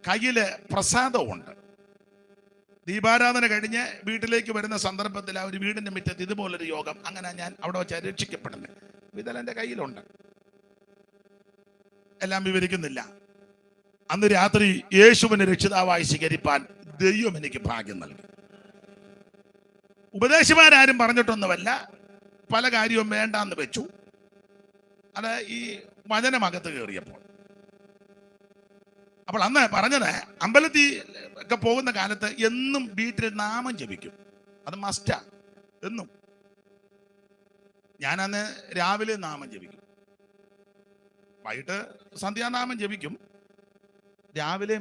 കയ്യില് പ്രസാദവുമുണ്ട്. ദീപാരാധന കഴിഞ്ഞ് വീട്ടിലേക്ക് വരുന്ന സന്ദർഭത്തിൽ ആ ഒരു വീടിന്റെ മുറ്റത്ത് ഇതുപോലൊരു യോഗം. അങ്ങനെ ഞാൻ അവിടെ വെച്ച് രക്ഷിക്കപ്പെടുന്നത്. ഇതെല്ലാം എൻ്റെ കയ്യിലുണ്ട്. എല്ലാം വിവരിക്കുന്നില്ല. അന്ന് രാത്രി യേശുവിനെ രക്ഷിതാവായി സ്വീകരിപ്പാൻ ദൈവം എനിക്ക് ഭാഗ്യം നൽകി. ഉപദേശിമാരും പറഞ്ഞിട്ടൊന്നുമല്ല, പല കാര്യവും വേണ്ടാന്ന് വെച്ചു. അത് ഈ വചനമകത്ത് കയറിയപ്പോൾ. അപ്പോൾ അന്ന് പറഞ്ഞത്, അമ്പലത്തിൽ ഒക്കെ പോകുന്ന കാലത്ത് എന്നും വീട്ടിൽ നാമം ജപിക്കും. അത് മസ്റ്റാ. എന്നും ഞാനന്ന് രാവിലെ നാമം ജപിക്കും, വൈകിട്ട് സന്ധ്യാനാമം ജപിക്കും, രാവിലെ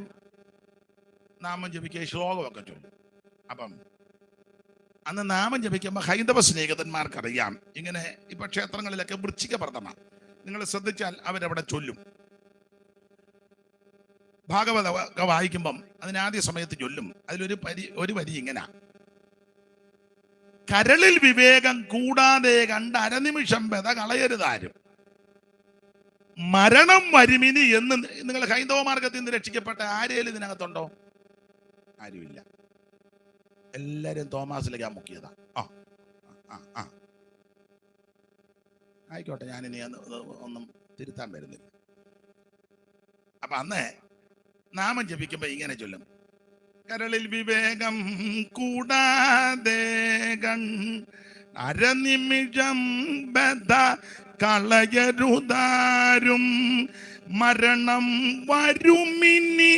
നാമം ജപിക്കുക, ശ്ലോകമൊക്കെ ചൊല്ലും. അപ്പം അന്ന് നാമം ജപിക്കുമ്പോൾ ഹൈന്ദവ സ്നേഹിതന്മാർക്കറിയാം, ഇങ്ങനെ ഇപ്പൊ ക്ഷേത്രങ്ങളിലൊക്കെ വൃശ്ചിക പ്രഥമ നിങ്ങൾ ശ്രദ്ധിച്ചാൽ അവരവിടെ ചൊല്ലും. ഭാഗവത വായിക്കുമ്പം അതിനാദ്യ സമയത്ത് ചൊല്ലും. അതിലൊരു വരി ഇങ്ങനെ: കരളിൽ വിവേകം കൂടാതെ കണ്ട് അരനിമിഷം ബെത കളയരുതാരും, മരണം വരുമിനി എന്ന്. നിങ്ങൾ ഹൈന്ദവ മാർഗത്തിൽ നിന്ന് രക്ഷിക്കപ്പെട്ട ആരേലും ഇതിനകത്തുണ്ടോ? ആരുമില്ല. എല്ലാരും തോമാസിലേക്ക് മുക്കിയതാ. ആയിക്കോട്ടെ, ഞാനിനി ഒന്നും തിരുത്താൻ വരുന്നില്ല. അപ്പൊ അന്ന് നാമം ജപിക്കുമ്പോ ഇങ്ങനെ ചൊല്ലും: കരളിൽ വിവേകം കൂടാതെ അരനിമിഷം ബദ്ധ കളയരുതാരും, മരണം വരുമിനി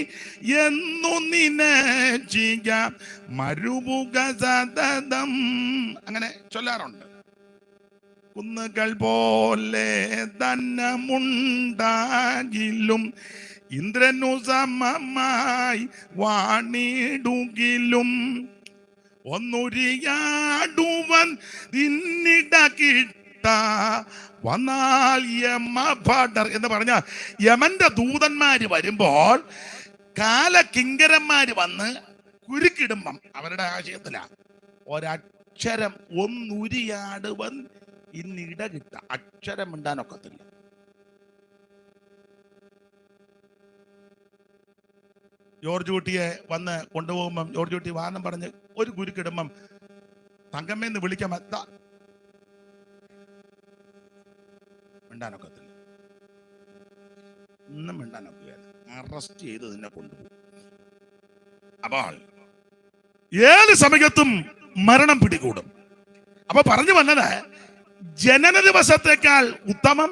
എന്നു നിനച്ചിക മരുവുക സതതം. അങ്ങനെ ചൊല്ലാറുണ്ട്. കുന്നുകൾ പോലെ ധനമുണ്ടാകിലും ഇന്ദ്രനു സമമായി വാണിടുകിലും ഒന്നുരിയാടുവൻ തിന്നിട കിട്ട വന്നാൽ യമഭടർ എന്ന് പറഞ്ഞ യമന്റെ ദൂതന്മാര് വരുമ്പോൾ കാലകിങ്കരന്മാര് വന്ന് കുരുക്കിടുമ്പം അവരുടെ ആശയത്തിലാ ഒരക്ഷരം ഒന്നുരിയാടുവൻ ഇന്നിട കിട്ട. അക്ഷരം മിണ്ടാനൊക്കത്തില്ല. ജോർജ് കുട്ടിയെ വന്ന് കൊണ്ടുപോകുമ്പം ജോർജ് കുട്ടി വാനം പറഞ്ഞ് ഒരു കുരുക്കിടുമ്പം തങ്കമ്മേന്ന് വിളിക്കാൻ മിണ്ടാനൊക്കത്തില്ല. ഒന്നും മിണ്ടാനൊക്കുകയല്ല. അറസ്റ്റ് ചെയ്ത് നിന്നെ കൊണ്ടുപോകും. അപ്പോൾ ഏത് സമയത്തും മരണം പിടികൂടും. അപ്പൊ പറഞ്ഞു വന്നത്, ജനന ദിവസത്തെക്കാൾ ഉത്തമം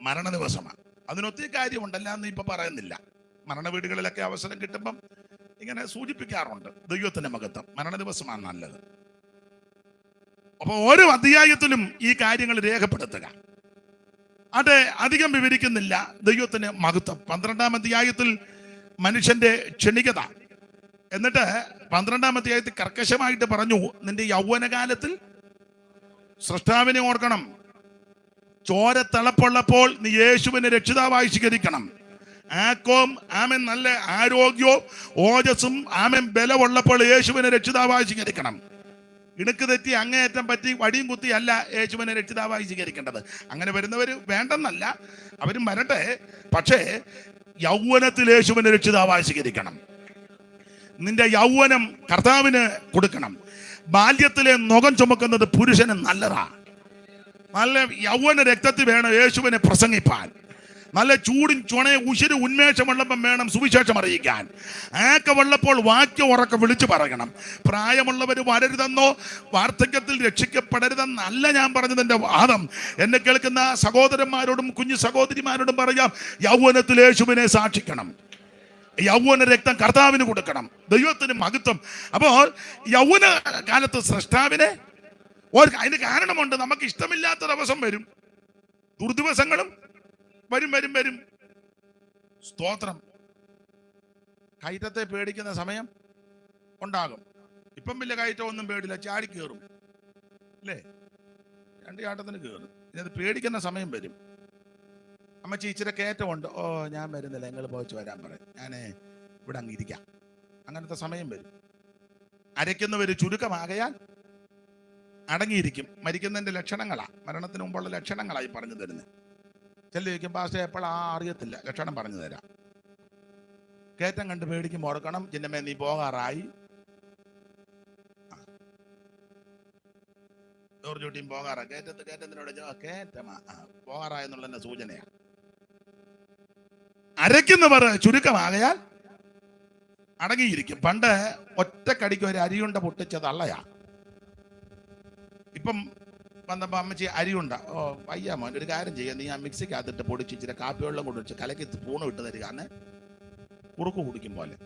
മരണ ദിവസമാണ്. അതിനൊത്തിരി കാര്യമുണ്ടല്ല എന്ന് ഇപ്പൊ പറയുന്നില്ല. മരണ വീടുകളിലൊക്കെ അവസരം കിട്ടുമ്പം ഇങ്ങനെ സൂചിപ്പിക്കാറുണ്ട്. ദൈവത്തിന്റെ മഹത്വം, മരണ ദിവസമാണ് നല്ലത്. അപ്പൊ ഓരോ അധ്യായത്തിലും ഈ കാര്യങ്ങൾ രേഖപ്പെടുത്തുക. അത് അധികം വിവരിക്കുന്നില്ല. ദൈവത്തിന് മഹത്വം. 12-ാം അധ്യായത്തിൽ മനുഷ്യന്റെ ക്ഷണികത, എന്നിട്ട് 12-ാം അധ്യായത്തിൽ കർക്കശമായിട്ട് പറഞ്ഞു, നിന്റെ യൗവനകാലത്തിൽ സൃഷ്ടാവിനെ ഓർക്കണം. ചോര തിളപ്പുള്ളപ്പോൾ നീ യേശുവിനെ രക്ഷിതാവായി സ്വീകരിക്കണം. ആക്കോം ആമൻ നല്ല ആരോഗ്യവും ഓജസ്സും ആമൻ ബലമുള്ളപ്പോൾ യേശുവിനെ രക്ഷിതാവായി സ്വീകരിക്കണം. ഇണക്ക് തെറ്റി അങ്ങേയറ്റം പറ്റി വടിയും കുത്തി അല്ല യേശുവിനെ രക്ഷിതാവായി സ്വീകരിക്കേണ്ടത്. അങ്ങനെ വരുന്നവർ വേണ്ടെന്നല്ല, അവരും വരട്ടെ. പക്ഷേ യൗവനത്തിൽ യേശുവിനെ രക്ഷിതാവായി സ്വീകരിക്കണം. നിന്റെ യൗവനം കർത്താവിന് കൊടുക്കണം. ബാല്യത്തിലെ നുകം ചുമക്കുന്നത് പുരുഷന് നല്ലതാ. നല്ല യൗവന രക്തത്തിൽ വേണം യേശുവിനെ പ്രസംഗിപ്പാൻ. നല്ല ചൂടും ചുണയും ഉശിരും ഉന്മേഷമുള്ളപ്പം വേണം സുവിശേഷം അറിയിക്കാൻ. ആക്കെ ഉള്ളപ്പോൾ വാക്യം ഉറക്കെ വിളിച്ചു പറയണം. പ്രായമുള്ളവർ വരരുതെന്നോ വാർദ്ധക്യത്തിൽ രക്ഷിക്കപ്പെടരുതെന്നല്ല ഞാൻ പറഞ്ഞതിൻ്റെ വാദം. എന്നെ കേൾക്കുന്ന സഹോദരന്മാരോടും കുഞ്ഞു സഹോദരിമാരോടും പറയാം, യൗവനത്തിൽ യേശുവിനെ സാക്ഷിക്കണം. യൗവന രക്തം കർത്താവിന് കൊടുക്കണം. ദൈവത്തിന് മഹത്വം. അപ്പോൾ യൗവന കാലത്ത് സൃഷ്ടാവിനെ അതിന് കാരണമുണ്ട്. നമുക്ക് ഇഷ്ടമില്ലാത്ത ദിവസം വരും, ദുർദിവസങ്ങളും വരും വരും വരും. സ്തോത്രം. കയറ്റത്തെ പേടിക്കുന്ന സമയം ഉണ്ടാകും. ഇപ്പം വലിയ കയറ്റം ഒന്നും പേടില്ല, ചാടി കയറും അല്ലേ? 2 ചാട്ടത്തിന് കയറും. ഇനി പേടിക്കുന്ന സമയം വരും. അമ്മച്ചി ഇച്ചിരി കയറ്റമുണ്ട്, ഓ ഞാൻ വരുന്നില്ല, നിങ്ങൾ പോയിച്ച് വരാൻ പറയും, ഞാൻ ഇവിടെ അങ്ങ് ഇരിക്കാം. അങ്ങനത്തെ സമയം വരും. അരയ്ക്കുന്നവർ ചുരുക്കമാകയാൽ അടങ്ങിയിരിക്കും. മരിക്കുന്നതിൻ്റെ ലക്ഷണങ്ങളാ, മരണത്തിന് മുമ്പുള്ള ലക്ഷണങ്ങളായി പറഞ്ഞു തരുന്നത്. ചെല്ലു ചോദിക്കും, പാസ്റ്റേ എപ്പോഴാ അറിയത്തില്ല, ലക്ഷണം പറഞ്ഞു തരാം. കയറ്റം കണ്ട് പേടിക്കുമ്പോൾ ഓർക്കണം, ചിന്നമ്മേ നീ പോകാറായി. ജോർജൂട്ടിയും പോകാറാ. കയറ്റത്തിനോട് കയറ്റമാ പോകാറായെന്നുള്ള സൂചനയാണ്. അരയ്ക്കുന്നവർ ചുരുക്കമാകയാൽ അടങ്ങിയിരിക്കും. പണ്ട് ഒറ്റക്കടിക്ക് ഒരു അരിയുണ്ട പൊട്ടിച്ചത് അള്ളയാ. ഇപ്പം വന്നപ്പോൾ അമ്മച്ചി അരിയുണ്ട, ഓ വയ്യ മോൻ, ഒരു കാര്യം ചെയ്യാം, നീ ആ മിക്സിക്കകത്തിട്ട് പൊടിച്ച് ഇച്ചിരി കാപ്പി വെള്ളം കൊണ്ട് വെച്ച് കലക്കി സ്പൂണ് വിട്ട് തരിക, എന്ന് കുറുക്ക് കുടിക്കും പോലെ.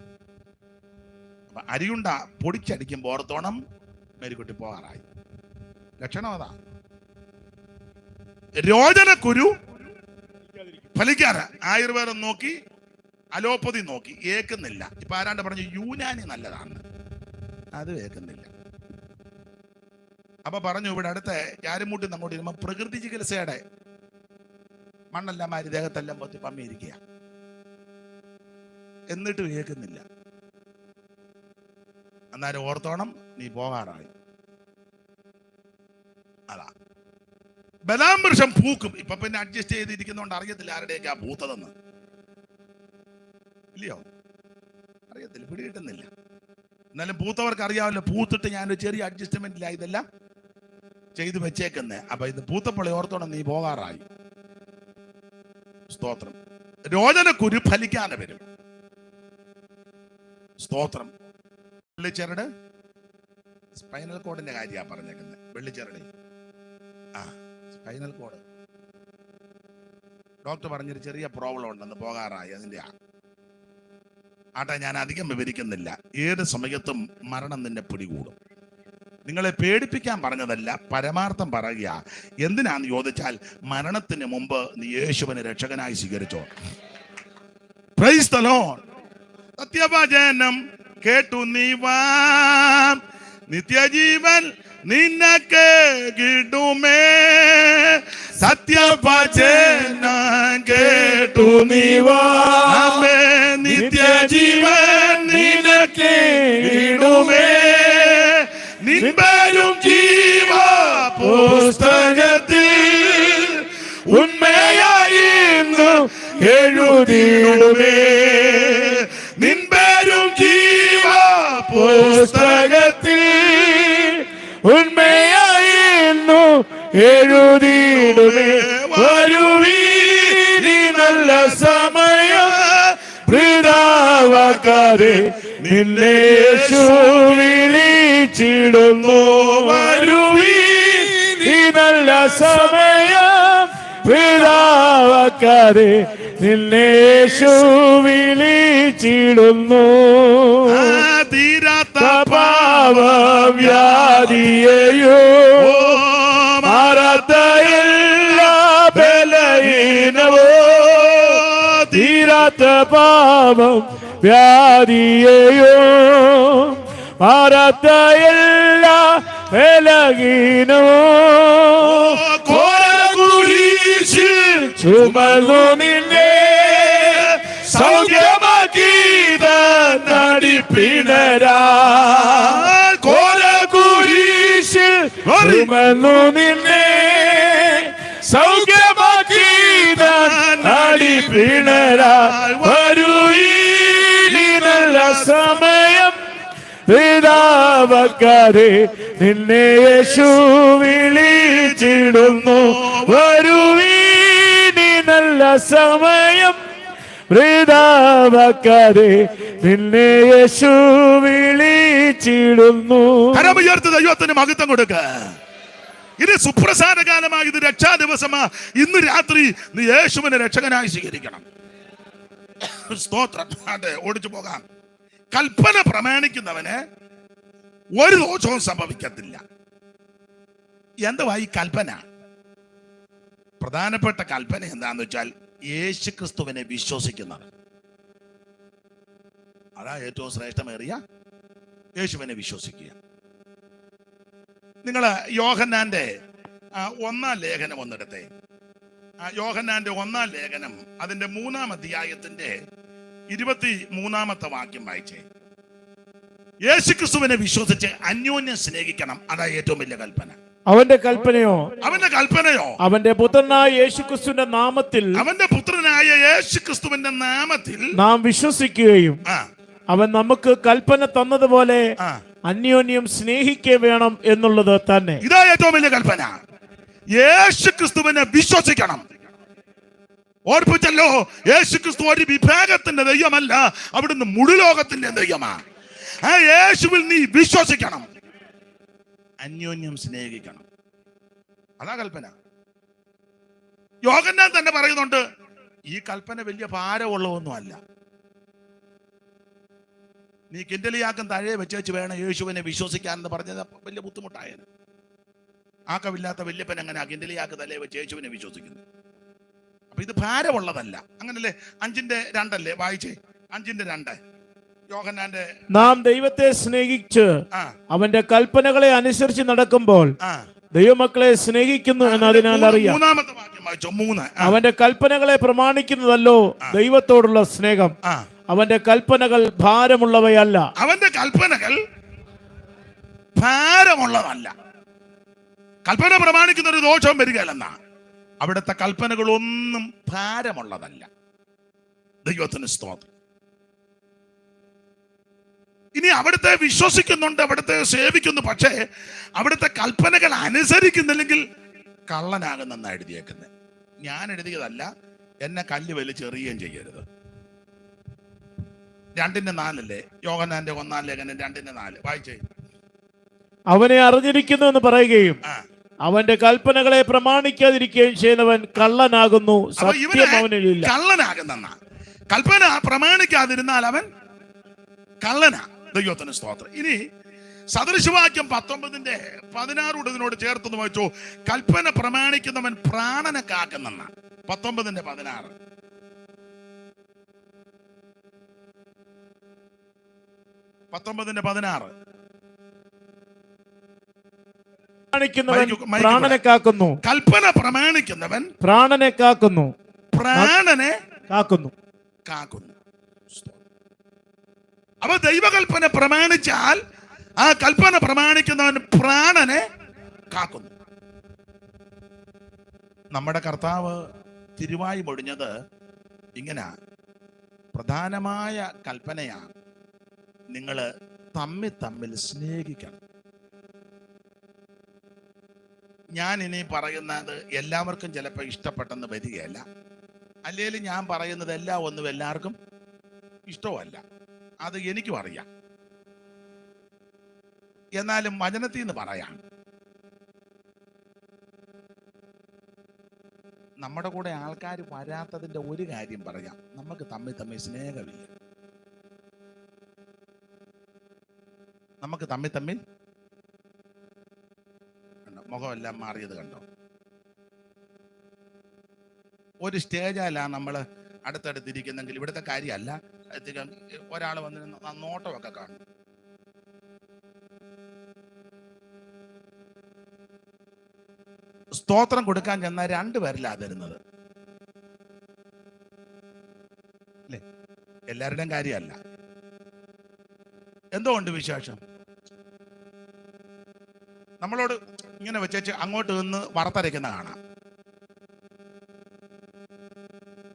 അപ്പൊ അരിയുണ്ട പൊടിച്ചടിക്കുമ്പോൾ ഓർത്തോണം മേരിക്കുട്ടി പോകാറായി. ലക്ഷണം അതാ. രോചനക്കുരു ഫലിക്കാറ്. ആയുർവേദം നോക്കി, അലോപ്പതി നോക്കി, ഏക്കുന്നില്ല. ഇപ്പൊ ആരാണ്ട് പറഞ്ഞു യൂനാനി നല്ലതാണ്, അത് ഏക്കുന്നില്ല. അപ്പൊ പറഞ്ഞു, ഇവിടെ അടുത്ത് ഞാരുമൂട്ടി അങ്ങോട്ട് ഇരുമ്പോ പ്രകൃതി ചികിത്സയുടെ മണ്ണെല്ലാം മാരി ദേഹത്തെല്ലാം പൊത്തി പമ്മിയിരിക്കുക, എന്നിട്ട് കേൾക്കുന്നില്ല. അന്നേരം ഓർത്തോണം നീ പോകാറായി. അതാ ബലാംബൃഷം പൂക്കും. ഇപ്പൊ പിന്നെ അഡ്ജസ്റ്റ് ചെയ്തിരിക്കുന്നോണ്ട് അറിയത്തില്ല ആരുടെയൊക്കെ ആ പൂത്തതെന്ന്, ഇല്ലയോ? അറിയത്തില്ല, പിടികിട്ടുന്നില്ല. എന്നാലും പൂത്തവർക്ക് അറിയാമല്ലോ, പൂത്തിട്ട് ഞാനൊരു ചെറിയ അഡ്ജസ്റ്റ്മെന്റില്ല ഇതെല്ലാം ചെയ്തു വെച്ചേക്കുന്നേ. അപ്പൊ ഇത് പൂത്തപ്പോൾ ഓർത്തോണം നീ പോകാറായി. സ്തോത്രം. രോചനക്കുരു ഫലിക്കാതെ വരും. സ്തോത്രം. വെള്ളിച്ചരട് സ്പൈനൽ കോഡിന്റെ കാര്യമാണ് പറഞ്ഞേക്കുന്നത്. വെള്ളിച്ചരട് സ്പൈനൽ കോഡ് ഡോക്ടർ പറഞ്ഞൊരു ചെറിയ പ്രോബ്ലം ഉണ്ടെന്ന്, പോകാറായി. അതിന്റെ ആട്ടെ, ഞാൻ അധികം വിവരിക്കുന്നില്ല. ഏത് സമയത്തും മരണം നിന്നെ പിടികൂടും. നിങ്ങളെ പേടിപ്പിക്കാൻ പറഞ്ഞതല്ല, പരമാർത്ഥം പറയുക. എന്തിനാന്ന് ചോദിച്ചാൽ, മരണത്തിന് മുമ്പ് നീ യേശുവിനെ രക്ഷകനായി സ്വീകരിച്ചോ. Praise the lord. സത്യവചനം കേട്ടു നീ വാ, നിത്യജീവൻ നിനക്ക് കിട്ടുമേ. സത്യവചനം കേട്ടു നീ വാ, നിത്യജീവൻ നിനക്ക് കിട്ടുമേ. നിൻപരും ജീവ പുസ്തകത്തിൽ ഉണ്മയായിരുന്നു എഴുതിയിടുമേ. നിൻപരും ജീവ പുസ്തകത്തിൽ ഉണ്മയായിരുന്നു എഴുതിയിടുമേ. വരുവീനി നല്ല സമയം വൃഥാവാക്കാതെ നിന്നെ യേശു വിളിച്ചിടുന്നു. വിളിച്ചിടുന്നു വരുവീൻ ഈ നല്ല സമയം പിതാവാക്കാതെ നിന്നെ യേശു വിളിച്ചിടുന്നു തീരാത്ത പാപവ്യാധിയെയോ മാറാത്ത എല്ലാ ബലഹീനവോ തീരാത്ത പാപം വ്യാധിയെയോ മാറാത്ത എല്ലാ ബലഹീനവോ കുരിശിൽ ചുമന്നു നിന്നെ സൗഖ്യമാക്കിയ നടിപ്പിണരാ കുരിശിൽ ചുമന്നു നിന്നെ സൗഖ്യമാക്കിയ നടിപ്പിണരാ വരൂ ഈ നല്ല സമയം പിതാവാക്കാതെ നിന്നെ യേശു വിളിച്ചിടുന്നു വരുവീനി നല്ല സമയം പിതാവാക്കാതെ നിന്നെ യേശു വിളിച്ചിടുന്നു. കരമുയർത്ത് ദൈവത്തിന് മഹത്വം കൊടുക്ക. ഇത് സുപ്രസാദ കാലമായി, ഇത് രക്ഷാ ദിവസമാ. ഇന്ന് രാത്രി നീ യേശുവിനെ രക്ഷകനായി സ്വീകരിക്കണം. സ്തോത്രം. അതെ, ഓടിച്ചു പോകാം. കൽപ്പന പ്രമാണിക്കുന്നവന് ഒരു ദോഷവും സംഭവിക്കത്തില്ല. എന്തുവാ ഈ കൽപ്പന? പ്രധാനപ്പെട്ട കൽപ്പന എന്താന്ന് വെച്ചാൽ യേശു ക്രിസ്തുവിനെ വിശ്വസിക്കുന്നത്. അതാ ഏറ്റവും ശ്രേഷ്ഠമേറിയ, യേശുവിനെ വിശ്വസിക്കുക. നിങ്ങള് യോഹന്നാന്റെ 1-ാം ലേഖനം ഒന്നെടുത്തേ. യോഹന്നാന്റെ 1-ാം ലേഖനം അതിന്റെ 3-ാം അധ്യായത്തിന്റെ 23-ാമത്തെ വാക്യം വായിച്ചേ. യേശുക്രിസ്തുവിനെ വിശ്വസിച്ച് അന്യോന്യം സ്നേഹിക്കണം. അതാ ഏറ്റവും വലിയ കൽപ്പന. അവന്റെ കൽപ്പനയോ അവന്റെ പുത്രനായ യേശുക്രിസ്തുവിന്റെ നാമത്തിൽ നാം വിശ്വസിക്കുകയും അവൻ നമുക്ക് കൽപ്പന തന്നതുപോലെ അന്യോന്യം സ്നേഹിക്കുക വേണം എന്നുള്ളത് തന്നെ. ഇതാ ഏറ്റവും വലിയ കൽപ്പന. യേശുക്രിസ്തുവിനെ വിശ്വസിക്കണം. ഓർപ്പിച്ചല്ലോ, യേശുക്രിസ്തു ഒരു വിഭാഗത്തിന്റെ ദൈവമല്ല, അവിടുന്ന് മുഴുലോകത്തിന്റെ ദൈവമാണ്. ആ യേശുവിൽ നീ വിശ്വസിക്കണം, അന്യോന്യം സ്നേഹിക്കണം. അതാ കൽപ്പന. യോഹന്നാൻ തന്നെ പറയുന്നുണ്ട്, ഈ കൽപ്പന വലിയ ഭാരമുള്ളതൊന്നും അല്ല. നീ കിണ്ടലിയാക്കം താഴെ വെച്ച് വേണം യേശുവിനെ വിശ്വസിക്കാൻ എന്ന് പറഞ്ഞത് വലിയ ബുദ്ധിമുട്ടായത്. ആക്കമില്ലാത്ത വല്യപ്പൻ എങ്ങനെ കിണ്ടലിയാക്ക് തലേ വെച്ച് യേശുവിനെ വിശ്വസിക്കുന്നു? അപ്പൊ ഇത് ഭാരമുള്ളതല്ല. അങ്ങനല്ലേ? 5:2 വായിച്ചേ. 5:2 യോഹന്നാന്റെ. നാം ദൈവത്തെ സ്നേഹിച്ച് അവന്റെ കൽപ്പനകളെ അനുസരിച്ച് നടക്കുമ്പോൾ ദൈവമക്കളെ സ്നേഹിക്കുന്നു എന്ന് അതിനാൽ അറിയാം. 3-ാമത്തെ വാക്യം വായിച്ചോ. 3. അവന്റെ കൽപ്പനകളെ പ്രമാണിക്കുന്നതല്ലോ ദൈവത്തോടുള്ള സ്നേഹം. അവന്റെ കൽപ്പനകൾ ഭാരമുള്ളവയല്ല. അവന്റെ കൽപ്പനകൾ ഭാരമുള്ളതല്ല. കൽപ്പന പ്രമാണിക്കുന്ന ഒരു ദോഷവും വരികയല്ലെന്നാ. അവിടുത്തെ കൽപ്പനകളൊന്നും ഭാരമുള്ളതല്ല. ദൈവത്തിന് സ്തോത്രം. ഇനി അവിടുത്തെ വിശ്വസിക്കുന്നുണ്ട്, അവിടുത്തെ സേവിക്കുന്നു, പക്ഷേ അവിടുത്തെ കൽപ്പനകൾ അനുസരിക്കുന്നില്ലെങ്കിൽ കള്ളനാകുന്നെന്നാണ് എഴുതിയേക്കുന്നത്. ഞാൻ എഴുതിയതല്ല, എന്നെ കല്ല് വലിച്ചെറിയുകയും ചെയ്യരുത്. 2:4 യോഹന്നാന്റെ 1-ാം ലേഖനം 2:4 വായിച്ചേ. അവനെ അറിഞ്ഞിരിക്കുന്നു എന്ന് പറയുകയും അവന്റെ കൽപ്പനകളെ പ്രമാണിക്കാതിരിക്കുകയും ചെയ്യുന്നവൻ കള്ളനാകുന്നു, സത്യം അവനിലില്ല. കള്ളനാകുന്ന കൽപ്പന പ്രമാണിക്കാതിരുന്നാൽ അവൻ കള്ളനാ. ദൈവത്തിന് സ്തോത്രം. ഇനി സദൃശവാക്യം 19:16 ഇതിനോട് ചേർത്തൊന്ന് വായിച്ചോ. കൽപ്പന പ്രമാണിക്കുന്നവൻ പ്രാണനെ കാക്കുന്ന 19:16. പ്രാണനെ കാക്കുന്നു. കൽപ്പന പ്രമാണിക്കുന്നവൻ പ്രാണനെ കാക്കുന്നു. പ്രാണനെ കാക്കുന്നു. അപ്പൊ ദൈവകൽപ്പന പ്രമാണിച്ചാൽ ആ കൽപ്പന പ്രമാണിക്കുന്നവൻ പ്രാണനെ കാക്കുന്നു. നമ്മുടെ കർത്താവ് തിരുവായി മൊഴിഞ്ഞത് ഇങ്ങനെ പ്രധാനമായ കൽപ്പനയാണ്, നിങ്ങൾ തമ്മിൽ സ്നേഹിക്കണം. ഞാൻ ഇനി പറയുന്നത് എല്ലാവർക്കും ചിലപ്പോൾ ഇഷ്ടപ്പെട്ടെന്ന് വരികയല്ല. അല്ലെങ്കിൽ ഞാൻ പറയുന്നത് ഒന്നും എല്ലാവർക്കും ഇഷ്ടമല്ല. അത് എനിക്കും അറിയാം. എന്നാലും വചനത്തിൽ നിന്ന് പറയാം. നമ്മുടെ കൂടെ ആൾക്കാർ വരാത്തതിന്റെ ഒരു കാര്യം പറയാം, നമുക്ക് തമ്മിൽ തമ്മിൽ സ്നേഹമില്ല. നമുക്ക് തമ്മിൽ തമ്മിൽ മുഖമെല്ലാം മാറിയത് കണ്ടോ? ഒരു സ്റ്റേജാലാണ് നമ്മൾ അടുത്തടുത്തിരിക്കുന്നെങ്കിൽ ഇവിടുത്തെ കാര്യമല്ല, ഒരാൾ വന്ന് നോട്ടമൊക്കെ കാണും. സ്തോത്രം കൊടുക്കാൻ ചെന്നാൽ രണ്ടുപേരിലാ തരുന്നത് അല്ലേ? എല്ലാവരുടെയും കാര്യമല്ല. എന്തുകൊണ്ട് വിശേഷം? നമ്മളോട് ഇങ്ങനെ വെച്ചേച്ച് അങ്ങോട്ട് നിന്ന് വറുത്തരയ്ക്കുന്ന കാണാം.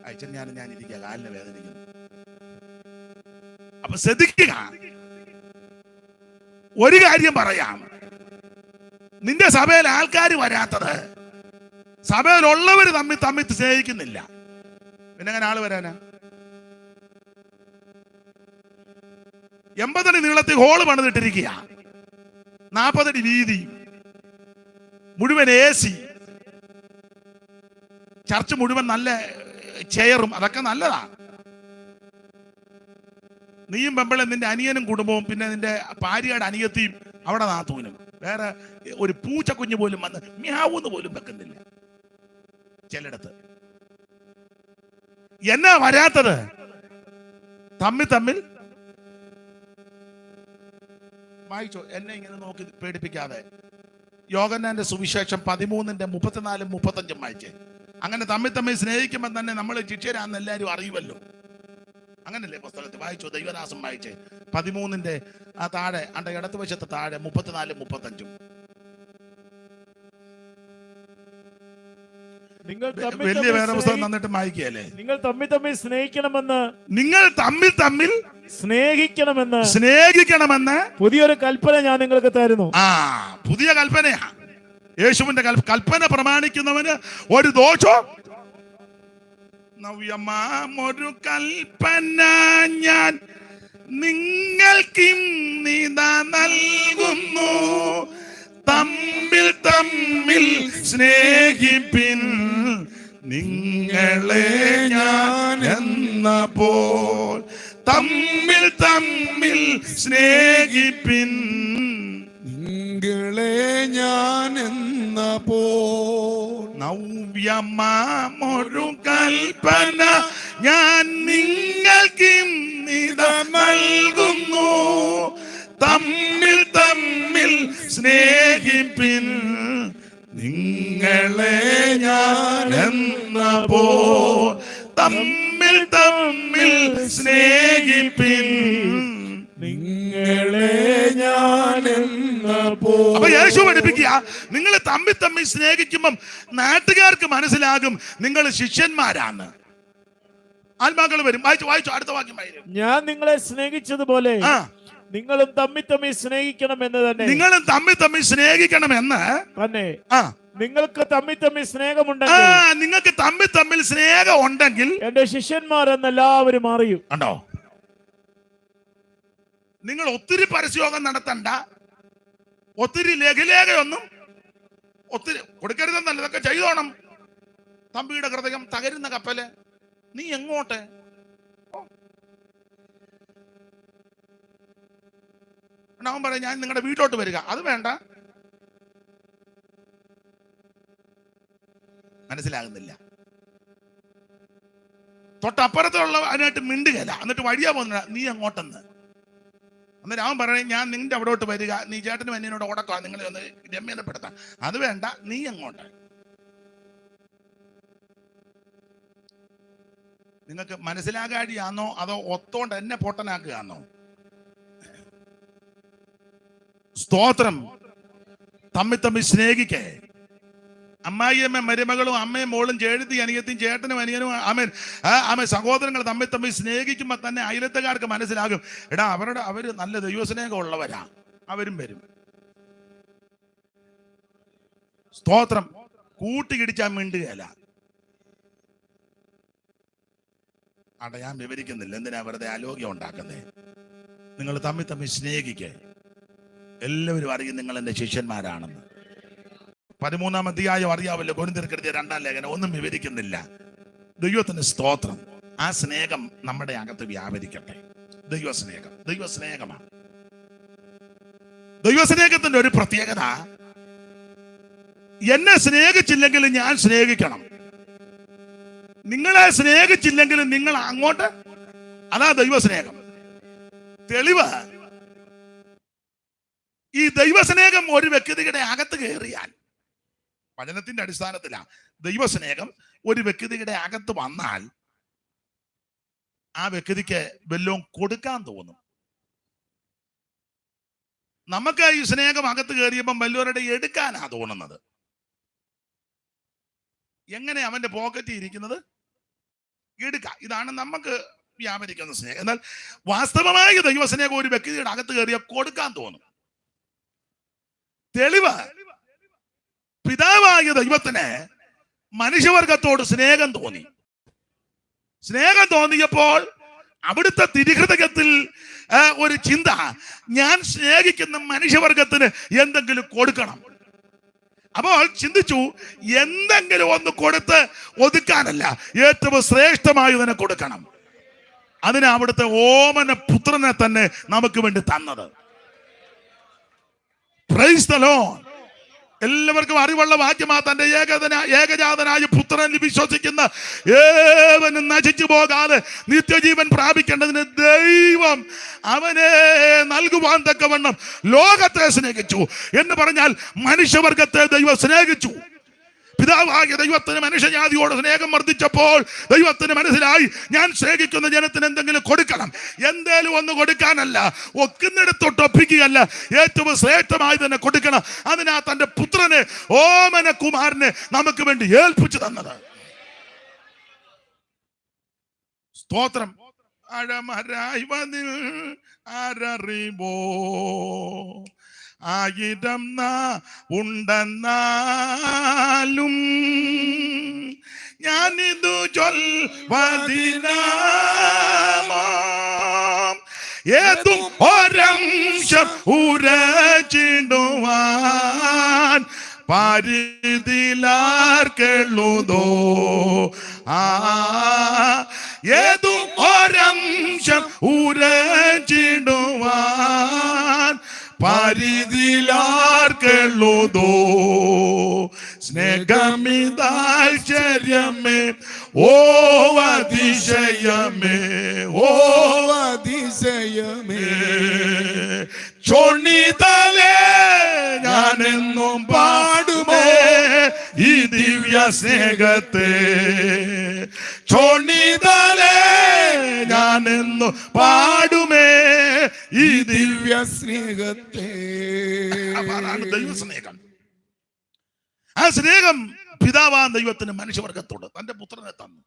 അയച്ചൻ ഞാൻ ഇരിക്കുക, കാലിന് വേദനിക്കുന്നു. അപ്പൊ ശ്രദ്ധിക്കുക, ഒരു കാര്യം പറയാം, നിന്റെ സഭയിൽ ആൾക്കാർ വരാത്തത് സഭയിലുള്ളവർ തമ്മിൽ സ്നേഹിക്കുന്നില്ല. പിന്നെ അങ്ങനെ ആള് വരാനാ? 80 അടി നീളത്തിൽ ഹോള് പണിതിട്ടിരിക്കുക, 40 അടി വീതി, മുഴുവൻ AC, ചർച്ച് മുഴുവൻ നല്ല ചെയറും, അതൊക്കെ നല്ലതാ. നീയും പെമ്പളും നിന്റെ അനിയനും കുടുംബവും പിന്നെ നിന്റെ ഭാര്യയുടെ അനിയത്തിയും അവിടെ നാത്തൂനും, വേറെ ഒരു പൂച്ചക്കുഞ്ഞു പോലും വന്ന് മ്യാവൂന്ന് പോലും വെക്കുന്നില്ല ചിലയിടത്ത്. എന്നാ വരാത്തത്? തമ്മിൽ വായിച്ചോ, എന്നെ ഇങ്ങനെ നോക്കി പേടിപ്പിക്കാതെ. യോഹന്നാന്റെ സുവിശേഷം 13:34-35 വായിച്ചേ. അങ്ങനെ തമ്മിൽ സ്നേഹിക്കുമ്പോൾ തന്നെ നമ്മൾ ശിഷ്യരാന്ന് എല്ലാവരും അറിയുമല്ലോ. അങ്ങനല്ലേ പുസ്തകത്തിൽ വായിച്ചോ, ദൈവദാസം വായിച്ചേ 13 ആ താഴെ അണ്ട ഇടതുവശത്ത് താഴെ 34-35. വലിയ വേറെ പുസ്തകം തന്നിട്ട് വായിക്കുകയല്ലേ. നിങ്ങൾ തമ്മിൽ സ്നേഹിക്കണമെന്ന് പുതിയൊരു കൽപ്പന ഞാൻ നിങ്ങൾക്ക് തരുന്നു. പുതിയ കൽപ്പനയാ. യേശുവിന്റെ കൽപ്പന പ്രമാണിക്കുന്നവന് ഒരു ദോഷവും. നവ്യമാമൊരു കൽപ്പന ഞാൻ നിങ്ങൾക്കിന്നിതാ നൽകുന്നു, തമ്മിൽ സ്നേഹിപ്പിൻ, നിങ്ങളെ ഞാൻ എന്ന പോൽ തമ്മിൽ സ്നേഹിപ്പിൻ, നിങ്ങളെ ഞാൻ എന്ന പോൽ. നവ്യമാമൊരു കൽപ്പന ഞാൻ നിങ്ങൾക്കിന്നിതാ നൽകുന്നു, തമ്മിൽ സ്നേഹിപ്പിൻ, നിങ്ങളെ ഞാൻ എന്ന പോൽ തമ്മിൽ സ്നേഹിപ്പിൻ, നിങ്ങളെ ഞാൻ എന്ന പോൽ. അപ്പൊ യേശു പഠിപ്പിക്കുക, നിങ്ങൾ തമ്മിൽ സ്നേഹിക്കുമ്പം നാട്ടുകാർക്ക് മനസ്സിലാകും നിങ്ങൾ ശിഷ്യന്മാരാണ്. ആത്മാക്കൾ വരും. വായിച്ചു അടുത്ത വാക്യം വായിക്കും. ഞാൻ നിങ്ങളെ സ്നേഹിച്ചതുപോലെ നിങ്ങളും തമ്മിൽ സ്നേഹിക്കണമെന്ന് തന്നെ. നിങ്ങളും തമ്മിൽ സ്നേഹിക്കണമെന്ന് തന്നെ. നിങ്ങൾക്ക് തമ്മിൽ സ്നേഹമുണ്ടെങ്കിൽ, നിങ്ങൾക്ക് തമ്മിൽ സ്നേഹം ഉണ്ടെങ്കിൽ എന്റെ ശിഷ്യന്മാരെന്ന് എല്ലാവരും അറിയും. കണ്ടോ? നിങ്ങൾ ഒത്തിരി പരസ്യയോഗം നടത്തണ്ട, ഒത്തിരി ലഘുലേഖയൊന്നും ഒത്തിരി കൊടുക്കരുതെന്നല്ല, ഇതൊക്കെ ചെയ്തോണം. തമ്പിയുടെ ഹൃദയം തകരുന്ന കപ്പല് നീ എങ്ങോട്ട്? അവൻ പറയാം ഞാൻ നിങ്ങളുടെ വീട്ടിലോട്ട് വരിക. അത് വേണ്ട. മനസ്സിലാകുന്നില്ല. തൊട്ടപ്പുറത്തുള്ള അതിനായിട്ട് മിണ്ടുകയല്ല, എന്നിട്ട് വഴിയാ പോകുന്ന നീ അങ്ങോട്ടെന്ന്. അന്നേരം അവൻ പറയണേ ഞാൻ നിന്റെ അവിടോട്ട് വരിക, നീ ചേട്ടനും എന്നോട് ഓടക്കാം, നിങ്ങളെ ഒന്ന് രമ്യതപ്പെടുത്താം. അത് വേണ്ട, നീ അങ്ങോട്ട്. നിങ്ങൾക്ക് മനസ്സിലാകാടിയാണോ അതോ ഒത്തോണ്ട് എന്നെ പൊട്ടനാക്കുകയാണോ? സ്തോത്രം. തമ്മിൽ സ്നേഹിക്കേ. അമ്മായിയമ്മ മരുമകളും അമ്മയും മോളും ചേട്ടത്തി അനിയത്തിയും ചേട്ടനും അനിയനും ആമേൻ സഹോദരങ്ങൾ തമ്മിൽ സ്നേഹിക്കുമ്പോൾ തന്നെ അയലത്തുകാർക്ക് മനസ്സിലാകും, എടാ അവര് നല്ല ദൈവസ്നേഹം ഉള്ളവരാ, അവരും വരും. സ്തോത്രം. കൂട്ടിക്കിടിച്ചാൽ മിണ്ടുകയല്ല. ഞാൻ വിവരിക്കുന്നില്ല, എന്തിനാ വെറുതെ അലോഗ്യം ഉണ്ടാക്കുന്നേ. നിങ്ങൾ തമ്മിൽ സ്നേഹിക്കേ. എല്ലാവരും അറിയും നിങ്ങൾ എൻ്റെ ശിഷ്യന്മാരാണെന്ന്. 13-ാം അധ്യായം അറിയാവല്ലോ, കൊരിന്ത്യർക്ക് എഴുതിയ 2-ാം ലേഖനം, ഒന്നും വിവരിക്കുന്നില്ല. ദൈവത്തിന് സ്തോത്രം. ആ സ്നേഹം നമ്മുടെ അകത്ത് വ്യാപരിക്കട്ടെ. ദൈവസ്നേഹമാണ്. ദൈവസ്നേഹത്തിന്റെ ഒരു പ്രത്യേകത, എന്നെ സ്നേഹിച്ചില്ലെങ്കിൽ ഞാൻ സ്നേഹിക്കണം, നിങ്ങളെ സ്നേഹിച്ചില്ലെങ്കിൽ നിങ്ങൾ അങ്ങോട്ട്. അതാ ദൈവസ്നേഹം. തെളിവ്, ഈ ദൈവസ്നേഹം ഒരു വ്യക്തിയുടെ അകത്ത് കയറിയാൽ, വചനത്തിന്റെ അടിസ്ഥാനത്തിലാണ്, ദൈവസ്നേഹം ഒരു വ്യക്തിയുടെ അകത്ത് വന്നാൽ ആ വ്യക്തിക്ക് വല്ലതും കൊടുക്കാൻ തോന്നും. നമുക്ക് ഈ സ്നേഹം അകത്ത് കയറിയപ്പം വല്ലവരുടെ എടുക്കാനാ തോന്നുന്നത്. എങ്ങനെ അവന്റെ പോക്കറ്റിൽ ഇരിക്കുന്നത് എടുക്കാം. ഇതാണ് നമുക്ക് വ്യാപരിക്കുന്ന സ്നേഹം. എന്നാൽ വാസ്തവമായ ദൈവസ്നേഹം ഒരു വ്യക്തിയുടെ അകത്ത് കയറിയ കൊടുക്കാൻ തോന്നും. തെളിവ്, പിതാവായ ദൈവത്തിന് മനുഷ്യവർഗത്തോട് സ്നേഹം തോന്നി. സ്നേഹം തോന്നിയപ്പോൾ അവിടുത്തെ തിരുഹൃദയത്തിൽ ഒരു ചിന്ത, ഞാൻ സ്നേഹിക്കുന്ന മനുഷ്യവർഗത്തിന് എന്തെങ്കിലും കൊടുക്കണം. അപ്പോൾ ചിന്തിച്ചു, എന്തെങ്കിലും ഒന്ന് കൊടുത്ത് ഒതുക്കാനല്ല, ഏറ്റവും ശ്രേഷ്ഠമായതിനെ കൊടുക്കണം. അതിന് അവിടുത്തെ ഓമന പുത്രനെ തന്നെ നമുക്ക് വേണ്ടി തന്നത്. Price the Lord. എല്ലാവർക്കും അറിവുള്ള വാക്യമാ, തന്റെ ഏകജാതനായ പുത്രനിൽ വിശ്വസിക്കുന്ന ഏവനും നശിച്ചു പോകാതെ നിത്യജീവൻ പ്രാപിക്കേണ്ടതിന് ദൈവം അവനെ നൽകുവാൻ തക്കവണ്ണം ലോകത്തെ സ്നേഹിച്ചു എന്ന് പറഞ്ഞാൽ മനുഷ്യവർഗത്തെ ദൈവം സ്നേഹിച്ചു. പിതാവായ ദൈവത്തിന് മനുഷ്യജാതിയോട് സ്നേഹം വർദ്ധിച്ചപ്പോൾ ദൈവത്തിന് മനസ്സിലായി, ഞാൻ സ്നേഹിക്കുന്ന ജനത്തിന് എന്തെങ്കിലും കൊടുക്കണം. എന്തേലും ഒന്ന് കൊടുക്കാനല്ല, ഒക്കുന്നിടത്തോട്ട് ഒപ്പിക്കുകയല്ല, ഏറ്റവും ശ്രേഷ്ഠമായി തന്നെ കൊടുക്കണം. അതിനാ തന്റെ പുത്രനെ, ഓമന കുമാരനെ നമുക്ക് വേണ്ടി ഏൽപ്പിച്ചു തന്നത്. സ്തോത്രം. അഴമരായി വന്നിൽ ആരറിവോ, ആയിരം ഉണ്ടെന്നാലും ഞാനിതു ചൊൽവതിനാമം ഏതും ഒരംശം ഉരച്ചിടുവാൻ പരിധിലാർക്കെഴുതോ. ഏതും ഒരംശം ഉരച്ചിടുവാൻ പരിധിലാർക്കെഴുതോ. സ്നേഹമിതാശ്ചര്യമേ, ഓ അതിശയമേ, ഓ അതിശയമേ. ചൊണ്ണിതലേ ഞാനെന്നും പാടുമേ ഈ ദിവ്യ സ്നേഹത്തെ. ചൊണ്ണിതലേ ഞാനെന്നും പാടുമേ ഈ ദിവ്യ സ്നേഹത്തെ. ദൈവസ്നേഹം. ആ സ്നേഹം പിതാവാൻ ദൈവത്തിന് മനുഷ്യവർഗത്തോട് തന്റെ പുത്രനെ തന്നു.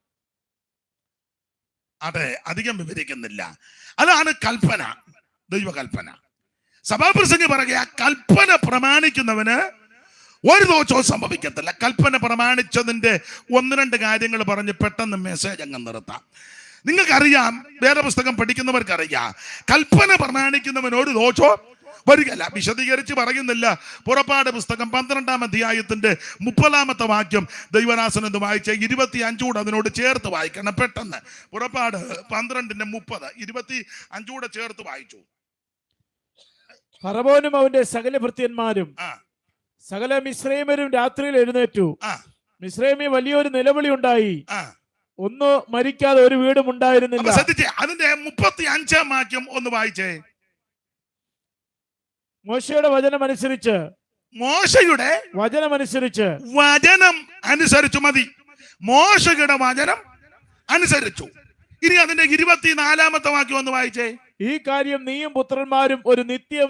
അതെ, അധികം വിവരിക്കുന്നില്ല. അതാണ് കൽപ്പന, ദൈവകൽപ്പന. സഭാപ്രസംഗി പറയുക, കൽപ്പന പ്രമാണിക്കുന്നവന് ഒരു ദോഷവും സംഭവിക്കത്തില്ല. കൽപ്പന പ്രമാണിച്ചതിന്റെ 1-2 കാര്യങ്ങൾ പറഞ്ഞ് പെട്ടെന്ന് മെസ്സേജ് അങ്ങ് നിർത്താം. നിങ്ങൾക്കറിയാം, വേദപുസ്തകം പഠിക്കുന്നവർക്കറിയാം, കൽപ്പന പ്രമാണിക്കുന്നവൻ ഒരു ദോഷവും വരികയില്ല. വിശദീകരിച്ച് പറയുന്നില്ല. പുറപ്പാട് പുസ്തകം 12-ാം അധ്യായത്തിന്റെ 30-ാമത്തെ വാക്യം ദൈവദാസൻ എന്ന് വായിച്ച 25 കൂടെ അതിനോട് ചേർത്ത് വായിക്കണം പെട്ടെന്ന്. പുറപ്പാട് 12:30, 25 കൂടെ ചേർത്ത് വായിച്ചു. ഫറവോനും അവന്റെ സകല ഭൃത്യന്മാരും സകല മിസ്രൈമ്യരും രാത്രിയിൽ എഴുന്നേറ്റു. മിസ്രൈമ്യ വലിയൊരു നിലവിളി ഉണ്ടായി, ഒന്ന് മരിക്കാതെ ഒരു വീടും ഉണ്ടായിരുന്നില്ല. അതിന്റെ 35-ാം വാക്യം ഒന്ന് വായിച്ചേ. മോശയുടെ വചനം അനുസരിച്ച്, മോശയുടെ വചനം അനുസരിച്ച് മതി. മോശയുടെ വചനം അനുസരിച്ചു. ഇനി അതിന്റെ 24-ാമത്തെ വാക്യം ഒന്ന് വായിച്ചേ. ഈ കാര്യം നീയും പുത്രന്മാരും ഒരു നിത്യം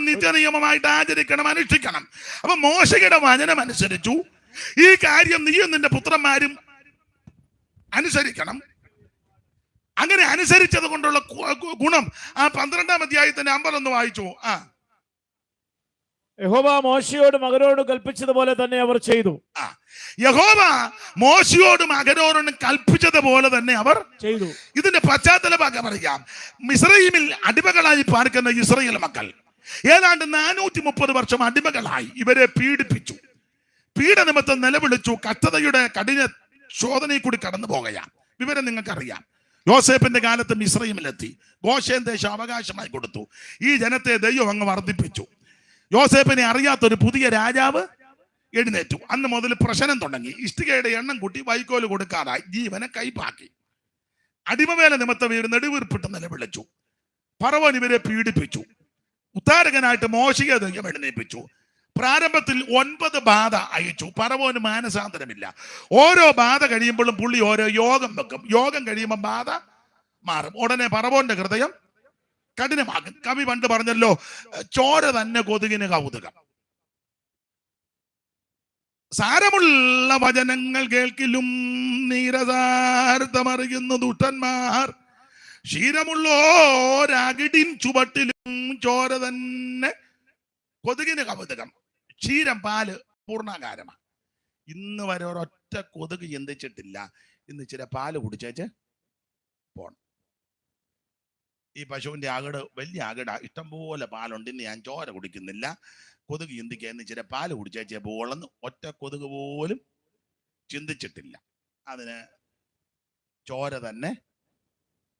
നിത്യനിയമമായിട്ട് ആചരിക്കണം, അനുഷ്ഠിക്കണം. അപ്പൊ മോശയുടെ വചനം അനുസരിച്ചു. ഈ കാര്യം നീയും നിന്റെ പുത്രന്മാരും അനുസരിക്കണം. അങ്ങനെ അനുസരിച്ചത് കൊണ്ടുള്ള ഗുണം ആ 12-ാം അധ്യായത്തിന്റെ 50 വായിച്ചു. യഹോവ മോശയോടും അഹരോനോടും കൽപ്പിച്ചതുപോലെ തന്നെ അവർ ചെയ്തു. യഹോവ മോശയോടും അഹരോനോടും കൽപ്പിച്ചതുപോലെ തന്നെ അവർ ചെയ്തു. ഇതിന്റെ പശ്ചാത്തലമാക്കി പറയാം. മിസ്രയീമിൽ അടിമകളായി പാർക്കുന്ന ഇസ്രായേൽ മക്കൾ ഏതാണ്ട് 430 വർഷം അടിമകളായി. ഇവരെ പീഡിപ്പിച്ചു, പീഡനിമിത്തം നിലവിളിച്ചു, കഷ്ടതയുടെ കഠിന ശോധനയിൽ കൂടി കടന്നു പോകുകയാണ്. വിവരം നിങ്ങൾക്കറിയാം. യോസേപ്പിന്റെ കാലത്ത് മിസ്രയീമിലെത്തി, ഗോശേൻ ദേശം അവകാശമായി കൊടുത്തു. ഈ ജനത്തെ ദൈവം അങ്ങ് വർദ്ധിപ്പിച്ചു. യോസേപ്പിനെ അറിയാത്തൊരു പുതിയ രാജാവ് എഴുന്നേറ്റു. അന്ന് മുതൽ പ്രശ്നം തുടങ്ങി. ഇഷ്ടികയുടെ എണ്ണം കൂട്ടി വൈക്കോല് കൊടുക്കാതായി, ജീവനെ കൈപ്പാക്കി. അടിമവേല നിമിത്തം ഇവർ നെടുവീർപ്പിട്ട് നിലവിളിച്ചു. ഫറവോൻ ഇവരെ പീഡിപ്പിച്ചു. ഉദ്ധാരകനായിട്ട് മോശയെ ദൈവം എഴുന്നേൽപ്പിച്ചു. പ്രാരംഭത്തിൽ 9 ബാധ അയച്ചു. ഫറവോന് മാനസാന്തരമില്ല. ഓരോ ബാധ കഴിയുമ്പോഴും പുള്ളി ഓരോ യോഗം വെക്കും. യോഗം കഴിയുമ്പോൾ ബാധ മാറും. ഉടനെ ഫറവോന്റെ ഹൃദയം കഠിനമാകും. കവി പണ്ട് പറഞ്ഞല്ലോ, ചോര തന്നെ കൊതുകിന് കൗതുകം. സാരമുള്ള വചനങ്ങൾ കേൾക്കിലും നീരസാർത്ഥമറിയുന്ന ദുഷ്ടന്മാർ, ക്ഷീരമുള്ളോരകിടിൻ ചുവട്ടിലും ചോര തന്നെ കൊതുകിന് കൗതുകം. ക്ഷീരം, പാല് പൂർണ്ണാകാരമാണ്. ഇന്ന് വരെ ഒരൊറ്റ കൊതുക് ചിന്തിച്ചിട്ടില്ല ഇന്ന് ഇച്ചിരി പാല് കുടിച്ചേച്ച് പോണം. ഈ പശുവിന്റെ അകട് വലിയ അകട, ഇഷ്ടംപോലെ പാലുണ്ട്, ഇന്ന് ഞാൻ ചോര കുടിക്കുന്നില്ല, കൊതുക് ചിന്തിക്കുക, എന്ന് ഇച്ചിരി പാല് കുടിച്ചേച്ചേ പോളെന്ന് ഒറ്റ കൊതുക് പോലും ചിന്തിച്ചിട്ടില്ല. അതിന് ചോര തന്നെ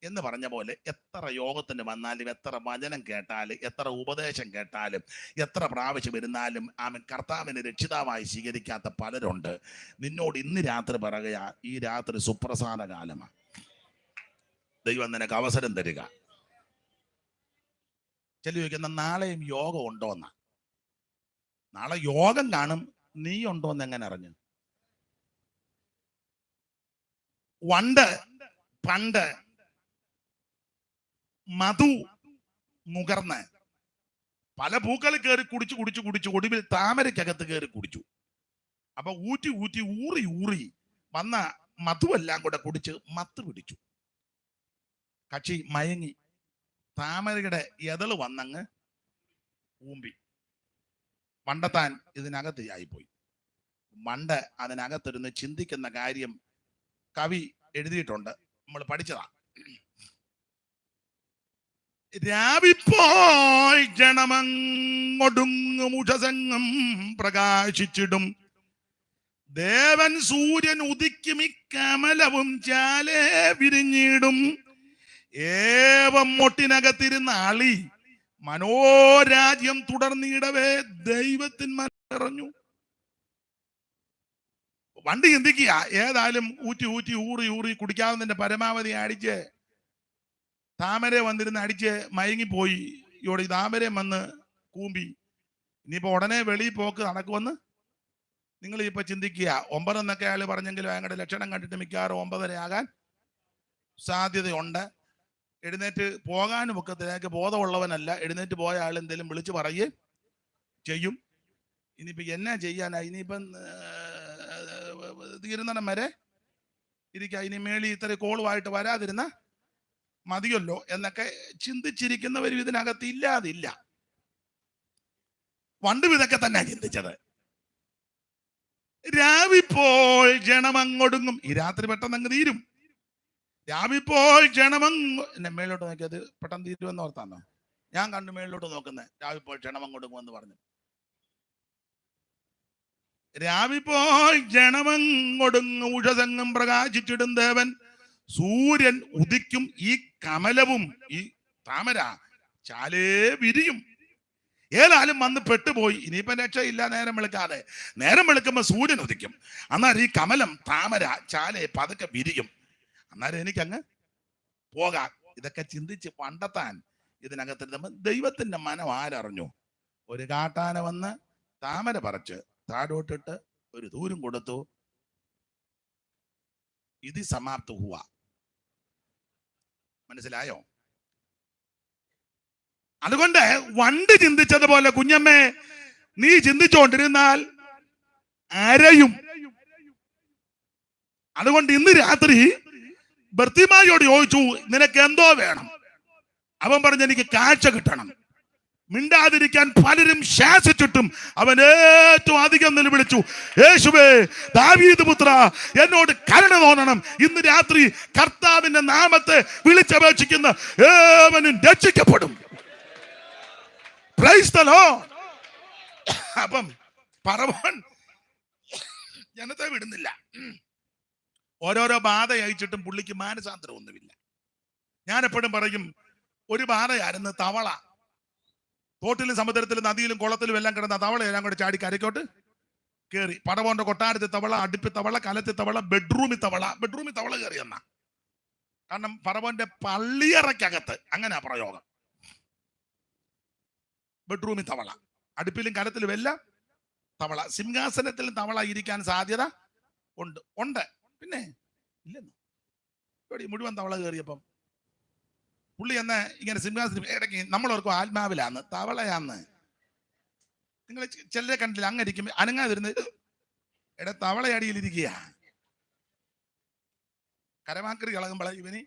എന്ന് പറഞ്ഞ പോലെ എത്ര യോഗത്തിന് വന്നാലും, എത്ര വചനം കേട്ടാലും, എത്ര ഉപദേശം കേട്ടാലും, എത്ര പ്രാവശ്യം ഇരുന്നാലും ആമൻ കർത്താവിനെ രക്ഷിതാവായി സ്വീകരിക്കാത്ത പലരുണ്ട്. നിന്നോട് ഇന്ന് രാത്രി പറയുക, ഈ രാത്രി സുപ്രസാദ കാലമാണ്. ദൈവം നിനക്ക് അവസരം തരിക. ചില ചോദിക്കുന്ന നാളെയും യോഗം ഉണ്ടോന്ന. നാളെ യോഗം കാണും, നീ ഉണ്ടോന്ന് എങ്ങനെ അറിഞ്ഞു? പണ്ട് മധു മുകർന്ന് പല പൂക്കൾ കയറി കുടിച്ചു ഒടുവിൽ താമരക്കകത്ത് കയറി കുടിച്ചു. അപ്പൊ ഊറി വന്ന മധുവെല്ലാം കൂടെ കുടിച്ച് മത്ത് പിടിച്ചു. കക്ഷി മയങ്ങി. താമരയുടെ എതള് വന്നങ്ങ് ഊമ്പി. മണ്ടത്താൻ ഇതിനകത്ത് ആയിപ്പോയി. മണ്ട് അതിനകത്തിരുന്ന് ചിന്തിക്കുന്ന കാര്യം കവി എഴുതിയിട്ടുണ്ട്, നമ്മൾ പഠിച്ചതാ. രാവിപ്പോൾ ജനമങ്ങൊടുങ്ങും ഉഷസംഗം പ്രകാശിച്ചിടും, ദേവൻ സൂര്യൻ ഉദിക്കും ഇക്കമലവും ചാലേ വിരിഞ്ഞിടും. ഏവം മൊട്ടിനകത്തിരുന്ന അളി മനോരാജ്യം തുടർന്നിടവേ ദൈവത്തിൻ മനറിഞ്ഞു. വണ്ടി ചിന്തിക്കുക, ഏതായാലും ഊറി കുടിക്കാവുന്നതിന്റെ പരമാവധി അടിച്ച് താമര വന്നിരുന്ന് അടിച്ച് മയങ്ങിപ്പോയി. ഇവിടെ ഈ താമരയും വന്ന് കൂമ്പി. ഇനിയിപ്പോ ഉടനെ വെളിയിൽ പോക്ക് നടക്കുമെന്ന് നിങ്ങൾ ഇപ്പൊ ചിന്തിക്കുക. 9 എന്നൊക്കെ അയാൾ പറഞ്ഞെങ്കിലും അയാളുടെ ലക്ഷണം കണ്ടിട്ട് മിക്കവാറും 9:30 ആകാൻ സാധ്യതയുണ്ട്. എഴുന്നേറ്റ് പോകാനും ഒക്കെ തിരക്ക് ബോധമുള്ളവനല്ല. എഴുന്നേറ്റ് പോയ ആൾ എന്തെങ്കിലും വിളിച്ച് പറയുകയും ചെയ്യും. ഇനിയിപ്പോ എന്നാ ചെയ്യാനാ? ഇനിയിപ്പം തീരുന്നിടം വരെ ഇരിക്കുക. ഇനി മേളി ഇത്ര കോളുമായിട്ട് വരാതിരുന്ന മതിയല്ലോ എന്നൊക്കെ ചിന്തിച്ചിരിക്കുന്നവരും ഇതിനകത്ത് ഇല്ലാതില്ല. പണ്ടും ഇതൊക്കെ തന്നെ ചിന്തിച്ചത്. രാവിപ്പോൾ ജനമങ്ങൊടുങ്ങും. ഈ രാത്രി പെട്ടെന്ന് അങ്ങ് തീരും. രാവിപ്പോൾ എന്നെ മേലോട്ട് നോക്കിയത് പെട്ടെന്ന് തീരുമെന്ന് ഓർത്താന്നോ? ഞാൻ കണ്ടു മേളിലോട്ട് നോക്കുന്നത്. രാവിപ്പോൾ ക്ഷണമങ്ങൊടുങ്ങും എന്ന് പറഞ്ഞു. രാവിപ്പോൾ ജനമങ്ങൊടുങ്ങും ഉഷസംഗം പ്രകാശിച്ചിടും, ദേവൻ സൂര്യൻ ഉദിക്കും ഈ കമലവും ഈ താമര ചാലേ വിരിയും. ഏതായാലും വന്ന് പെട്ടുപോയി. ഇനിയിപ്പോ രക്ഷയില്ല. നേരം വെളുക്കാതെ, നേരം വെളുക്കുമ്പോ സൂര്യൻ ഉദിക്കും. അന്നേരം ഈ കമലം താമര ചാലേ പതുക്കെ വിരിയും. അന്നേരം എനിക്കങ്ങ് പോകാം. ഇതൊക്കെ ചിന്തിച്ച് പണ്ടത്താൻ ഇതിനകത്തിരുന്നപ്പോ ദൈവത്തിന്റെ മനം ആരറിഞ്ഞു? ഒരു കാട്ടാന വന്ന് താമര പറിച്ച് താഴോട്ടിട്ട് ഒരു ദൂരം കൊടുത്തു. ഇത് സമാപ്ത ഹുവ. മനസ്സിലായോ? അതുകൊണ്ട് വണ്ട് ചിന്തിച്ചതുപോലെ കുഞ്ഞമ്മേ നീ ചിന്തിച്ചുകൊണ്ടിരുന്നാൽ അരയും. അതുകൊണ്ട് ഇന്ന് രാത്രി ബർത്തിമായോട് ചോദിച്ചു, നിനക്ക് എന്തോ വേണം? അവൻ പറഞ്ഞു, എനിക്ക് കാഴ്ച കിട്ടണം. മിണ്ടാതിരിക്കാൻ പലരും ശാസിച്ചിട്ടും അവൻ ഏറ്റവും അധികം നിലവിളിച്ചു, യേശുവേ ദാവീദ് പുത്ര, എന്നോട് കരുണ തോന്നണം. ഇന്ന് രാത്രി കർത്താവിന്റെ നാമത്തെ വിളിച്ചപേക്ഷിക്കുന്ന ഏവനും രക്ഷിക്കപ്പെടും. Price the Lord. അപ്പം ഫറവോൻ ജനത്തെ വിടുന്നില്ല. ഓരോരോ ബാധ അയച്ചിട്ടും പുള്ളിക്ക് മാനസാന്തരം ഒന്നുമില്ല. ഞാൻ എപ്പോഴും പറയും, ഒരു ബാധയായിരുന്നു തവള. തോട്ടിലും സമുദ്രത്തിലും നദിയിലും കുളത്തിലും എല്ലാം കിടന്ന തവള എല്ലാം കൂടെ ചാടി കരയ്ക്കോട്ട് കയറി. ഫറവോന്റെ കൊട്ടാരത്തിൽ തവള, അടുപ്പി തവള, കലത്തിൽ തവള, ബെഡ്റൂമിൽ തവള കയറി എന്നാ. കാരണം ഫറവോന്റെ പള്ളിയറയ്ക്കകത്ത് അങ്ങനെ പ്രയോഗം. ബെഡ്റൂമിൽ തവള, അടുപ്പിലും കലത്തിലും എല്ലാം തവള. സിംഹാസനത്തിലും തവള ഇരിക്കാൻ സാധ്യത ഉണ്ട്. പിന്നെ ഇല്ലെന്ന് മുഴുവൻ തവള കയറിയപ്പം പുള്ളി എന്ന് ഇങ്ങനെ സിംഹാസനം ഇടയ്ക്ക് നമ്മളോർക്കും ആത്മാവിലാന്ന്, തവളയാന്ന്. നിങ്ങൾ ചിലരെ കണ്ടില്ല, അങ്ങരിക്കും അനങ്ങാതിരുന്ന് തവളയടിയിലിരിക്കുക. കരമാക്കറി ഇളകുമ്പോൾ ഇവന്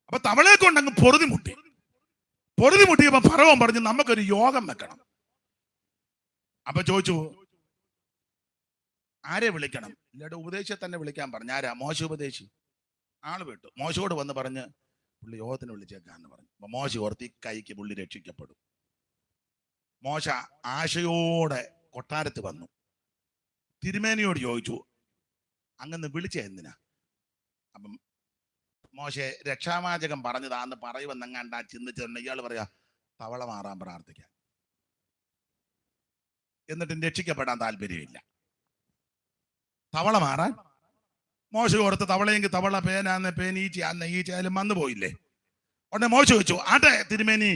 അപ്പൊ തവളയെ കൊണ്ട് അങ്ങ് പൊറുതിമുട്ടിയപ്പോ ഫറവോൻ പറഞ്ഞു, നമുക്കൊരു യോഗം വെക്കണം. അപ്പൊ ചോദിച്ചു, ആരെ വിളിക്കണം? ഇല്ലാണ്ട് ഉപദേശത്തെ തന്നെ വിളിക്കാൻ പറഞ്ഞു. ആരാ? മോശ ഉപദേശി. ആള് വിട്ടു. മോശയോട് വന്ന് പറഞ്ഞ് പുള്ളി യോഗത്തിന് വിളിച്ചേക്കാന്ന് പറഞ്ഞു. അപ്പൊ മോശ ഓർത്തി കൈക്ക് പുള്ളി രക്ഷിക്കപ്പെടും. മോശ ആശയോടെ കൊട്ടാരത്ത് വന്നു. തിരുമേനിയോട് ചോദിച്ചു, അങ്ങന്ന് വിളിച്ച എന്തിനാ? അപ്പം മോശെ രക്ഷാവാചകം പറഞ്ഞതാന്ന് പറയുമെന്നങ്ങാണ്ടാ ചിന്തിച്ചിട്ടുണ്ട്. ഇയാൾ പറയാ, തവള മാറാൻ പ്രാർത്ഥിക്കാൻ. എന്നിട്ടും രക്ഷിക്കപ്പെടാൻ താല്പര്യമില്ല. തവള മാറാൻ മോശ ഓർത്ത് തവളയെങ്കിൽ തവള, പേനാന്ന് പേൻ, ഈച്ചയായാലും വന്നു പോയില്ലേ. ഉടനെ മോശ ചോദിച്ചു, ആട്ടെ തിരുമേനി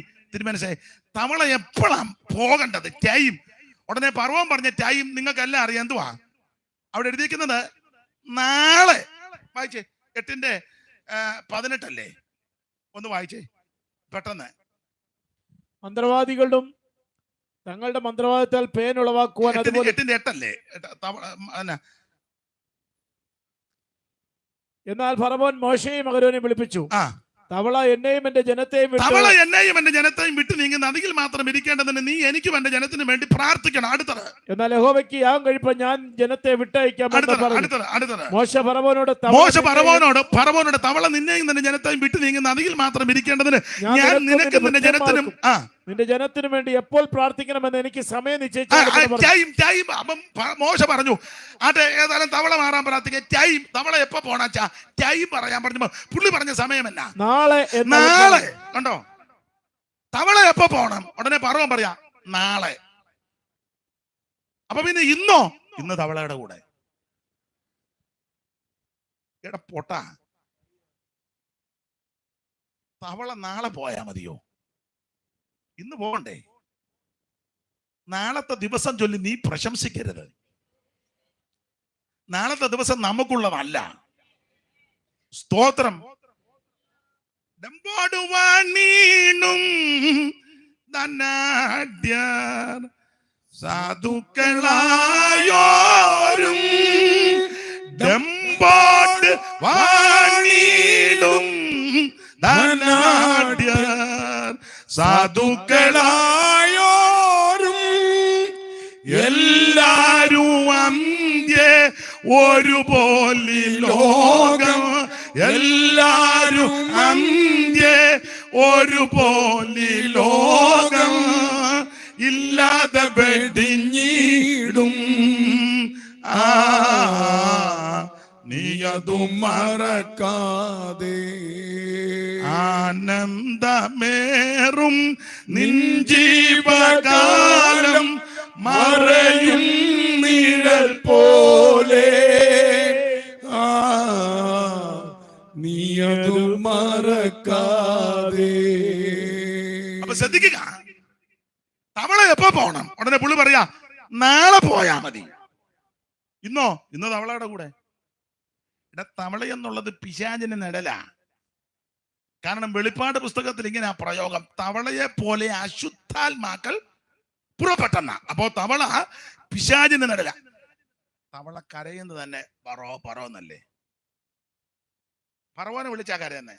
തവള എപ്പോഴാ പോകേണ്ടത് ടൈം? ഉടനെ ഫറവോൻ പറഞ്ഞ ടൈം നിങ്ങൾക്കെല്ലാം അറിയാം. എന്തുവാ അവിടെ എഴുതിയിരിക്കുന്നത്? നാളെ. വായിച്ചേ, 8:18 ഒന്ന് വായിച്ചേ പെട്ടെന്ന്. മന്ത്രവാദികളും തങ്ങളുടെ മന്ത്രവാദത്താൽ പേൻ ഉളവാക്കുവാൻ 8:8 എന്നാൽ ഫറവോൻ മോശയെയും അഹരോനെയും വിളിപ്പിച്ചു, തവള എന്നെയും എന്റെ ജനത്തെയും വിട്ടു നീങ്ങുന്ന അതിൽ മാത്രം ഇരിക്കേണ്ടതിന് നീ എനിക്കും എന്റെ ജനത്തിനും വേണ്ടി പ്രാർത്ഥിക്കണം. അടുത്തത്, എന്നാൽ യഹോവയ്ക്ക് യാഗം കഴിപ്പാൻ ഞാൻ ജനത്തെ വിട്ടയക്കാം. മോശ ഫറവോനോട് തവള നിന്നെയും നിന്റെ ജനത്തെയും വിട്ടു നീങ്ങുന്ന അതിൽ മാത്രം ഇരിക്കേണ്ടതിന് ഞാൻ നിനക്കും നിന്റെ ജനത്തിനും നിന്റെ ജനത്തിനു വേണ്ടി എപ്പോൾ പ്രാർത്ഥിക്കണമെന്ന് എനിക്ക് സമയം നിശ്ചയിച്ചു. മോശ പറഞ്ഞു, ആട്ടെ ഏതായാലും തവള മാറാൻ പ്രാർത്ഥിക്കുക. ടൈം തവള എപ്പോ പോണാച്ചാ ടൈം പറയാൻ പറഞ്ഞു. പുള്ളി പറഞ്ഞ സമയം എന്നാ? നാളെ. കണ്ടോ, തവള എപ്പോ പോണം? ഉടനെ ഫറവോൻ പറയാ നാളെ. അപ്പൊ പിന്നെ ഇന്ന് തവളയുടെ കൂടെ പൊട്ടാ തവള നാളെ പോയാ മതിയോ? ഇന്ന് പോകണ്ടേ? നാളത്തെ ദിവസം ചൊല്ലി നീ പ്രശംസിക്കരുത്. നാളത്തെ ദിവസം നമുക്കുള്ളതല്ല. സ്തോത്രം. സാധുക്കളായോരും ഡെമ്പാട് വാണിടും ധനാഢ്യർ സാധുക്കളായോരും എല്ലാരും അന്ത്യേ ഒരുപോലെ ലോകം എല്ലാരും അന്ത്യേ ഒരുപോലെ ലോകം ഇല്ലാതെ വെടിഞ്ഞിടും നീയതു മറക്കാതെ ആനന്ദമേറും നിൻ ജീവകാലം മറയും നിഴൽ പോലെ നീയതു മറക്കാതെ. അപ്പൊ ശ്രദ്ധിക്കുക, തവള എപ്പോ പോണം? ഉടനെ പുള്ളി പറയാ നാളെ പോയാ മതി. ഇന്ന് തവളയുടെ കൂടെ. തവള എന്നുള്ളത് പിശാചിന് നിഴലാ. കാരണം വെളിപ്പാട് പുസ്തകത്തിൽ ഇങ്ങനെ പ്രയോഗം, തവളയെ പോലെ അശുദ്ധാത്മാക്കൾ പുറപ്പെട്ടെന്ന. അപ്പോ തവള പിശാചിന് നിഴല. തവള കരയുന്നത് തന്നെ പറോ എന്നല്ലേ? ഫറവോനെ വിളിച്ചാ കരയുന്നേ,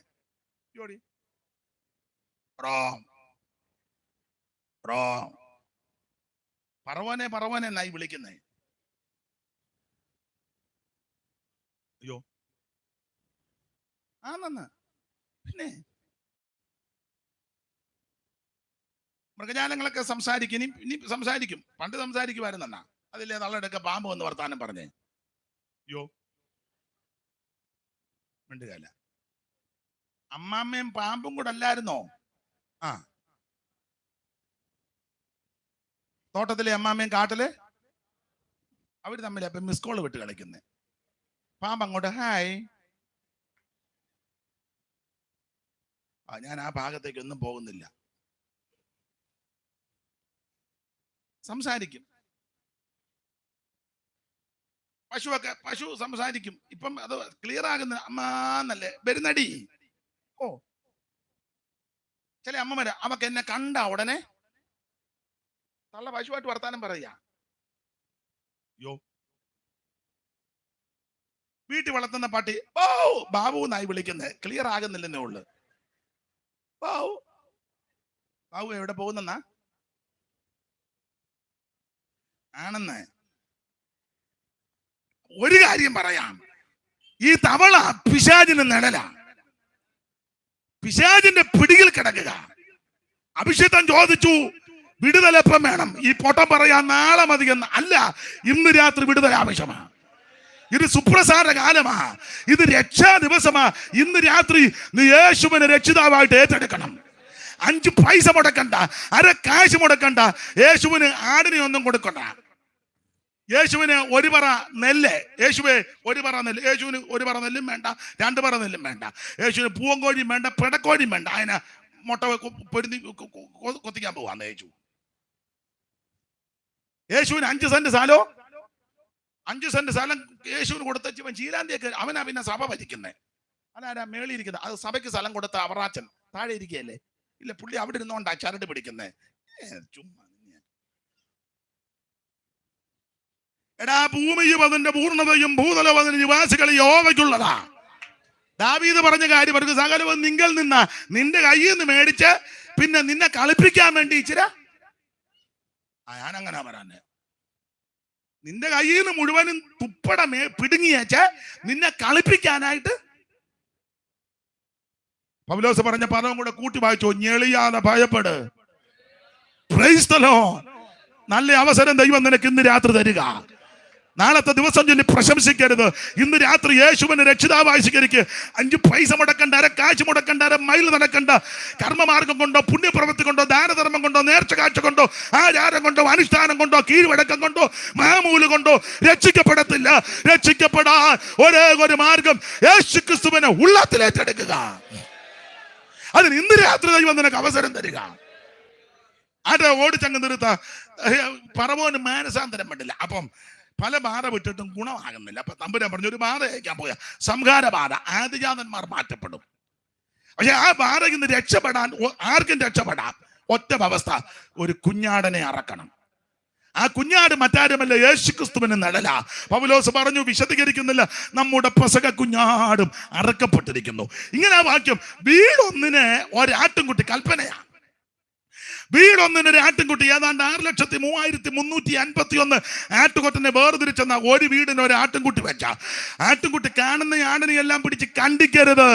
ബ്രോ, പറവോനെ പറവോനെ എന്നായി വിളിക്കുന്നേ. അയ്യോ ആണെന്ന്. പിന്നെ മൃഗജാലങ്ങളൊക്കെ സംസാരിക്കും, ഇനി സംസാരിക്കും. പണ്ട് സംസാരിക്കുമായിരുന്നെന്നാ. അതില്ലേ തള്ളെടുക്ക പാമ്പ് വന്ന് വർത്താനം പറഞ്ഞേ. അയ്യോ മിണ്ടുകയല്ല. അമ്മാമ്മയും പാമ്പും കൂടെ അല്ലായിരുന്നോ? ആ, തോട്ടത്തിലെ അമ്മാമ്മയും കാട്ടില് അവര് തമ്മിൽ അപ്പൊ മിസ് കോള് വിട്ട് കളിക്കുന്നേ. പാമ്പ് അങ്ങോട്ട് ഹായ്. ഞാൻ ആ ഭാഗത്തേക്ക് ഒന്നും പോകുന്നില്ല. സംസാരിക്കും. പശു സംസാരിക്കും. ഇപ്പം അത് ക്ലിയർ ആകുന്ന അമ്മാന്നല്ലേ വരുന്നടി. ഓ, ചില അമ്മമാര് അവക്ക് എന്നെ കണ്ട ഉടനെ തള്ള പശുവായിട്ട് വർത്താനം പറയാ. യോ, വീട്ടിൽ വളർത്തുന്ന പട്ടി ഓ ബാബു എന്നായി വിളിക്കുന്നത്. ക്ലിയർ ആകുന്നില്ലെന്നേ ഉള്ളു. ബാബു ബാബു എവിടെ പോകുന്നെന്നാ ആണെന്ന്. ഒരു കാര്യം പറയാം, ഈ തവള പിശാചിന് നിഴല, പിശാചിന്റെ പിടിയിൽ കിടക്കുക. അഭിഷേകം ചോദിച്ചു വിടുതല എപ്പം വേണം? ഈ പൊട്ടം പറയാൻ നാളെ മതി എന്ന് അല്ല, ഇന്ന് രാത്രി വിടുതല ആവശ്യമാണ്. ഇത് സുപ്രസാര കാലമാ, ഇത് രക്ഷാ ദിവസമാ. ഇന്ന് രാത്രി നീ യേശുവിനെ രക്ഷിതാവായിട്ട് ഏറ്റെടുക്കണം. 5 പൈസ മുടക്കണ്ട, അര കാശ് മുടക്കണ്ട. യേശുവിന് ആടിനെ ഒന്നും കൊടുക്കണ്ട. യേശുവിന് 1 പറ നെല്ല്, യേശുവെ 1 പറ നെല്ല്. യേശുവിന് 1 പറ നെല്ലും വേണ്ട, 2 പറ നെല്ലും വേണ്ട. യേശുവിന് പൂവങ്കോഴിയും വേണ്ട, പിടക്കോഴിയും വേണ്ട. അതിനെ മുട്ട പൊരുന്നി കൊത്തിക്കാൻ പോവാന്ന് യേശു. യേശുവിന് 5 സെന്റ് സ്ഥലോ 5 സെന്റ് സ്ഥലം യേശുവിന് കൊടുത്തവൻ ചീലാന്തിയൊക്കെ അവനാ പിന്നെ സഭ ഭരിക്കുന്നേ. അതാരാ മേളി ഇരിക്കുന്നത്? അത് സഭയ്ക്ക് സ്ഥലം കൊടുത്ത അവറാച്ചൻ താഴെ ഇരിക്കുകയല്ലേ? ഇല്ല, പുള്ളി അവിടെ ഇരുന്നോണ്ടാ ചരട് പിടിക്കുന്നേ. ചുമ്മാ. എടാ, ഭൂമിയും അതിന്റെ പൂർണ്ണതയും ഭൂതലവും അതിന്റെ നിവാസികൾ യഹോവയ്ക്കുള്ളതാ. ദാവീദ് പറഞ്ഞ കാര്യം അവർക്ക് സകലവും നിങ്ങൾ നിന്ന നിന്റെ കയ്യിൽ നിന്ന് മേടിച്ച് പിന്നെ നിന്നെ കളിപ്പിക്കാൻ വേണ്ടി ഇച്ചിര ഞാനങ്ങനെ പറയാന്. നിന്റെ കയ്യിൽ നിന്ന് മുഴുവനും തുപ്പട പിടുങ്ങിയേച്ച് നിന്നെ കളിപ്പിക്കാനായിട്ട്. പൗലോസ് പറഞ്ഞ പദവും കൂടെ കൂട്ടി വായിച്ചോ, ഞെളിയാതെ ഭയപ്പെട്. Praise the lord. നല്ല അവസരം ദൈവം നിനക്ക് ഇന്ന് രാത്രി തരിക. നാളത്തെ ദിവസം ചൊല്ലി പ്രശംസിക്കരുത്. ഇന്ന് രാത്രി യേശുവിനെ രക്ഷിതാവായി സ്വീകരിക്ക്. 5 പൈസ മുടക്കണ്ട, അര കാശ് മുടക്കണ്ട, അര മൈൽ നടക്കണ്ട. കർമ്മമാർഗം കൊണ്ടോ, പുണ്യപ്രവൃത്തി കൊണ്ടോ, ദാനധർമ്മം കൊണ്ടോ, നേർച്ച കാഴ്ച കൊണ്ടോ, ആചാരം കൊണ്ടോ, അനുഷ്ഠാനം കൊണ്ടോ, കീഴ്വഴക്കം കൊണ്ടോ, മാമൂല് കൊണ്ടോ രക്ഷിക്കപ്പെടത്തില്ല. രക്ഷിക്കപ്പെടാൻ ഒരേ ഒരു മാർഗം യേശുക്രിസ്തുവിനെ ഉള്ളത്തിൽ ഏറ്റെടുക്കുക. അതിന് ഇന്ന് രാത്രി ദൈവം നിനക്ക് അവസരം തരിക. ആരെ ഓടിച്ചങ്ങ് നിർത്ത. പറവോന് മാനസാന്തരം വേണ്ടില്ല. അപ്പം പല ബാധ വിട്ടിട്ടും ഗുണമാകുന്നില്ല. അപ്പൊ തമ്പുരാൻ പറഞ്ഞു, ഒരു ബാധ അയക്കാൻ പോയ സംഹാര ബാധ, ആദിജാതന്മാർ മാറ്റപ്പെടും. പക്ഷെ ആ ബാധ ഇന്ന് രക്ഷപ്പെടാൻ ആർക്കും രക്ഷപ്പെടാം. ഒറ്റ അവസ്ഥ, ഒരു കുഞ്ഞാടനെ അറക്കണം. ആ കുഞ്ഞാട് മറ്റാരുമല്ല, യേശുക്രിസ്തുവിന് നിഴലാ. പൗലോസ് പറഞ്ഞു, വിശദീകരിക്കുന്നില്ല, നമ്മുടെ പെസഹ കുഞ്ഞാടും അറക്കപ്പെട്ടിരിക്കുന്നു. ഇങ്ങനെ ആ വാക്യം. വീടൊന്നിന് ഒരാട്ടിൻകുട്ടി കൽപ്പനയാ. വീടൊന്നിന് ഒരു ആട്ടിൻകുട്ടി ഏതാണ്ട് 6,3351 ആട്ടുകൊറ്റനെ വേർതിരിച്ചെന്ന ഒരു വീടിന് ഒരു ആട്ടിൻകുട്ടി വെച്ച. ആട്ടിൻകുട്ടി കാണുന്ന ആടിനെ എല്ലാം പിടിച്ച് കണ്ടിക്കരുത്.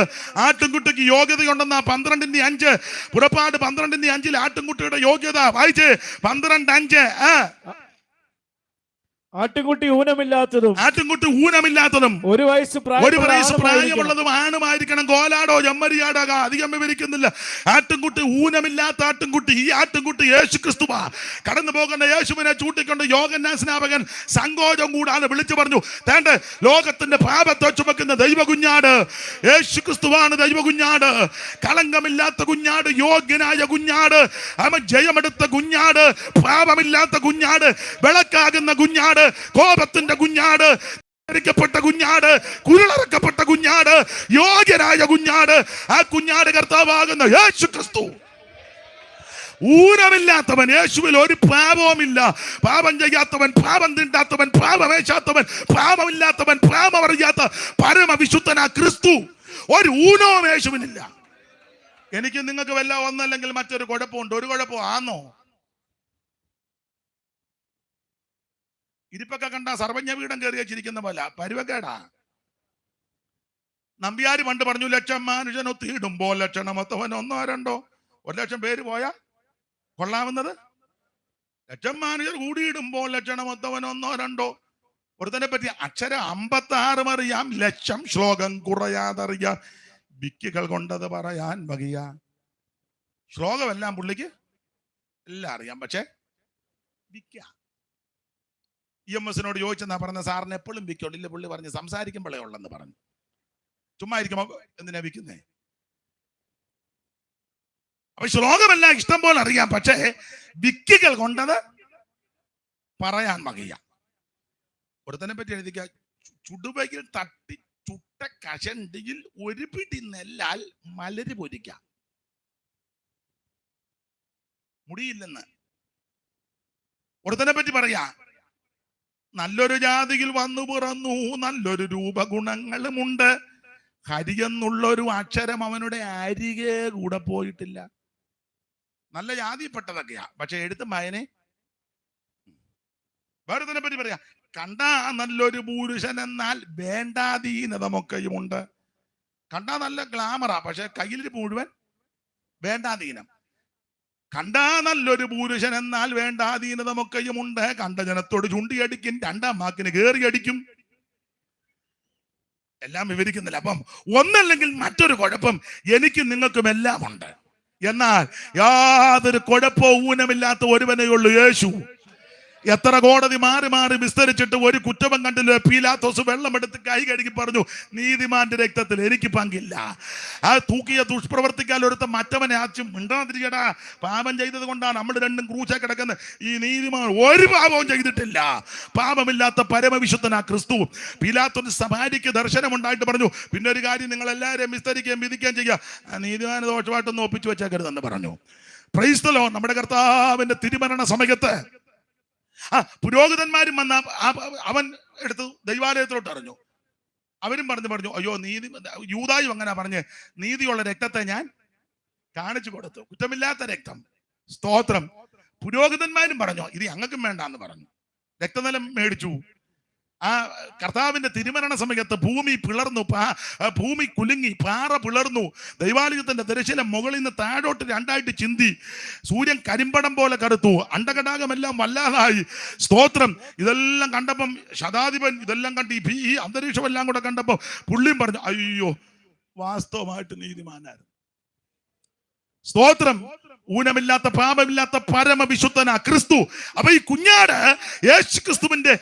ആട്ടിൻകുട്ടിക്ക് യോഗ്യതയുണ്ടെന്ന 12:5 പുറപ്പാട് 12:5 ആട്ടിൻകുട്ടിയുടെ യോഗ്യത വായിച്ച് 12:5. ആട്ടിൻകുട്ടി ഊനമില്ലാത്തതും 1 വയസ്സ് പ്രായമുള്ളതും ആണുമായിരിക്കണം. കോലാടോ ചെമ്മരിയാടോ അധികം വിവരിക്കുന്നില്ല. ആട്ടിൻകുട്ടി ഊനമില്ലാത്ത ആട്ടിൻകുട്ടി. ഈ ആട്ടിൻകുട്ടി യേശുക്രിസ്തുവാ. കടന്നു പോകുന്ന യേശുവിനെ ചൂണ്ടിക്കൊണ്ട് യോഹന്നാൻ സ്നാപകൻ സങ്കോചം കൂടാതെ വിളിച്ചു പറഞ്ഞു, തേണ്ട ലോകത്തിന്റെ പാപത്തെ ചുമക്കുന്ന ദൈവകുഞ്ഞാട് യേശുക്രിസ്തുവാണ്. ദൈവകുഞ്ഞാട്, കളങ്കമില്ലാത്ത കുഞ്ഞാട്, യോഗ്യനായ കുഞ്ഞാട്, അവൻ ജയമെടുത്ത കുഞ്ഞാട്, പാപമില്ലാത്ത കുഞ്ഞാട്, വിളക്കാകുന്ന കുഞ്ഞാട്, കോപത്തിന്റെ കുഞ്ഞാട്, പ്പെട്ട കുഞ്ഞാട്, കുരുളറക്കപ്പെട്ട കുഞ്ഞാട്, യോഗ്യനായ കുഞ്ഞാട്. ആ കുഞ്ഞാട് കർത്താവാകുന്ന യേശുക്രിസ്തു. ഊനമില്ലാത്തവൻ, യേശുവിൽ ഒരു പാപവുമില്ല. പാപം ചെയ്യാത്തവൻ, പാപം തിണ്ടാത്തവൻ, പാപമേശാത്തവൻ, പാപമില്ലാത്തവൻ, പാപമറിയാത്ത പരമവിശുദ്ധനാ ക്രിസ്തു. ഒരു ഊനവും യേശുവിനില്ല. എനിക്ക് നിങ്ങൾക്ക് വല്ല ഒന്നല്ലെങ്കിൽ മറ്റൊരു കുഴപ്പമുണ്ട്. ഒരു കുഴപ്പം ആന്നോ? ഇരിപ്പൊക്കെ കണ്ട സർവജ്ഞ വീടം കയറി വെച്ചിരിക്കുന്ന പോലെ പരുവക്കേടാ. നമ്പ്യാര് പണ്ട് പറഞ്ഞു, ലക്ഷം മനുഷ്യനൊത്തിയിടുമ്പോൾ ലക്ഷണമൊത്തവൻ 1 2 1 ലക്ഷം പേര് പോയാ കൊള്ളാവുന്നത്. ലക്ഷം മനുഷ്യർ കൂടിയിടുമ്പോൾ ലക്ഷണമൊത്തവൻ 1 2. ഒരുത്തനെ പറ്റി അക്ഷരം 56 അറിയാം, ലക്ഷം ശ്ലോകം കുറയാതറിയാം, വിക്കുകൾ കൊണ്ടത് പറയാൻ വകിയ. ശ്ലോകമെല്ലാം പുള്ളിക്ക് എല്ലാം അറിയാം, പക്ഷെ വിക്ക. EMS ചോദിച്ചെന്നാ പറഞ്ഞ, സാറിന് എപ്പോഴും വിക്കുള്ളൂ. ഇല്ല, പുള്ളി പറഞ്ഞു സംസാരിക്കുമ്പോഴേ ഉള്ളെന്ന് പറഞ്ഞു. ചുമ്മാ ഇരിക്കുമ്പോ എന്തിനാ വിൽക്കുന്നേ? അപ്പൊ ശ്ലോകമെല്ലാം ഇഷ്ടം പോലെ അറിയാം, പക്ഷേ വിക്കുകൾ കൊണ്ടത് പറയാൻ വകയ. ഒരുത്തനെ പറ്റി എഴുതിക്ക, ചുടുവയിൽ തട്ടി ചുട്ട കഷണ്ടിയിൽ 1 പിടി നെല്ലാൽ മലര് പൊരിക്കാം, മുടിയില്ലെന്ന്. ഒരുത്തനെ പറ്റി പറയാ, നല്ലൊരു ജാതിയിൽ വന്നു പിറന്നു, നല്ലൊരു രൂപഗുണങ്ങളുമുണ്ട്, ഹരി എന്നുള്ളൊരു അക്ഷരം അവനുടെ അരികെ കൂടെ പോയിട്ടില്ല. നല്ല ജാതിപ്പെട്ടതൊക്കെയാ, പക്ഷെ എഴുത്ത് മയനെ. വേറെ പറ്റി പറയാ, കണ്ടാ നല്ലൊരു പുരുഷൻ എന്നാൽ വേണ്ടാധീനതമൊക്കെയുമുണ്ട്. കണ്ടാ നല്ല ഗ്ലാമറാ, പക്ഷെ കയ്യിൽ മുഴുവൻ വേണ്ടാധീനം. കണ്ടാ നല്ലൊരു പുരുഷൻ എന്നാൽ വേണ്ടാധീനതമൊക്കെയുമുണ്ട്, കണ്ട ജനത്തോട് ചുണ്ടിയടിക്കും, 2ാം വാക്കിന് കേറി അടിക്കും. എല്ലാം വിവരിക്കുന്നില്ല. അപ്പം ഒന്നല്ലെങ്കിൽ മറ്റൊരു കുഴപ്പം എനിക്കും നിങ്ങൾക്കും എല്ലാം ഉണ്ട്. എന്നാൽ യാതൊരു കുഴപ്പവും ഊനമില്ലാത്ത ഒരുവനേ ഉള്ളൂ, യേശു. എത്ര കോടതി മാറി മാറി വിസ്തരിച്ചിട്ട് ഒരു കുറ്റവും കണ്ടില്ല. പീലാത്തോസ് വെള്ളമെടുത്ത് കൈ കഴുകി പറഞ്ഞു, നീതിമാന്റെ രക്തത്തിൽ എനിക്ക് പങ്കില്ല. ആ തൂക്കിയ ദുഷ്പ്രവർത്തിക്കാൽ ഒരുത്ത മറ്റവനെ ആച്ചും മിണ്ടാതിരിക്കടാ, പാപം ചെയ്തത് കൊണ്ടാണ് നമ്മൾ രണ്ടും ക്രൂശ കിടക്കുന്നത്. ഈ നീതിമാൻ ഒരു പാപവും ചെയ്തിട്ടില്ല, പാപമില്ലാത്ത പരമവിശുദ്ധനാ ക്രിസ്തു. പീലാത്തോസ് സഭാരിക്ക് ദർശനമുണ്ടായിട്ട് പറഞ്ഞു, പിന്നെ ഒരു കാര്യം, നിങ്ങൾ എല്ലാവരെയും വിസ്തരിക്കുകയും വിധിക്കുകയും ചെയ്യുക, നീതിമാന ദോഷമായിട്ടൊന്നും ഒപ്പിച്ചു വെച്ചേക്കരുതെന്ന് പറഞ്ഞു. Price the Lord. നമ്മുടെ കർത്താവിന്റെ തിരുമരണ സമയത്ത് പുരോഹിതന്മാരും വന്ന അവൻ എടുത്ത് ദൈവാലയത്തിലോട്ട് അറിഞ്ഞു. അവരും പറഞ്ഞു, അയ്യോ നീതി, യൂദായും അങ്ങനെ പറഞ്ഞ്, നീതിയുള്ള രക്തത്തെ ഞാൻ കാണിച്ചു കൊടുത്തു, കുറ്റമില്ലാത്ത രക്തം. സ്തോത്രം. പുരോഹിതന്മാരും പറഞ്ഞു, ഇത് ഞങ്ങൾക്കും വേണ്ടാന്ന് പറഞ്ഞു. രക്തനിലം മേടിച്ചു. ആ കർത്താവിന്റെ തിരുമരണ സമയത്ത് ഭൂമി പിളർന്നു, ഭൂമി കുലുങ്ങി, പാറ പിളർന്നു. ദൈവാലയത്തിന്റെ ദർശനം മുകളിൽ നിന്ന് താഴോട്ട് 2ആയിട്ട് ചിന്തി. സൂര്യൻ കരിമ്പടം പോലെ കറുത്തു, അണ്ടകടാകമെല്ലാം വല്ലാതായി. സ്തോത്രം. ഇതെല്ലാം കണ്ടപ്പം ശതാധിപൻ ഇതെല്ലാം കണ്ട് ഈ അന്തരീക്ഷം എല്ലാം കൂടെ കണ്ടപ്പോ പുള്ളിയും പറഞ്ഞു, അയ്യോ വാസ്തവമായിട്ട് നീതിമാനായിരുന്നു. സ്തോത്രം. ഊനമില്ലാത്ത പാപമില്ലാത്ത പരമവിശുദ്ധനാ ക്രിസ്തു. അപ്പൊ ഈ കുഞ്ഞാട് യേശു ക്രിസ്തുവിന്റെ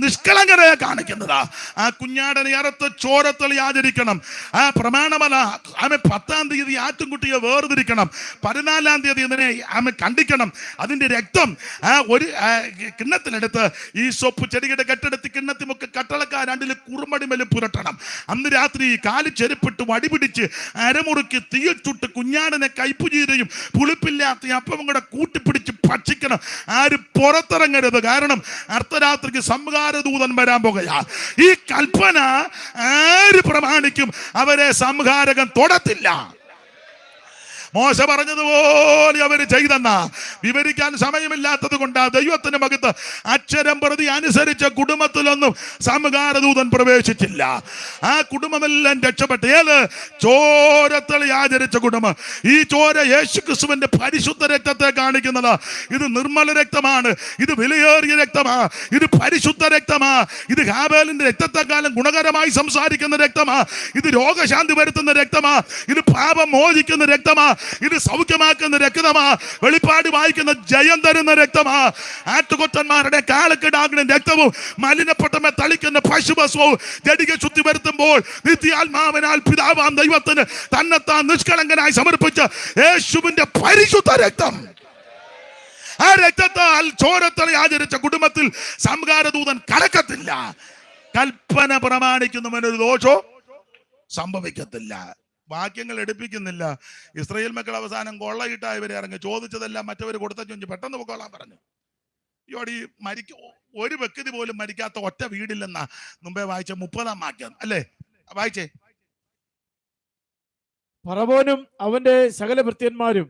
നിഷ്കളങ്കതയെ കാണിക്കുന്നതാ. ആ കുഞ്ഞാടിനെ അറുത്ത് ചോരത്തളി ആചരിക്കണം. ആ പ്രമാണമല. ആമെ 10-ാം തീയതി ആറ്റുംകുട്ടിയെ വേർതിരിക്കണം. 14-ാം തീയതി ഇതിനെ ആമെ കണ്ടിക്കണം. അതിന്റെ രക്തം ഒരു കിണ്ണത്തിലെടുത്ത് ഈ സൊപ്പ് ചെടിയുടെ കെട്ടെടുത്ത് കിണ്ണത്തിമൊക്കെ കട്ടളക്കാർ 2 കുറുമടിമേലും പുരട്ടണം. അന്ന് രാത്രി കാല് ചെരുപ്പിട്ട് വടിപിടിച്ച് അരമുറുക്കി തീയിൽ ചുട്ട് കുഞ്ഞാടിനെ കൈപ്പുചീരയും പുളിപ്പില്ലാത്ത അപ്പവും കൂടെ കൂട്ടിപ്പിടിച്ച് ഭക്ഷിക്കണം. ആരും പുറത്തിറങ്ങരുത്. കാരണം അർദ്ധരാത്രിക്ക് സംഹാരദൂതൻ വരാൻ പോകുകയാ. ഈ കൽപ്പന ആര് പ്രമാണിക്കും അവരെ സംഹാരകൻ തൊടത്തില്ല. മോശ പറഞ്ഞതുപോലെ അവര് ചെയ്തെന്ന വിവരിക്കാൻ സമയമില്ലാത്തത് കൊണ്ട് ദൈവത്തിന് മകത്ത് അക്ഷരം പ്രതി അനുസരിച്ച കുടുംബത്തിലൊന്നും സംഹാരദൂതൻ പ്രവേശിച്ചില്ല. ആ കുടുംബമെല്ലാം രക്ഷപ്പെട്ടു. ഏത്? ചോരത്തളി ആചരിച്ച കുടുംബം. ഈ ചോര യേശു ക്രിസ്തുവിന്റെ പരിശുദ്ധ രക്തത്തെ കാണിക്കുന്നത്. ഇത് നിർമ്മല രക്തമാണ്, ഇത് വിലയേറിയ രക്തമാ, ഇത് പരിശുദ്ധ രക്തമാ, ഇത് ഹാബേലിന്റെ രക്തത്തെക്കാലം ഗുണകരമായി സംസാരിക്കുന്ന രക്തമാ, ഇത് രോഗശാന്തി വരുത്തുന്ന രക്തമാ, ഇത് പാപം മോചിക്കുന്ന രക്തമാ, ഇത് സൗഖ്യമാക്കുന്ന രക്തമാ, വെളിപ്പാട് വായിക്കുന്ന ജയം തരുന്ന രക്തമാ. ആട്ടുകൊറ്റന്മാരുടെ കാലക്കിടാകിന രക്തവും മലിനപ്പെട്ടമേ തളിക്കുന്ന പശുഭസ്വവും ജഡിക ശുദ്ധി വരുത്തുമ്പോൾ നിത്യാത്മാവിനാൽ പിതാവാം ദൈവത്തിന് തന്നെത്താൻ നിഷ്കളങ്കനായി സമർപ്പിച്ച യേശുവിന്റെ പരിശുദ്ധ രക്തം. ആ രക്തത്താൽ ചോരത്തളി ആചരിച്ച കുടുംബത്തിൽ സംഹാരദൂതൻ കടക്കത്തില്ല. കൽപ്പന പ്രമാണിക്കുന്നവനൊരു ദോഷോ സംഭവിക്കത്തില്ല. വാക്യങ്ങൾ എടുപ്പിക്കുന്നില്ല. ഇസ്രായേൽ മക്കൾ അവസാനം കൊള്ളയിട്ടായവരെ ഇറങ്ങി ചോദിച്ചതെല്ലാം മറ്റവർ കൊടുത്തു പെട്ടെന്ന് പൊക്കോളാൻ പറഞ്ഞു. ഈ ഒരു വ്യക്തി പോലും മരിക്കാത്ത ഒറ്റ വീടില്ലെന്നാ മുമ്പേ വായിച്ച 30-ാം വാക്യം അല്ലേ? വായിച്ചേ. ഫറവോനും അവന്റെ സകല ഭൃത്യന്മാരും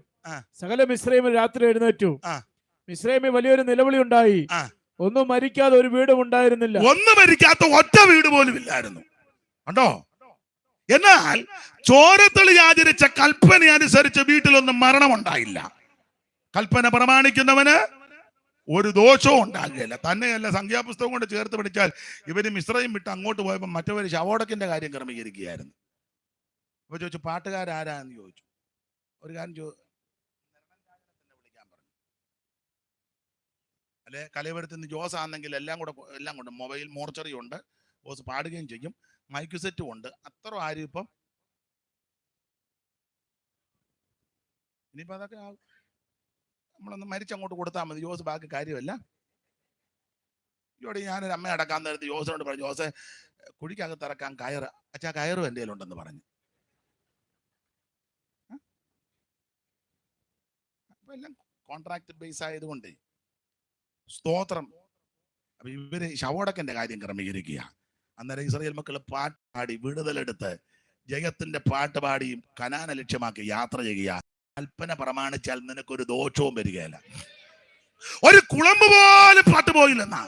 സകല മിസ്രൈമിൽ രാത്രി എഴുന്നേറ്റു. മിസ്രൈമിൽ വലിയൊരു നിലവിളി ഉണ്ടായി. ഒന്നും മരിക്കാതെ ഒരു വീടും ഉണ്ടായിരുന്നില്ല. ഒന്നും മരിക്കാത്ത ഒറ്റ വീട് പോലും ഇല്ലായിരുന്നു. കണ്ടോ? എന്നാൽ ചോരത്തളി ആചരിച്ച കൽപ്പന അനുസരിച്ച് വീട്ടിലൊന്നും മരണമുണ്ടായില്ല. കൽപ്പന പ്രമാണിക്കുന്നവന് ഒരു ദോഷവും ഉണ്ടാകുകയില്ല. തന്നെയല്ല, സംഖ്യാപുസ്തകം കൊണ്ട് ചേർത്ത് പിടിച്ചാൽ ഇവര് മിശ്രയും വിട്ട് അങ്ങോട്ട് പോയപ്പോൾ മറ്റവര് ശവോടക്കിന്റെ കാര്യം ക്രമീകരിക്കുകയായിരുന്നു. അപ്പൊ ചോദിച്ചു, പാട്ടുകാരാരാന്ന് ചോദിച്ചു. ഒരു കാര്യം വിളിക്കാൻ പറഞ്ഞു. അല്ലെ, കലയപുരത്ത് നിന്ന് ജോസ് ആണെങ്കിൽ എല്ലാം കൊണ്ട് മൊബൈൽ മോർച്ചറി ഉണ്ട്, ജോസ് പാടുകയും ചെയ്യും, മൈക്ക് സെറ്റും ഉണ്ട്. അത്ര ആരും ഇപ്പം ഇനിയിപ്പോ അതൊക്കെ നമ്മളൊന്ന് മരിച്ചങ്ങോട്ട് കൊടുത്താൽ മതി, ജോസ് ബാക്കി കാര്യമല്ല. ഇവിടെ ഞാനൊരു അമ്മ അടക്കാൻ നേരത്ത് ജോസിനോട് പറഞ്ഞു, ജോസെ കുഴിക്കകത്ത് ഇറക്കാൻ കയറ്, അച്ഛാ കയറും എൻ്റെ കയ്യിലുണ്ടെന്ന് പറഞ്ഞു. അപ്പൊ എല്ലാം കോൺട്രാക്ട് ബേസ് ആയതുകൊണ്ട് സ്തോത്രം. അപ്പൊ ഇവര് ശവോടക്കന്റെ കാര്യം ക്രമീകരിക്കുക. അന്നേരം ഇസ്രായേൽ മക്കൾ പാട്ട് പാടി വിടുതലെടുത്ത് ജയത്തിന്റെ പാട്ട് പാടിയും കനാന ലക്ഷ്യമാക്കി യാത്ര ചെയ്യുക. കൽപ്പന പ്രമാണിച്ചാൽ നിനക്കൊരു ദോഷവും വരികയില്ല. ഒരു കുളമ്പ് പോലും പാട്ട് പോയില്ലെന്നാ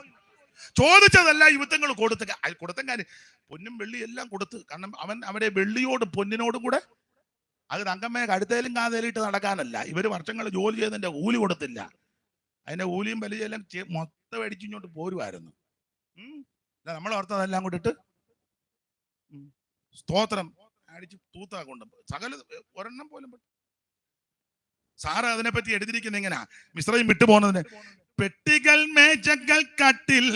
ചോദിച്ചതല്ല. യുവത്വങ്ങൾ കൊടുത്തങ്കാര് പൊന്നും വെള്ളി എല്ലാം കൊടുത്ത്. കാരണം അവൻ അവിടെ വെള്ളിയോടും പൊന്നിനോടും കൂടെ അത് തങ്കമ്മയെ കടുത്തേലും കാതേലിട്ട് നടക്കാനല്ല. ഇവര് വർഷങ്ങൾ ജോലി ചെയ്തതിന്റെ കൂലി കൊടുത്തില്ല. അതിന്റെ കൂലിയും വലിയെല്ലാം മൊത്തം അടിച്ചിങ്ങോട്ട് പോരുമായിരുന്നു. നമ്മൾ ഓർത്തതെല്ലാം കൂടിട്ട് സ്തോത്രം അടിച്ച് തൂത്താ കൊണ്ട് സകല ഒരെണ്ണം പോലും. സാറ് അതിനെപ്പറ്റി എടുത്തിരിക്കുന്ന എങ്ങനാ മിശ്രയും വിട്ടുപോകുന്നതിന്. പെട്ടികൾ മേശകൾ കട്ടിൽ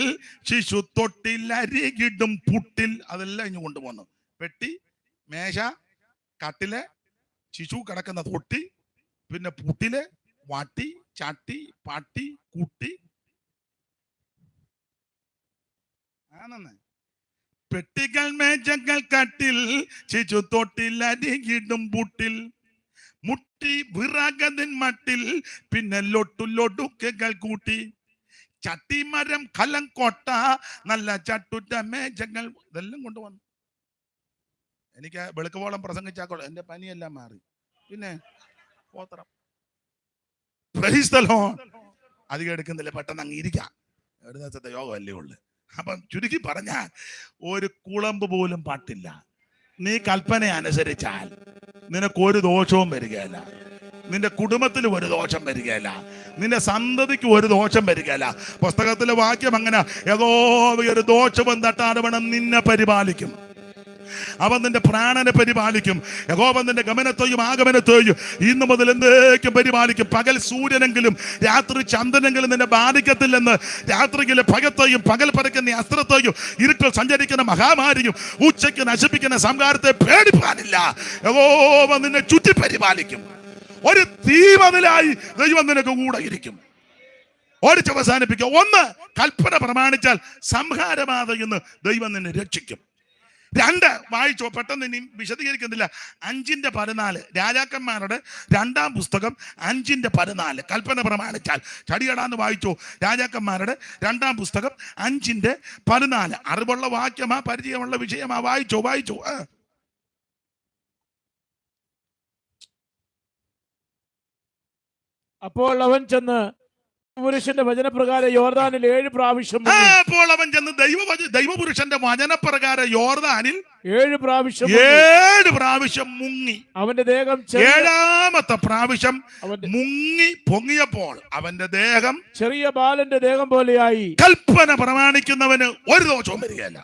ശിശു തൊട്ടിൽ അരികിടും പുട്ടിൽ, അതെല്ലാം ഇങ്ങ് കൊണ്ടുപോകുന്നു. പെട്ടി, മേശ, കട്ടില്, ശിശു കിടക്കുന്ന തൊട്ടി, പിന്നെ പുട്ടില്, വാട്ടി, ചാട്ടി, പാട്ടി, കുട്ടി. പെട്ടികൾ മേശകൾ കട്ടിൽ ശിശു തൊട്ടിൽ അരികിടും പുട്ടിൽ മുട്ടി വിറകതിൻ മട്ടിൽ പിന്നെ ലൊട്ടുലൊടുക്കുകൾ കൂട്ടി ചട്ടിമരം കലം കൊട്ട നല്ല ചട്ടുറ്റ മേശകൾ ഇതെല്ലാം കൊണ്ടുവന്നു. എനിക്ക് വെളുക്കുവോളം പ്രസംഗിച്ചാക്കോളൂ, എന്റെ പനിയെല്ലാം മാറി. പിന്നെ പോത്രം അധികം എടുക്കുന്നില്ല, പെട്ടെന്ന് അങ്ങ് ഇരിക്കാം. ഒരു ദിവസത്തെ യോഗമല്ലേ ഉള്ളു. അപ്പം ചുരുക്കി പറഞ്ഞാൽ ഒരു കുളമ്പ് പോലും പാട്ടില്ല. നീ കൽപ്പന അനുസരിച്ചാൽ നിനക്കൊരു ദോഷവും വരികയില്ല. നിന്റെ കുടുംബത്തിൽ ഒരു ദോഷം വരികയില്ല. നിന്റെ സന്തതിക്ക് ഒരു ദോഷം വരികയില്ല. പുസ്തകത്തിലെ വാക്യം അങ്ങനെ, ഏതോ ഒരു ദോഷവും തട്ടാതെ വേണം നിന്നെ പരിപാലിക്കും. അവൻ നിന്റെ പ്രാണനെ പരിപാലിക്കും. യഹോവ നിന്റെ ഗമനത്തെയും ആഗമനത്തെയും ഇന്നു മുതൽ എന്തേക്കും പരിപാലിക്കും. പകൽ സൂര്യനെങ്കിലും രാത്രി ചന്ദ്രനെങ്കിലും നിന്നെ ബാധിക്കത്തില്ലെന്ന്. രാത്രിയിലെ ഭയത്തെയും പകൽ പരക്കുന്ന അസ്ത്രത്തെയും ഇരുട്ടിൽ സഞ്ചരിക്കുന്ന മഹാമാരിയും ഉച്ചയ്ക്ക് നശിപ്പിക്കുന്ന സംഹാരത്തെ പേടിപ്പാനില്ല. യഹോവ നിന്നെ ചുറ്റി പരിപാലിക്കും. ഒരു തീമതിലായി ദൈവം നിനക്ക് കൂടെ ഇരിക്കും. ഓടിച്ച് അവസാനിപ്പിക്കുക. ഒന്ന്, കൽപ്പന പ്രമാണിച്ചാൽ സംഹാരമാതയെന്ന് ദൈവം നിന്നെ രക്ഷിക്കും. 2, വായിച്ചോ, പെട്ടെന്ന് ഇനി വിശദീകരിക്കുന്നില്ല. 5:14 രാജാക്കന്മാരുടെ 2-ാം പുസ്തകം 5:14 കൽപ്പന പ്രമാണിച്ചാൽ. ചടിയടാന്ന് വായിച്ചോ. രാജാക്കന്മാരുടെ 2-ാം പുസ്തകം 5:14 അറിവുള്ള വാക്യമാ, പരിചയമുള്ള വിഷയമാ. വായിച്ചോ. അപ്പോൾ അവൻ ചെന്ന് പുരുഷന്റെ വചനപ്രകാരം യോർദാനിൽ 7 പ്രാവശ്യം അപ്പോൾ അവൻ ചെന്ന് ദൈവപുരുഷന്റെ വചനപ്രകാരം യോർദാനിൽ 7 പ്രാവശ്യം മുങ്ങി. അവന്റെ ദേഹം 7-ാമത്തെ പ്രാവശ്യം മുങ്ങി പൊങ്ങിയപ്പോൾ അവന്റെ ദേഹം ചെറിയ ബാലന്റെ ദേഹം പോലെയായി. കൽപ്പന പ്രമാണിക്കുന്നവന് ഒരു ദോഷവും വരികയില്ല.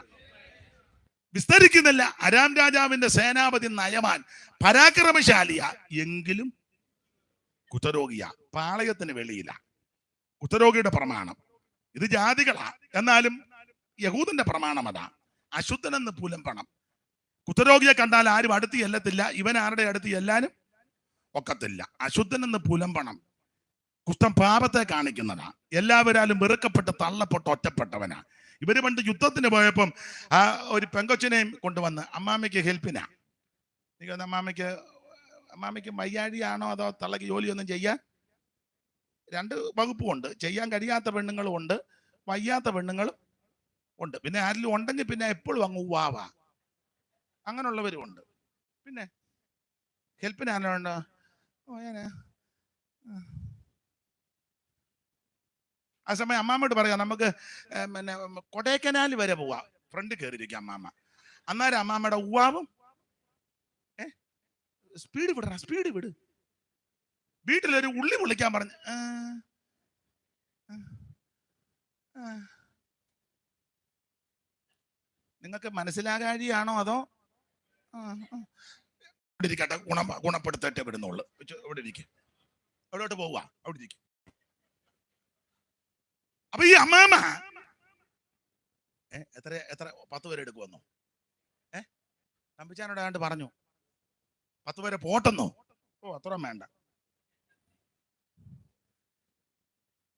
വിസ്തരിക്കുന്നില്ല. അരാം രാജാവിന്റെ സേനാപതി നയമാൻ പരാക്രമശാലിയ, എങ്കിലും കുഷ്ഠരോഗിയ. പാളയത്തിന് വെളിയില. കുഷ്ഠരോഗിയുടെ പ്രമാണം ഇത് ജാതികളാ, എന്നാലും യഹൂദന്റെ പ്രമാണം അതാ. അശുദ്ധനെന്ന് പുലമ്പണം. കുഷ്ഠരോഗിയെ കണ്ടാൽ ആരും അടുത്ത് ചെല്ലത്തില്ല. ഇവൻ ആരുടെ അടുത്ത് ചെല്ലാനും ഒക്കത്തില്ല. അശുദ്ധനെന്ന് പുലമ്പണം. കുഷ്ഠം പാപത്തെ കാണിക്കുന്നതാ. എല്ലാവരാലും വെറുക്കപ്പെട്ട് തള്ളപ്പെട്ട് ഒറ്റപ്പെട്ടവനാ. ഇവര് പണ്ട് യുദ്ധത്തിന് പോയപ്പം ഒരു പെങ്കൊച്ചിനെയും കൊണ്ടുവന്ന് അമ്മാമ്മയ്ക്ക് ഹെൽപ്പിനാ. എനിക്ക് അമ്മാമ്മയ്ക്ക് മയ്യാഴിയാണോ അതോ തള്ളക്ക് ജോലിയൊന്നും ചെയ്യാൻ 2 വകുപ്പും ഉണ്ട്. ചെയ്യാൻ കഴിയാത്ത പെണ്ണുങ്ങളും ഉണ്ട്, വയ്യാത്ത പെണ്ണുങ്ങളും ഉണ്ട്. പിന്നെ ആരെങ്കിലും ഉണ്ടെങ്കിൽ പിന്നെ എപ്പോഴും അങ്ങ് ഉവാവാ, അങ്ങനെയുള്ളവരും ഉണ്ട്. പിന്നെ ഹെൽപ്പിന് ആരുണ്ട്? ആ സമയം അമ്മാമ്മയോട് പറയാം നമുക്ക് പിന്നെ കൊടൈക്കനാൽ വരെ പോവാം, ഫ്രണ്ട് കയറിയിരിക്കാം അമ്മാമ്മ. അന്നേരം അമ്മാമ്മയുടെ ഉവ്വാവും സ്പീഡ് വിടണം, സ്പീഡ് വിട്, വീട്ടിലൊരു ഉള്ളി പൊളിക്കാൻ പറഞ്ഞു. നിങ്ങൾക്ക് മനസ്സിലാകാഴിയാണോ അതോ അവിടെ ഇരിക്കട്ടെ, ഗുണപ്പെടുത്തട്ടെ വിടുന്നുള്ളു. അവിടെ ഇരിക്കും, അവിടോട്ട് പോവുക, അവിടെ ഇരിക്കും. അപ്പൊ ഈ അമ്മാമ എത്ര 10 പേരെ എടുക്കുമെന്നോ? തമ്പിച്ചാനോട് കണ്ട് പറഞ്ഞു 10 പേരെ പോട്ടെന്നോ? ഓ അത്ര വേണ്ട.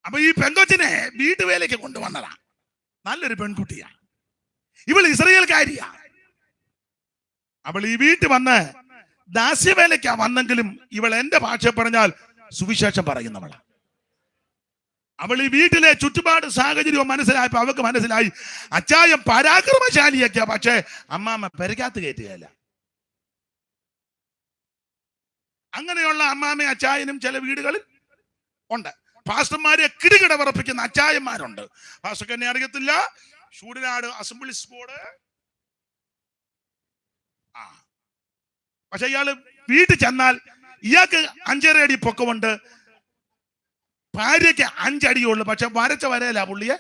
അപ്പൊ ഈ പെങ്കൊച്ചിനെ വീട്ടുവേലയ്ക്ക് കൊണ്ടുവന്നതാ, നല്ലൊരു പെൺകുട്ടിയാ, ഇവൾ ഇസ്രായേൽക്കാരിയാ. അവൾ ഈ വീട്ടിൽ വന്ന് ദാസ്യവേലയ്ക്കാ വന്നെങ്കിലും ഇവൾ എന്റെ ഭാഷ പറഞ്ഞാൽ സുവിശേഷം പറയുന്നവളാ. അവൾ ഈ വീട്ടിലെ ചുറ്റുപാട് സാഹചര്യവും മനസ്സിലായപ്പോ അവൾക്ക് മനസ്സിലായി അച്ചായം പരാക്രമശാലിയൊക്കെയാ, പക്ഷേ അമ്മാമ്മ പെരക്കാത്ത് കയറ്റുകയല്ല. അങ്ങനെയുള്ള അമ്മാമ്മ അച്ചായനും ചില വീടുകളിൽ ഉണ്ട്. പാസ്റ്റർമാരെ കിടുകിട വിറപ്പിക്കുന്ന അച്ചായന്മാരുണ്ട്. പാസ്റ്റർക്ക് എന്നെ അറിയത്തില്ല, ശൂരനാട് അസംബ്ലീസ് ബോർഡ് പക്ഷെ ഇയാള് വീട്ടിൽ ചെന്നാൽ ഇയാൾക്ക് 5.5 അടി പൊക്കമുണ്ട്, ഭാര്യയ്ക്ക് 5 അടിയുള്ളു. പക്ഷെ വരച്ച വരയല്ല പുള്ളിയെ.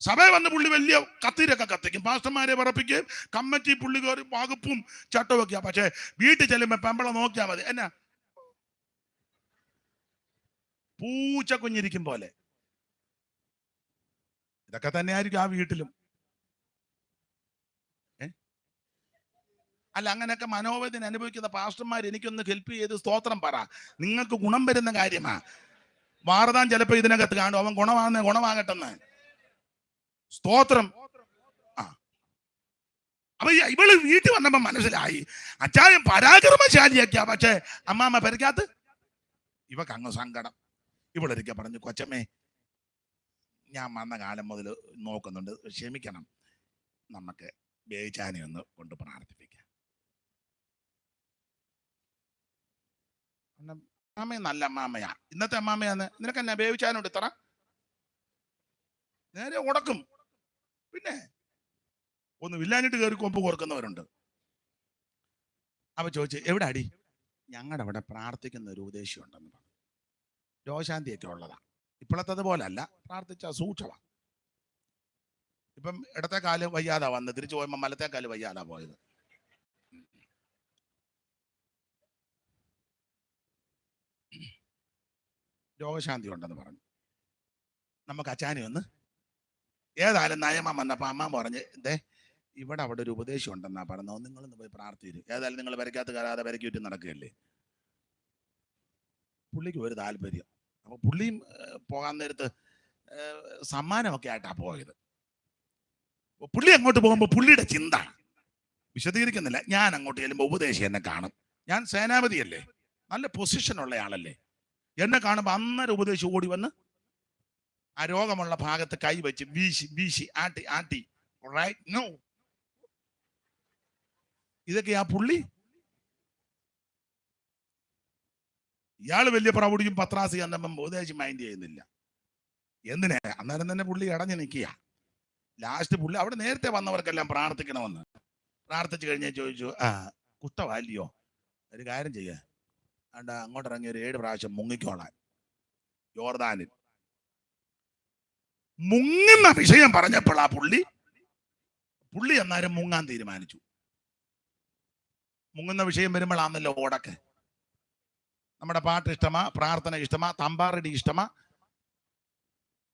സഭയെ വന്ന് പുള്ളി വലിയ കത്തിരൊക്കെ കത്തിക്കും, പാസ്റ്റർമാരെ വിറപ്പിക്കുകയും കമ്മിറ്റി പുള്ളി കയറി വകുപ്പും ചട്ടവും ഒക്കെയാ. പക്ഷെ വീട്ടിൽ ചെല്ലുമ്പോ പെമ്പള നോക്കിയാൽ മതി, എന്നാ പൂച്ച കുഞ്ഞിരിക്കും പോലെ. ഇതൊക്കെ തന്നെയായിരിക്കും ആ വീട്ടിലും. അല്ല, അങ്ങനെയൊക്കെ മനോവേദന അനുഭവിക്കുന്ന പാസ്റ്റർമാർ എനിക്കൊന്ന് ഹെൽപ്പ് ചെയ്ത് സ്തോത്രം പറ. നിങ്ങൾക്ക് ഗുണം വരുന്ന കാര്യമാ. വാർതാൻ ചിലപ്പോ ഇതിനകത്ത് കാണും, അവൻ ഗുണമാകട്ടെന്ന്. സ്തോത്രം. അപ്പൊ ഇവള് വീട്ടിൽ വന്നപ്പോ മനസ്സിലായി അച്ചായം പരാക്രമശാലിയൊക്കെയാ, പക്ഷെ അമ്മാമ്മ പെരക്കാത്ത് ഇവക്ക് അങ്ങ് സങ്കടം. ഇവളൊരിക്കൽ പറഞ്ഞു, കൊച്ചമ്മേ ഞാൻ വന്ന കാലം മുതൽ നോക്കുന്നുണ്ട്, ക്ഷമിക്കണം, നമുക്ക് ബേച്ചാനെ ഒന്ന് കൊണ്ട് പ്രാർത്ഥിപ്പിക്കാം. അമ്മ നല്ല അമ്മാമ്മയാ, ഇന്നത്തെ അമ്മാമ്മയാന്ന്. നിനക്ക് എന്നെ ബേവിച്ചാനോട് ഇത്ര നേരെ ഉടക്കും. പിന്നെ ഒന്ന് വില്ലാഞ്ഞിട്ട് കയറി കൊമ്പ് കോർക്കുന്നവരുണ്ട്. അപ്പൊ ചോദിച്ചു, എവിടെ അടി? ഞങ്ങളുടെ അവിടെ പ്രാർത്ഥിക്കുന്ന ഒരു ഉപദേശം ഉണ്ടെന്ന് പറഞ്ഞു. രോഗശാന്തിയൊക്കെ ഉള്ളതാ. ഇപ്പോഴത്തത് പോലെ അല്ല, പ്രാർത്ഥിച്ച സൂക്ഷമാ. ഇപ്പം ഇടത്തെ കാല് വയ്യാതാ വന്ന്, തിരിച്ചു പോയപ്പോ വലത്തെ കാല് വയ്യാതാ പോയത്. രോഗശാന്തി ഉണ്ടെന്ന് പറഞ്ഞു. നമുക്ക് അച്ചാനി ഒന്ന് ഏതായാലും നയമം വന്നപ്പോ അമ്മ പറഞ്ഞ്, ഇവിടെ അവിടെ ഒരു ഉപദേശം ഉണ്ടെന്നാ പറഞ്ഞോ, നിങ്ങളൊന്ന് പോയി പ്രാർത്ഥിച്ചു. ഏതായാലും നിങ്ങൾ വരയ്ക്കാത്ത കയറാതെ വരയ്ക്കൂറ്റി നടക്കുകയല്ലേ. പുള്ളിക്ക് ഒരു താല്പര്യം. അപ്പൊ പുള്ളിയും പോകാൻ നേരത്ത് സമ്മാനമൊക്കെ ആയിട്ടാ പോയത്. പുള്ളി അങ്ങോട്ട് പോകുമ്പോ പുള്ളിയുടെ ചിന്ത വിശദീകരിക്കുന്നില്ല. ഞാൻ അങ്ങോട്ട് ചെല്ലുമ്പോ ഉപദേശി എന്നെ കാണും, ഞാൻ സേനാപതിയല്ലേ, നല്ല പൊസിഷനുള്ള ആളല്ലേ, എന്നെ കാണുമ്പോ അന്നേരം ഉപദേശി ഓടി വന്ന് ആ രോഗമുള്ള ഭാഗത്ത് കൈവച്ച് വീശി വീശി ആട്ടി ആട്ടി റൈറ്റ് നോ. ഇതൊക്കെ ആ പുള്ളി. ഇയാള് വലിയ പ്രൗഢിയും പത്രാസി എന്നപ്പം ഉപദേശി മൈൻഡ് ചെയ്യുന്നില്ല. എന്തിനാ? അന്നേരം തന്നെ പുള്ളി അടഞ്ഞു നിൽക്കുക. ലാസ്റ്റ് പുള്ളി അവിടെ നേരത്തെ വന്നവർക്കെല്ലാം പ്രാർത്ഥിക്കണമെന്ന് പ്രാർത്ഥിച്ചു കഴിഞ്ഞാൽ ചോദിച്ചു, കുഷ്ഠമല്ലയോ, ഒരു കാര്യം ചെയ്യാ, അങ്ങോട്ട് ഇറങ്ങി ഒരു 7 പ്രാവശ്യം മുങ്ങിക്കോളാൻ യോർദാനിൽ. മുങ്ങുന്ന വിഷയം പറഞ്ഞപ്പോൾ ആ പുള്ളി അന്നേരം മുങ്ങാൻ തീരുമാനിച്ചു. മുങ്ങുന്ന വിഷയം വരുമ്പോഴാണല്ലോ ഓടക്ക്. നമ്മുടെ പാട്ട് ഇഷ്ടമാ, പ്രാർത്ഥന ഇഷ്ടമാ, തമ്പാറടി ഇഷ്ടമാ.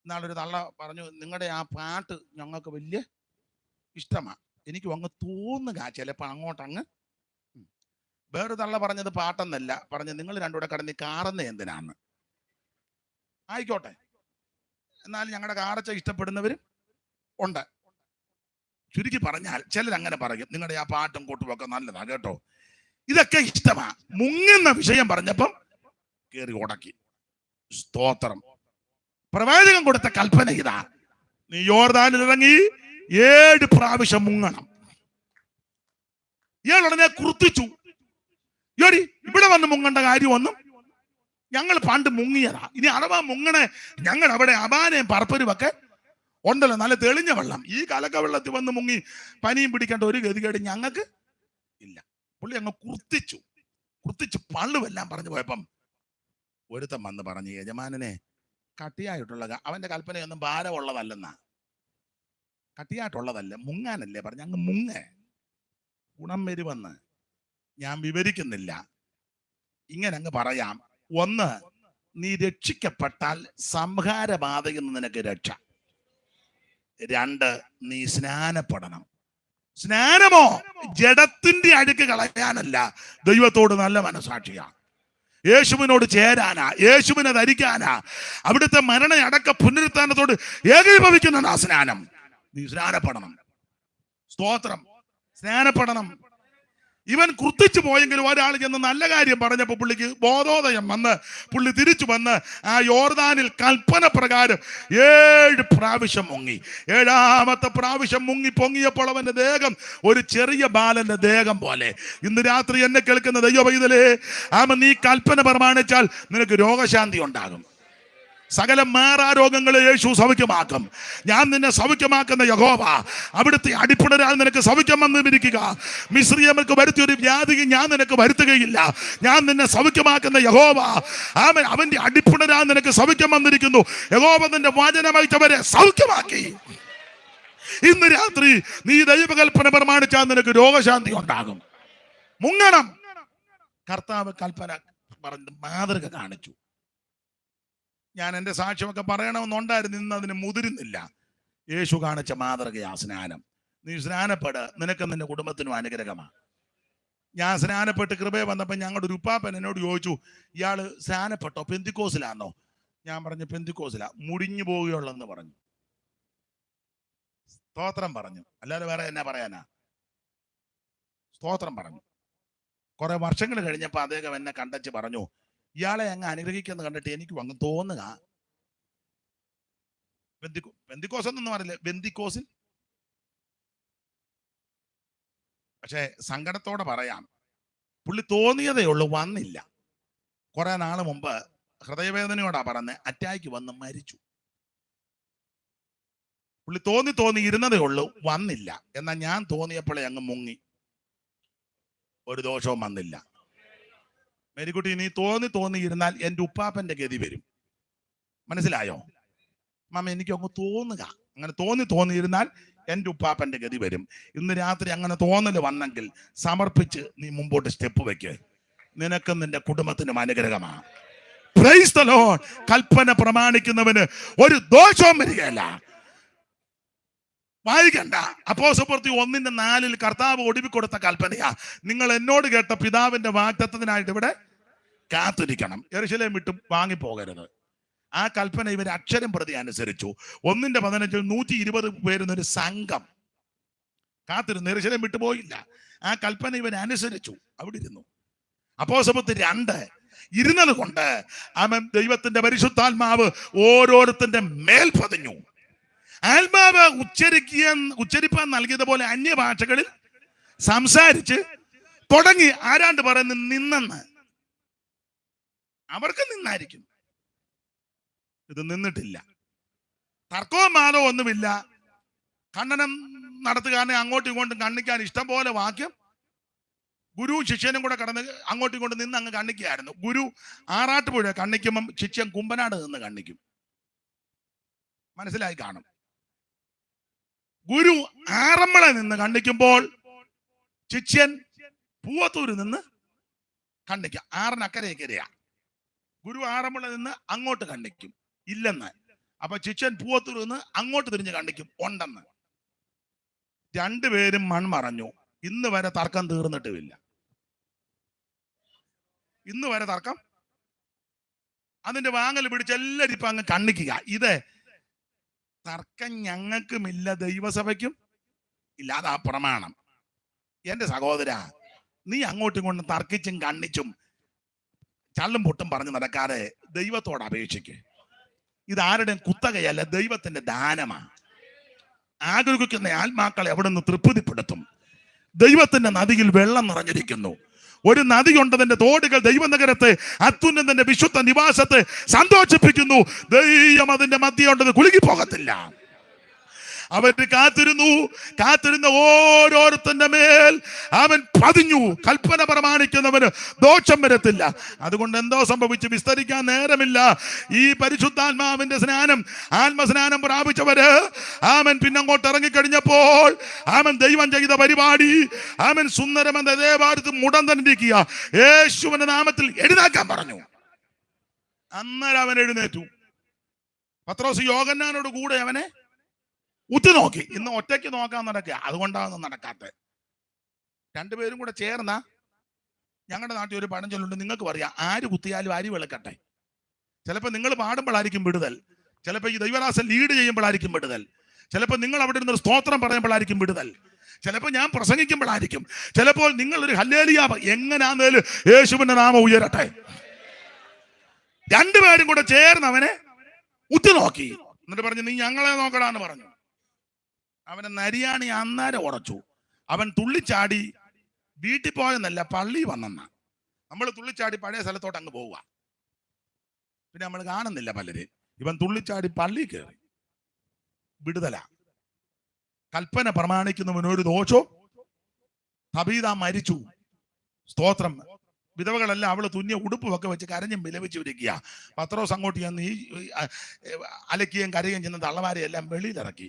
ഇന്നാളൊരു തള്ള പറഞ്ഞു, നിങ്ങളുടെ ആ പാട്ട് ഞങ്ങൾക്ക് വലിയ ഇഷ്ടമാ, എനിക്കും അങ്ങ് തോന്നുക ചിലപ്പോ അങ്ങോട്ടങ്ങ്. വേറെ തള്ള പറഞ്ഞത് പാട്ടെന്നല്ല, പറഞ്ഞ് നിങ്ങൾ രണ്ടുകൂടെ കടന്ന് കാറുന്ന എന്തിനാന്ന്. ആയിക്കോട്ടെ, എന്നാൽ ഞങ്ങളുടെ കാറച്ച ഇഷ്ടപ്പെടുന്നവരും ഉണ്ട്. ചുരുക്കി പറഞ്ഞാൽ ചിലരങ്ങനെ പറയും, നിങ്ങളുടെ ആ പാട്ടും കൂട്ടും ഒക്കെ നല്ലതാ കേട്ടോ, ഇതൊക്കെ ഇഷ്ടമാ. മുങ്ങുന്ന വിഷയം പറഞ്ഞപ്പം കേറി ഉടക്കി. സ്തോത്രം. പ്രവാചകൻ കൊടുത്ത കൽപ്പന ഇതാ, നീ യോർദാനിൽ ഇറങ്ങി 7 പ്രാവശ്യം മുങ്ങണം. ഇയാൾ ഉടനെ കുർത്തിച്ചു, ഇവിടെ വന്ന് മുങ്ങേണ്ട കാര്യമൊന്നും ഞങ്ങൾ പണ്ട് മുങ്ങിയതാ. ഇനി അഥവാ മുങ്ങണേ ഞങ്ങൾ അവിടെ അപാനയും പറപ്പരുമൊക്കെ ഉണ്ടല്ലോ, നല്ല തെളിഞ്ഞ വെള്ളം. ഈ കലക്ക വെള്ളത്തിൽ വന്ന് മുങ്ങി പനിയും പിടിക്കേണ്ട ഒരു ഗതികേട് ഞങ്ങൾക്ക് ഇല്ല. പുള്ളി അങ്ങ് കുർത്തിച്ചു പള്ളുമെല്ലാം പറഞ്ഞു പോയപ്പം ഒരുത്തം വന്ന് പറഞ്ഞു, യജമാനനെ കട്ടിയായിട്ടുള്ള അവന്റെ കൽപ്പനയൊന്നും ഭാരമുള്ളതല്ലെന്നാ. കട്ടിയായിട്ടുള്ളതല്ല, മുങ്ങാനല്ലേ പറഞ്ഞു. അങ്ങ് മുങ്ങ ഗുണം വരുമെന്ന് ഞാൻ വിവരിക്കുന്നില്ല, ഇങ്ങനെ അങ്ങ് പറയാം. ഒന്ന്, നീ രക്ഷിക്കപ്പെട്ടാൽ സംഹാരബാധയിൽ നിന്ന് നിനക്ക് രക്ഷ. രണ്ട്, നീ സ്നാനപ്പെടണം. സ്നാനമോ ജഡത്തിന്റെ അഴുക്ക് കളയാനല്ല, ദൈവത്തോട് നല്ല മനസാക്ഷിയാ, യേശുവിനോട് ചേരാനാ, യേശുവിനെ ധരിക്കാനാ, അവിടുത്തെ മരണ അടക്ക പുനരുത്ഥാനത്തോട് ഏകീഭവിക്കുന്ന സ്നാനം. നീ സ്നാനപ്പെടണം. സ്തോത്രം, സ്നാനപ്പെടണം. ഇവൻ കുർത്തിച്ചു പോയെങ്കിലും ഒരാൾ ചെന്ന് നല്ല കാര്യം പറഞ്ഞപ്പോൾ പുള്ളിക്ക് ബോധോദയം വന്ന് പുള്ളി തിരിച്ചു വന്ന് ആ യോർദാനിൽ കൽപ്പന പ്രകാരം 7 പ്രാവശ്യം മുങ്ങി. 7ാമത്തെ പ്രാവശ്യം മുങ്ങി പൊങ്ങിയപ്പോൾ അവന്റെ ദേഹം ഒരു ചെറിയ ബാലന്റെ ദേഹം പോലെ. ഇന്ന് രാത്രി എന്നെ കേൾക്കുന്ന ദൈവപൈതലേ, നീ കൽപ്പന പ്രമാണിച്ചാൽ നിനക്ക് രോഗശാന്തി ഉണ്ടാകും. സകല മാറാരോഗങ്ങളെ യേശു സൗഖ്യമാക്കും. ഞാൻ നിന്നെ സൗഖ്യമാക്കുന്ന യഹോവ, അവിടുത്തെ അടിപ്പിണരാൽ നിനക്ക് സൗഖ്യം വന്നിരിക്കുക. മിസ്രിയർക്ക് വരുത്തിയൊരു വ്യാധി ഞാൻ നിനക്ക് വരുത്തുകയില്ല. ഞാൻ നിന്നെ സൗഖ്യമാക്കുന്ന യഹോവ, അവന്റെ അടിപ്പിണരാൽ നിനക്ക് സൗഖ്യം വന്നിരിക്കുന്നു. യഹോവ നിന്റെ വചനമയച്ചവരെ സൗഖ്യമാക്കി. ഇന്ന് രാത്രി നീ ദൈവകൽപ്പന പ്രമാണിച്ചാൽ നിനക്ക് രോഗശാന്തി ഉണ്ടാകും. മുങ്ങണം. കർത്താവ് കൽപ്പന പറഞ്ഞ് മാതൃക കാണിച്ചു. ഞാൻ എൻ്റെ സാക്ഷ്യമൊക്കെ പറയണമെന്നുണ്ടായിരുന്നു, ഇന്ന് അതിന് മുതിരുന്നില്ല. യേശു കാണിച്ച മാതൃകയാ സ്നാനം. നീ സ്നാനപ്പെട്, നിനക്ക് നിന്റെ കുടുംബത്തിനും അനുഗ്രഹമാണ്. ഞാൻ സ്നാനപ്പെട്ട് കൃപയെ വന്നപ്പോൾ ഞങ്ങളുടെ ഒരു ഉപ്പാപ്പൻ എന്നോട് ചോദിച്ചു, ഇയാള് സ്നാനപ്പെട്ടോ, പെന്തിക്കോസിലാണോ? ഞാൻ പറഞ്ഞു പെന്തിക്കോസിലാ. മുടിഞ്ഞു പോവുകയുള്ളെന്ന് പറഞ്ഞു. സ്തോത്രം പറഞ്ഞു, അല്ലാതെ വേറെ എന്നാ പറയാനാ? സ്തോത്രം പറഞ്ഞു. കുറെ വർഷങ്ങൾ കഴിഞ്ഞപ്പോൾ അദ്ദേഹം എന്നെ കണ്ടച്ച് പറഞ്ഞു, ഇയാളെ അങ്ങ് അനുഗ്രഹിക്കുന്ന കണ്ടിട്ട് എനിക്കും അങ്ങ് തോന്നുക പെന്തിക്കോസ് എന്നൊന്നും അറിയില്ല, ബെന്തിക്കോസിൽ. പക്ഷെ സങ്കടത്തോടെ പറയാം, പുള്ളി തോന്നിയതേ ഉള്ളൂ, വന്നില്ല. കുറെ നാൾ മുമ്പ് ഹൃദയവേദനയോടാ പറഞ്ഞ് അറ്റാക്ക് വന്ന് മരിച്ചു. പുള്ളി തോന്നി ഇരുന്നതേ ഉള്ളൂ, വന്നില്ല. എന്നാൽ ഞാൻ തോന്നിയപ്പോഴേ അങ്ങ് മുങ്ങി, ഒരു ദോഷവും വന്നില്ല. മേരിക്കുട്ടി, നീ തോന്നി ഇരുന്നാൽ എൻ്റെ ഉപ്പാപ്പന്റെ ഗതി വരും. മനസ്സിലായോ മാമ? എനിക്കങ്ങ് തോന്നുക, അങ്ങനെ തോന്നി ഇരുന്നാൽ എൻ്റെ ഉപ്പാപ്പന്റെ ഗതി വരും. ഇന്ന് രാത്രി അങ്ങനെ തോന്നൽ വന്നെങ്കിൽ സമർപ്പിച്ച് നീ മുമ്പോട്ട് സ്റ്റെപ്പ് വെക്ക്. നിനക്കും നിന്റെ കുടുംബത്തിനും അനുഗ്രഹമാണ്. Praise the lord. കൽപ്പന പ്രമാണിക്കുന്നവന് ഒരു ദോഷവും വരികയില്ല. വായിക്കണ്ട. അപ്പോസ്തലപ്രവൃത്തി 1:4 കർത്താവ് ഒടുവിക്കൊടുത്ത കൽപ്പനയാ, നിങ്ങൾ എന്നോട് കേട്ട പിതാവിന്റെ വാഗ്ദത്തത്തിനായിട്ട് ഇവിടെ കാത്തിരിക്കണം, യെരൂശലേം വിട്ട് വാങ്ങിപ്പോകരുത്. ആ കൽപ്പന ഇവർ അക്ഷരം പ്രതി അനുസരിച്ചു. 1:15 120 പേരുന്നൊരു സംഘം കാത്തിരുന്നു, യെരൂശലേം വിട്ടു പോയില്ല. ആ കൽപ്പന ഇവർ അനുസരിച്ചു, അവിടെ ഇരുന്നു. അപ്പോസ്തലപ്രവൃത്തി 2 ഇരുന്നത് കൊണ്ട് ദൈവത്തിന്റെ പരിശുദ്ധാത്മാവ് ഓരോരുത്തന്റെ മേൽ പതിഞ്ഞു. ആത്മാവ് ഉച്ചരിപ്പാൻ നൽകിയതുപോലെ അന്യഭാഷകളിൽ സംസാരിച്ച് തുടങ്ങി. ആരാണ്ട് പറയുന്നു നിന്നെന്ന്. അവർക്ക് നിന്നായിരിക്കും, ഇത് നിന്നിട്ടില്ല. തർക്കവും മാനവും ഒന്നുമില്ല. ഖണ്ഡനം നടത്തുകാരനെ അങ്ങോട്ടും ഇങ്ങോട്ടും കണ്ണിക്കാൻ ഇഷ്ടം പോലെ വാക്യം. ഗുരു ശിഷ്യനും കൂടെ കടന്ന് അങ്ങോട്ടും ഇങ്ങോട്ടും നിന്ന് അങ്ങ് കണ്ണിക്കുകയായിരുന്നു. ഗുരു ആറാട്ടുപുഴ കണ്ണിക്കുമ്പം ശിഷ്യൻ കുമ്പനാട് നിന്ന് കണ്ണിക്കും. മനസ്സിലായി കാണും. ഗുരു ആറന്മുള നിന്ന് കണ്ണിക്കുമ്പോൾ ശിഷ്യൻ പൂവത്തൂര് നിന്ന് കണ്ണിക്കും. ആറിനക്കരയ്ക്കരയാ. ഗുരു ആറന്മുള നിന്ന് അങ്ങോട്ട് കണ്ണിക്കും, ഇല്ലെന്ന്. അപ്പൊ ശിഷ്യൻ പൂവത്തൂർ നിന്ന് അങ്ങോട്ട് തിരിഞ്ഞ് കണ്ണിക്കും, ഉണ്ടെന്ന്. രണ്ടുപേരും മൺമറഞ്ഞു. ഇന്ന് വരെ തർക്കം തീർന്നിട്ടുമില്ല. ഇന്ന് വരെ തർക്കം. അതിന്റെ വാങ്ങൽ പിടിച്ച് എല്ലാവരും ഇപ്പൊ അങ്ങ് കണ്ണിക്കുക. ഇത് തർക്കം ഞങ്ങൾക്കുമില്ല, ദൈവസഭയ്ക്കും ഇല്ലാതെ ആ പ്രമാണം. എന്റെ സഹോദര, നീ അങ്ങോട്ടും ഇങ്ങോട്ടും തർക്കിച്ചും കണ്ണിച്ചും ചള്ളും പൊട്ടും പറഞ്ഞു നടക്കാതെ ദൈവത്തോട് അപേക്ഷിക്ക്. ഇതാരുടെയും കുത്തകയല്ല, ദൈവത്തിന്റെ ദാനമാണ്. ആഗ്രഹിക്കുന്ന ആത്മാക്കളെ അവിടെ നിന്ന് തൃപ്തിപ്പെടുത്തും. ദൈവത്തിന്റെ നദിയിൽ വെള്ളം നിറഞ്ഞിരിക്കുന്നു. ഒരു നദിയുണ്ടതിന്റെ തോടുകൾ ദൈവനഗരത്തെ അത്യുന്നതന്റെ വിശുദ്ധ നിവാസത്തെ സന്തോഷിപ്പിക്കുന്നു. ദൈവം അതിന്റെ മധ്യയുണ്ടത് കുലുങ്ങിപ്പോകത്തില്ല. അവര് കാത്തിരുന്ന ഓരോരുത്തന്റെ മേൽ അവൻ പതിഞ്ഞു. കൽപ്പന പ്രമാണിക്കുന്നവന് ദോഷം വരത്തില്ല. അതുകൊണ്ട് എന്തോ സംഭവിച്ചു വിസ്തരിക്കാൻ നേരമില്ല. ഈ പരിശുദ്ധാത്മാവിന്റെ സ്നാനം, ആത്മസ്നാനം പ്രാപിച്ചവര് അവൻ പിന്നങ്ങോട്ട് ഇറങ്ങിക്കഴിഞ്ഞപ്പോൾ അവൻ ദൈവം ചെയ്ത പരിപാടി, അവൻ സുന്ദരമെന്ന ദേവാലയത്തിൽ മുടന്തനിരിക്കുക, യേശുവിന്റെ നാമത്തിൽ എഴുന്നേൽക്കാൻ പറഞ്ഞു. അന്നേരം അവൻ എഴുന്നേറ്റു. പത്രോസ് യോഹന്നാനോട് കൂടെ അവനെ ഉറ്റുനോക്കി. ഇന്ന് ഒറ്റയ്ക്ക് നോക്കാൻ നടക്കുക, അതുകൊണ്ടാണ് നടക്കാത്തത്. രണ്ടുപേരും കൂടെ ചേർന്ന, ഞങ്ങളുടെ നാട്ടിൽ ഒരു പഴഞ്ചൊല്ലുണ്ട്, നിങ്ങൾക്ക് പറയാം, ആര് കുത്തിയാലും അരി വെളുക്കട്ടെ. ചിലപ്പോൾ നിങ്ങൾ പാടുമ്പോഴായിരിക്കും വിടുതൽ, ചിലപ്പോൾ ഈ ദൈവദാസൻ ലീഡ് ചെയ്യുമ്പോഴായിരിക്കും വിടുതൽ, ചിലപ്പോൾ നിങ്ങൾ അവിടെ ഇരുന്നൊരു സ്തോത്രം പറയുമ്പോഴായിരിക്കും വിടുതൽ, ചിലപ്പോൾ ഞാൻ പ്രസംഗിക്കുമ്പോഴായിരിക്കും, ചിലപ്പോൾ നിങ്ങൾ ഒരു ഹല്ലേലൂയ എങ്ങനെയാന്നേലും യേശുവിന്റെ നാമം ഉയരട്ടെ. രണ്ടുപേരും കൂടെ ചേർന്ന് അവനെ ഉറ്റുനോക്കി. എന്നിട്ട് പറഞ്ഞു, നീ ഞങ്ങളെ നോക്കടാന്ന് പറഞ്ഞു. അവനെ നരിയാണി അന്നേരം ഉറച്ചു. അവൻ തുള്ളിച്ചാടി വീട്ടിൽ പോയെന്നല്ല, പള്ളി വന്നെന്ന. നമ്മൾ തുള്ളിച്ചാടി പഴയ സ്ഥലത്തോട്ട് അങ്ങ് പോവുക, പിന്നെ നമ്മൾ കാണുന്നില്ല പലര്. ഇവൻ തുള്ളിച്ചാടി പള്ളി കയറി. വിടുതല. കൽപ്പന പ്രമാണിക്കുന്നവന് ഒരു ദോഷോ. തബീത മരിച്ചു, സ്തോത്രം. വിധവകളെല്ലാം അവള് തുന്നിയ ഉടുപ്പുമൊക്കെ വെച്ച് കരഞ്ഞും വിലപിച്ചു ഇരിക്കുക. പത്രോസ് അങ്ങോട്ട് ചെന്ന് ഈ അലക്കുകയും കരയുകയും ചെയ്യുന്ന തള്ളമാരെയെല്ലാം വെളിയിലിറക്കി.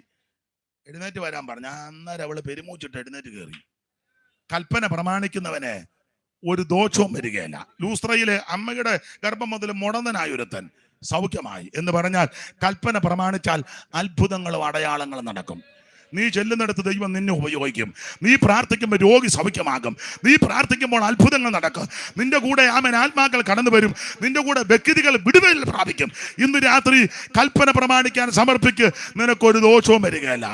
എഴുന്നേറ്റ് വരാൻ പറഞ്ഞു. അന്നേരം അവള് പെരുമൂച്ചിട്ട് എഴുന്നേറ്റ് കയറി. കൽപ്പന പ്രമാണിക്കുന്നവന് ഒരു ദോഷവും വരികയില്ല. ലൂസ്ത്രയിലെ അമ്മയുടെ ഗർഭം മുതൽ മുടന്തനായ ഒരുത്തൻ സൗഖ്യമായി എന്ന് പറഞ്ഞാൽ കൽപ്പന പ്രമാണിച്ചാൽ അത്ഭുതങ്ങളും അടയാളങ്ങളും നടക്കും. നീ ചെല്ലുന്നിടത്ത് ദൈവം നിന്നെ ഉപയോഗിക്കും. നീ പ്രാർത്ഥിക്കുമ്പോൾ രോഗി സൗഖ്യമാകും. നീ പ്രാർത്ഥിക്കുമ്പോൾ അത്ഭുതങ്ങൾ നടക്കും. നിന്റെ കൂടെ ആമേൻ ആത്മാക്കൾ കടന്നു വരും. നിന്റെ കൂടെ വ്യക്തികൾ വിടുതൽ പ്രാപിക്കും. ഇന്ന് രാത്രി കൽപ്പന പ്രമാണിക്കാൻ സമർപ്പിക്ക്, നിനക്കൊരു ദോഷവും വരികയില്ല.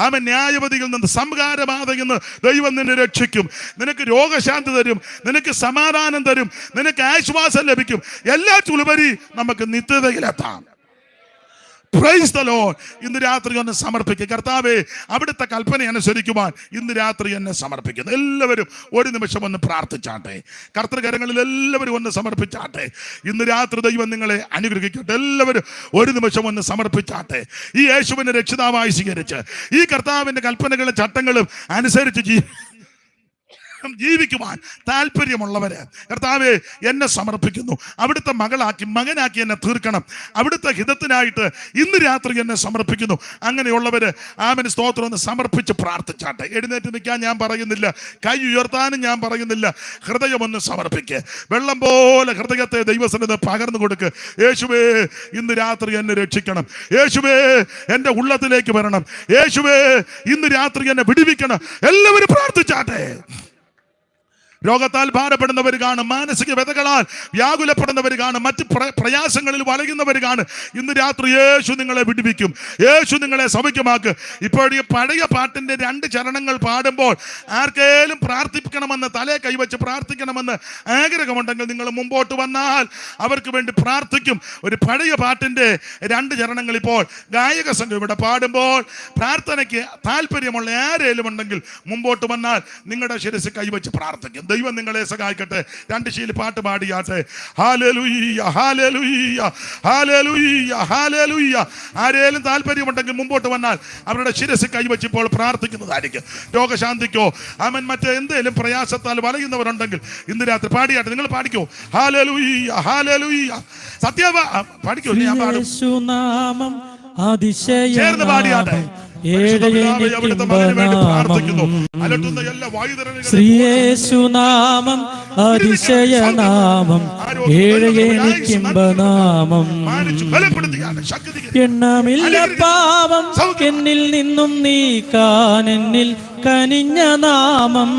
ആമേൻ ന്യായവതിയിൽ നിന്ന്, സംഹാരബാധയിൽ നിന്ന് ദൈവം നിന്നെ രക്ഷിക്കും. നിനക്ക് രോഗശാന്തി തരും, നിനക്ക് സമാധാനം തരും, നിനക്ക് ആശ്വാസം ലഭിക്കും. എല്ലാത്തിലുപരി നമുക്ക് നിത്യതയിലെത്താം. Price the Lord. ഇന്ന് രാത്രി ഒന്ന് സമർപ്പിക്കുക. കർത്താവേ, അവിടുത്തെ കൽപ്പന അനുസരിക്കുവാൻ ഇന്ന് രാത്രി എന്നെ സമർപ്പിക്കുന്നു. എല്ലാവരും ഒരു നിമിഷം ഒന്ന് പ്രാർത്ഥിച്ചാട്ടെ. കർത്തൃകരങ്ങളിൽ എല്ലാവരും ഒന്ന് സമർപ്പിച്ചാട്ടെ. ഇന്ന് രാത്രി ദൈവം നിങ്ങളെ അനുഗ്രഹിക്കട്ടെ. എല്ലാവരും ഒരു നിമിഷം ഒന്ന് സമർപ്പിച്ചാട്ടെ. ഈ യേശുവിനെ രക്ഷിതാവായി സ്വീകരിച്ച് ഈ കർത്താവിന്റെ കൽപ്പനകളും ചട്ടങ്ങളും അനുസരിച്ച് ജീവിക്കുവാൻ താല്പര്യമുള്ളവര് കർത്താവേ എന്നെ സമർപ്പിക്കുന്നു. അവിടുത്തെ മകനാക്കി എന്നെ തീർക്കണം. അവിടുത്തെ ഹിതത്തിനായിട്ട് ഇന്ന് രാത്രി എന്നെ സമർപ്പിക്കുന്നു. അങ്ങനെയുള്ളവര് ആമേൻ സ്തോത്രം ഒന്ന് സമർപ്പിച്ച് പ്രാർത്ഥിച്ചാട്ടെ. എഴുന്നേറ്റ് നിൽക്കാൻ ഞാൻ പറയുന്നില്ല, കൈ ഉയർത്താനും ഞാൻ പറയുന്നില്ല. ഹൃദയം ഒന്ന് സമർപ്പിക്കുക. വെള്ളം പോലെ ഹൃദയത്തെ ദൈവസന്നിധിയിൽ പകർന്നു കൊടുക്ക്. യേശുവേ, ഇന്ന് രാത്രി എന്നെ രക്ഷിക്കണം. യേശുവേ, എന്റെ ഉള്ളത്തിലേക്ക് വരണം. യേശുവേ, ഇന്ന് രാത്രി എന്നെ വിടുവിക്കണം. എല്ലാവരും പ്രാർത്ഥിച്ചാട്ടെ. രോഗത്താൽ ഭാരപ്പെടുന്നവർ കാണും, മാനസിക വ്യതകളാൽ വ്യാകുലപ്പെടുന്നവർ കാണും, മറ്റ് പ്രയാസങ്ങളിൽ വലയുന്നവർ കാണും. ഇന്ന് രാത്രി യേശു നിങ്ങളെ വിടുവിക്കും. യേശു നിങ്ങളെ സൗഖ്യമാക്ക്. ഇപ്പോൾ ഈ പഴയ പാട്ടിന്റെ 2 ചരണങ്ങൾ പാടുമ്പോൾ ആർക്കേലും പ്രാർത്ഥിക്കണമെന്ന്, തലേ കൈവച്ച് പ്രാർത്ഥിക്കണമെന്ന് ആഗ്രഹമുണ്ടെങ്കിൽ നിങ്ങൾ മുമ്പോട്ട് വന്നാൽ അവർക്ക് വേണ്ടി പ്രാർത്ഥിക്കും. ഒരു പഴയ പാട്ടിന്റെ 2 ചരണങ്ങൾ ഇപ്പോൾ ഗായക സംഘം ഇവിടെ പാടുമ്പോൾ പ്രാർത്ഥനയ്ക്ക് താല്പര്യമുള്ള ആരേലും ഉണ്ടെങ്കിൽ മുമ്പോട്ട് വന്നാൽ നിങ്ങളുടെ ശിരസ് കൈവച്ച് പ്രാർത്ഥിക്കും. ദൈവം നിങ്ങളെ സഹായിക്കട്ടെ. 2 ശീലി പാട്ട് പാടിയാട്ടെ. Hallelujah, hallelujah, hallelujah, hallelujah. ആരേലും താല്പര്യമുണ്ടെങ്കിൽ മുമ്പോട്ട് വന്നാൽ അവരുടെ ശിരസ് കൈവച്ച് ഇപ്പോൾ പ്രാർത്ഥിക്കുന്നതായിരിക്കും. രോഗശാന്തിക്കോ ആമേൻ മറ്റേ എന്തെങ്കിലും പ്രയാസത്താൽ വലയുന്നവരുണ്ടെങ്കിൽ ഇന്ന് രാത്രി പാടിയാട്ടെ. നിങ്ങൾ പാടിക്കോ. Hallelujah, hallelujah. സത്യവ പാടിക്കോ. ഞാൻ പാടും. ചേർന്ന് പാടിയാട്ടെ. ശ്രീയേശുനാമം അതിശയനാമം, ഏഴയനിക്കിംബനാമം. എണ്ണമില്ല പാപം എന്നിൽ നിന്നും നീക്കാൻ എന്നിൽ കനിഞ്ഞ നാമം.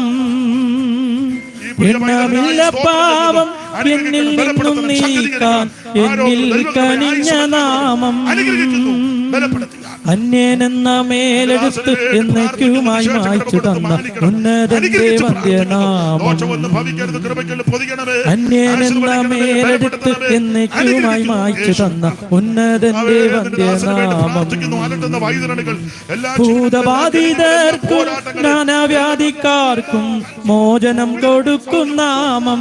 എണ്ണമില്ല പാപം എന്നിൽ നിന്നും നീക്കാൻ എന്നിൽ കനിഞ്ഞ നാമം. അന്യനെന്ന മേലെടുത്ത് എന്നേക്കുമായി മായ്ച്ചു തന്ന ഉന്നതന്റെ വന്ധ്യനാമം. അന്യനെന്ന മേലെടുത്ത് എന്നേക്കുമായി മായ്ച്ചു തന്ന ഉന്നതന്റെ വന്ധ്യനാമം. ഭൂതബാധിതർക്കും നാനാവ്യാധിക്കാർക്കും മോചനം കൊടുക്കും നാമം.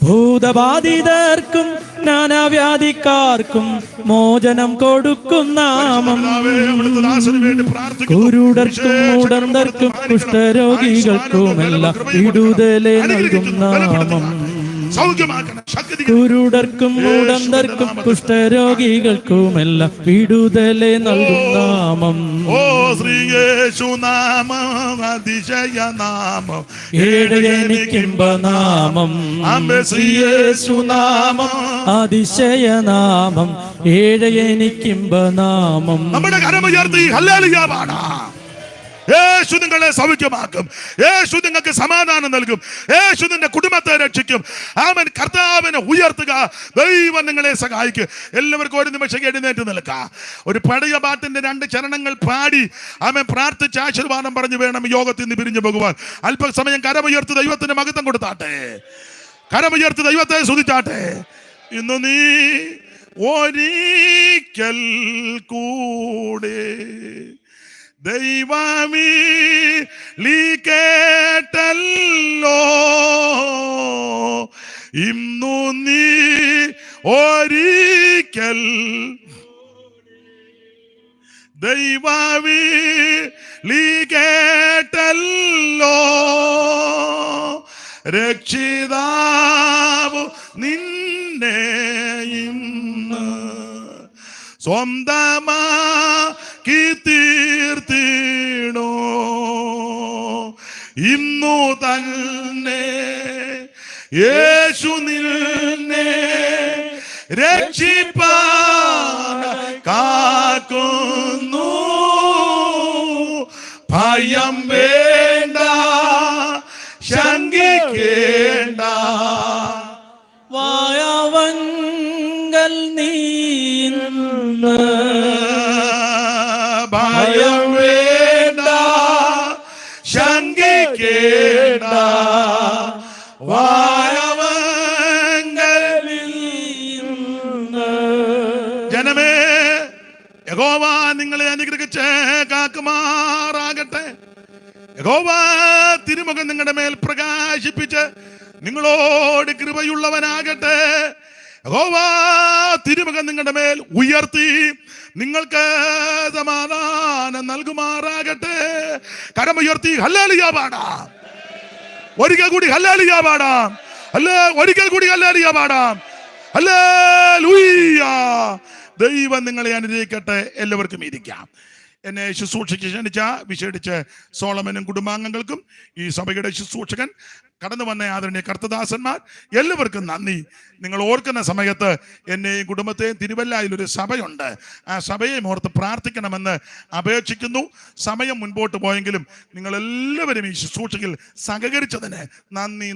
ഭൂതബാധിതർക്കും നാനാവ്യാധിക്കാർക്കും മോചനം കൊടുക്കും നാമം. കുരുടർക്കും മൂടന്തർക്കും കുഷ്ഠരോഗികൾക്കുമെല്ലാം വിടുതലെ നൽകും നാമം. കുരുടർക്കും മൂടന്തർക്കും കുഷ്ഠരോഗികൾക്കുമെല്ലാം വിടുതലെ നൽകും നാമം. ഓ ശ്രീയേശുനാമം അതിശയനാമം ഏഴയനിക്കിമ്പനാമം. ശ്രീയേശുനാമം അതിശയനാമം ഏഴയനിക്കിമ്പനാമം. നമ്മുടെ കരമുയർത്തി ഹല്ലേലൂയ പാടാം. യേശു നിങ്ങളെ സൗഖ്യമാക്കും. യേശു നിങ്ങൾക്ക് സമാധാനം നൽകും. യേശു നിന്റെ കുടുംബത്തെ രക്ഷിക്കും. ആമേൻ. കർത്താവിനെ ഉയർത്തുക. ദൈവം നിങ്ങളെ സഹായിക്കും. എല്ലാവർക്കും ഒരു നിമിഷം എഴുന്നേറ്റ് നിൽക്കാം. ഒരു പഴയ പാട്ടിന്റെ 2 ചരണങ്ങൾ പാടി ആമേൻ പ്രാർത്ഥിച്ച് ആശീർവാദം പറഞ്ഞു വേണം യോഗത്തിൽ നിന്ന് പിരിഞ്ഞു പോകുവാൻ. അല്പസമയം കരമുയർത്തി ദൈവത്തിന് മഹത്വം കൊടുത്താട്ടെ. കരമുയർത്തി ദൈവത്തെ സ്തുതിച്ചാട്ടെ. ഇന്ന് നീ ഒരിക്കൽ കൂടെ ദൈവമീ കേട്ടല്ലോ. ഇന്നു നീ ഒരിക്കൽ ദൈവമീ കേട്ടല്ലോ. രക്ഷിതാവ് നിന്നെ ഇന്ന് സ്വന്തമാക്കി തീർത്തിടോ. ഇന്നു തന്നെ യേശു നിന്നെ രക്ഷിപ്പാൻ കാക്കുന്നു. ഭയം വേണ്ട, ശങ്കിക്കേണ്ട. വായവങ്കൽ നീന്ന് ഭയം വേണ്ട, ശങ്കിക്കേണ്ട. വായവങ്കലിൽ നിന്ന്. ജനമേ, യഹോവ നിങ്ങളെ അനുഗ്രഹിച്ച് കാക്കുമാറാകട്ടെ. യഹോവ തിരുമുഖം നിങ്ങളുടെ മേൽ പ്രകാശിപ്പിച്ച് നിങ്ങളോട് കൃപയുള്ളവനാകട്ടെ. യഹോവ തിരുമുഖം നിങ്ങളുടെ മേൽ ഉയർത്തി നിങ്ങൾക്ക് സമാധാനം നൽകുമാറാകട്ടെ. കരമുയർത്തി ഹല്ലേലൂയ പാടാം. ഒരിക്കൽ കൂടി ഹല്ലേലൂയ പാടാം. ഒരിക്കൽ കൂടി ഹല്ലേലൂയ പാടാം. ഹല്ലേലൂയ. ദൈവം നിങ്ങളെ അനുഗ്രഹിക്കട്ടെ. എല്ലാവർക്കും ഇരിക്കാം. എന്നെ ശുശ്രൂഷയ്ക്ക് ക്ഷണിച്ച വിശേഷിച്ച് സോളമനും കുടുംബാംഗങ്ങൾക്കും ഈ സഭയുടെ ശുശ്രൂഷകൻ കടന്നു വന്ന ആദരണീയ കർത്തദാസന്മാർ എല്ലാവർക്കും നന്ദി. നിങ്ങൾ ഓർക്കുന്ന സമയത്ത് എന്നെയും കുടുംബത്തെയും തിരുവല്ലയിൽ ഒരു സഭയുണ്ട്. ആ സഭയെ ഓർത്ത് പ്രാർത്ഥിക്കണമെന്ന് അപേക്ഷിക്കുന്നു. സമയം മുൻപോട്ട് പോയെങ്കിലും നിങ്ങൾ എല്ലാവരും ഈ ശുശ്രൂഷയിൽ സഹകരിച്ചതിന്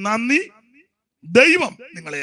നന്ദി. ദൈവം നിങ്ങളെ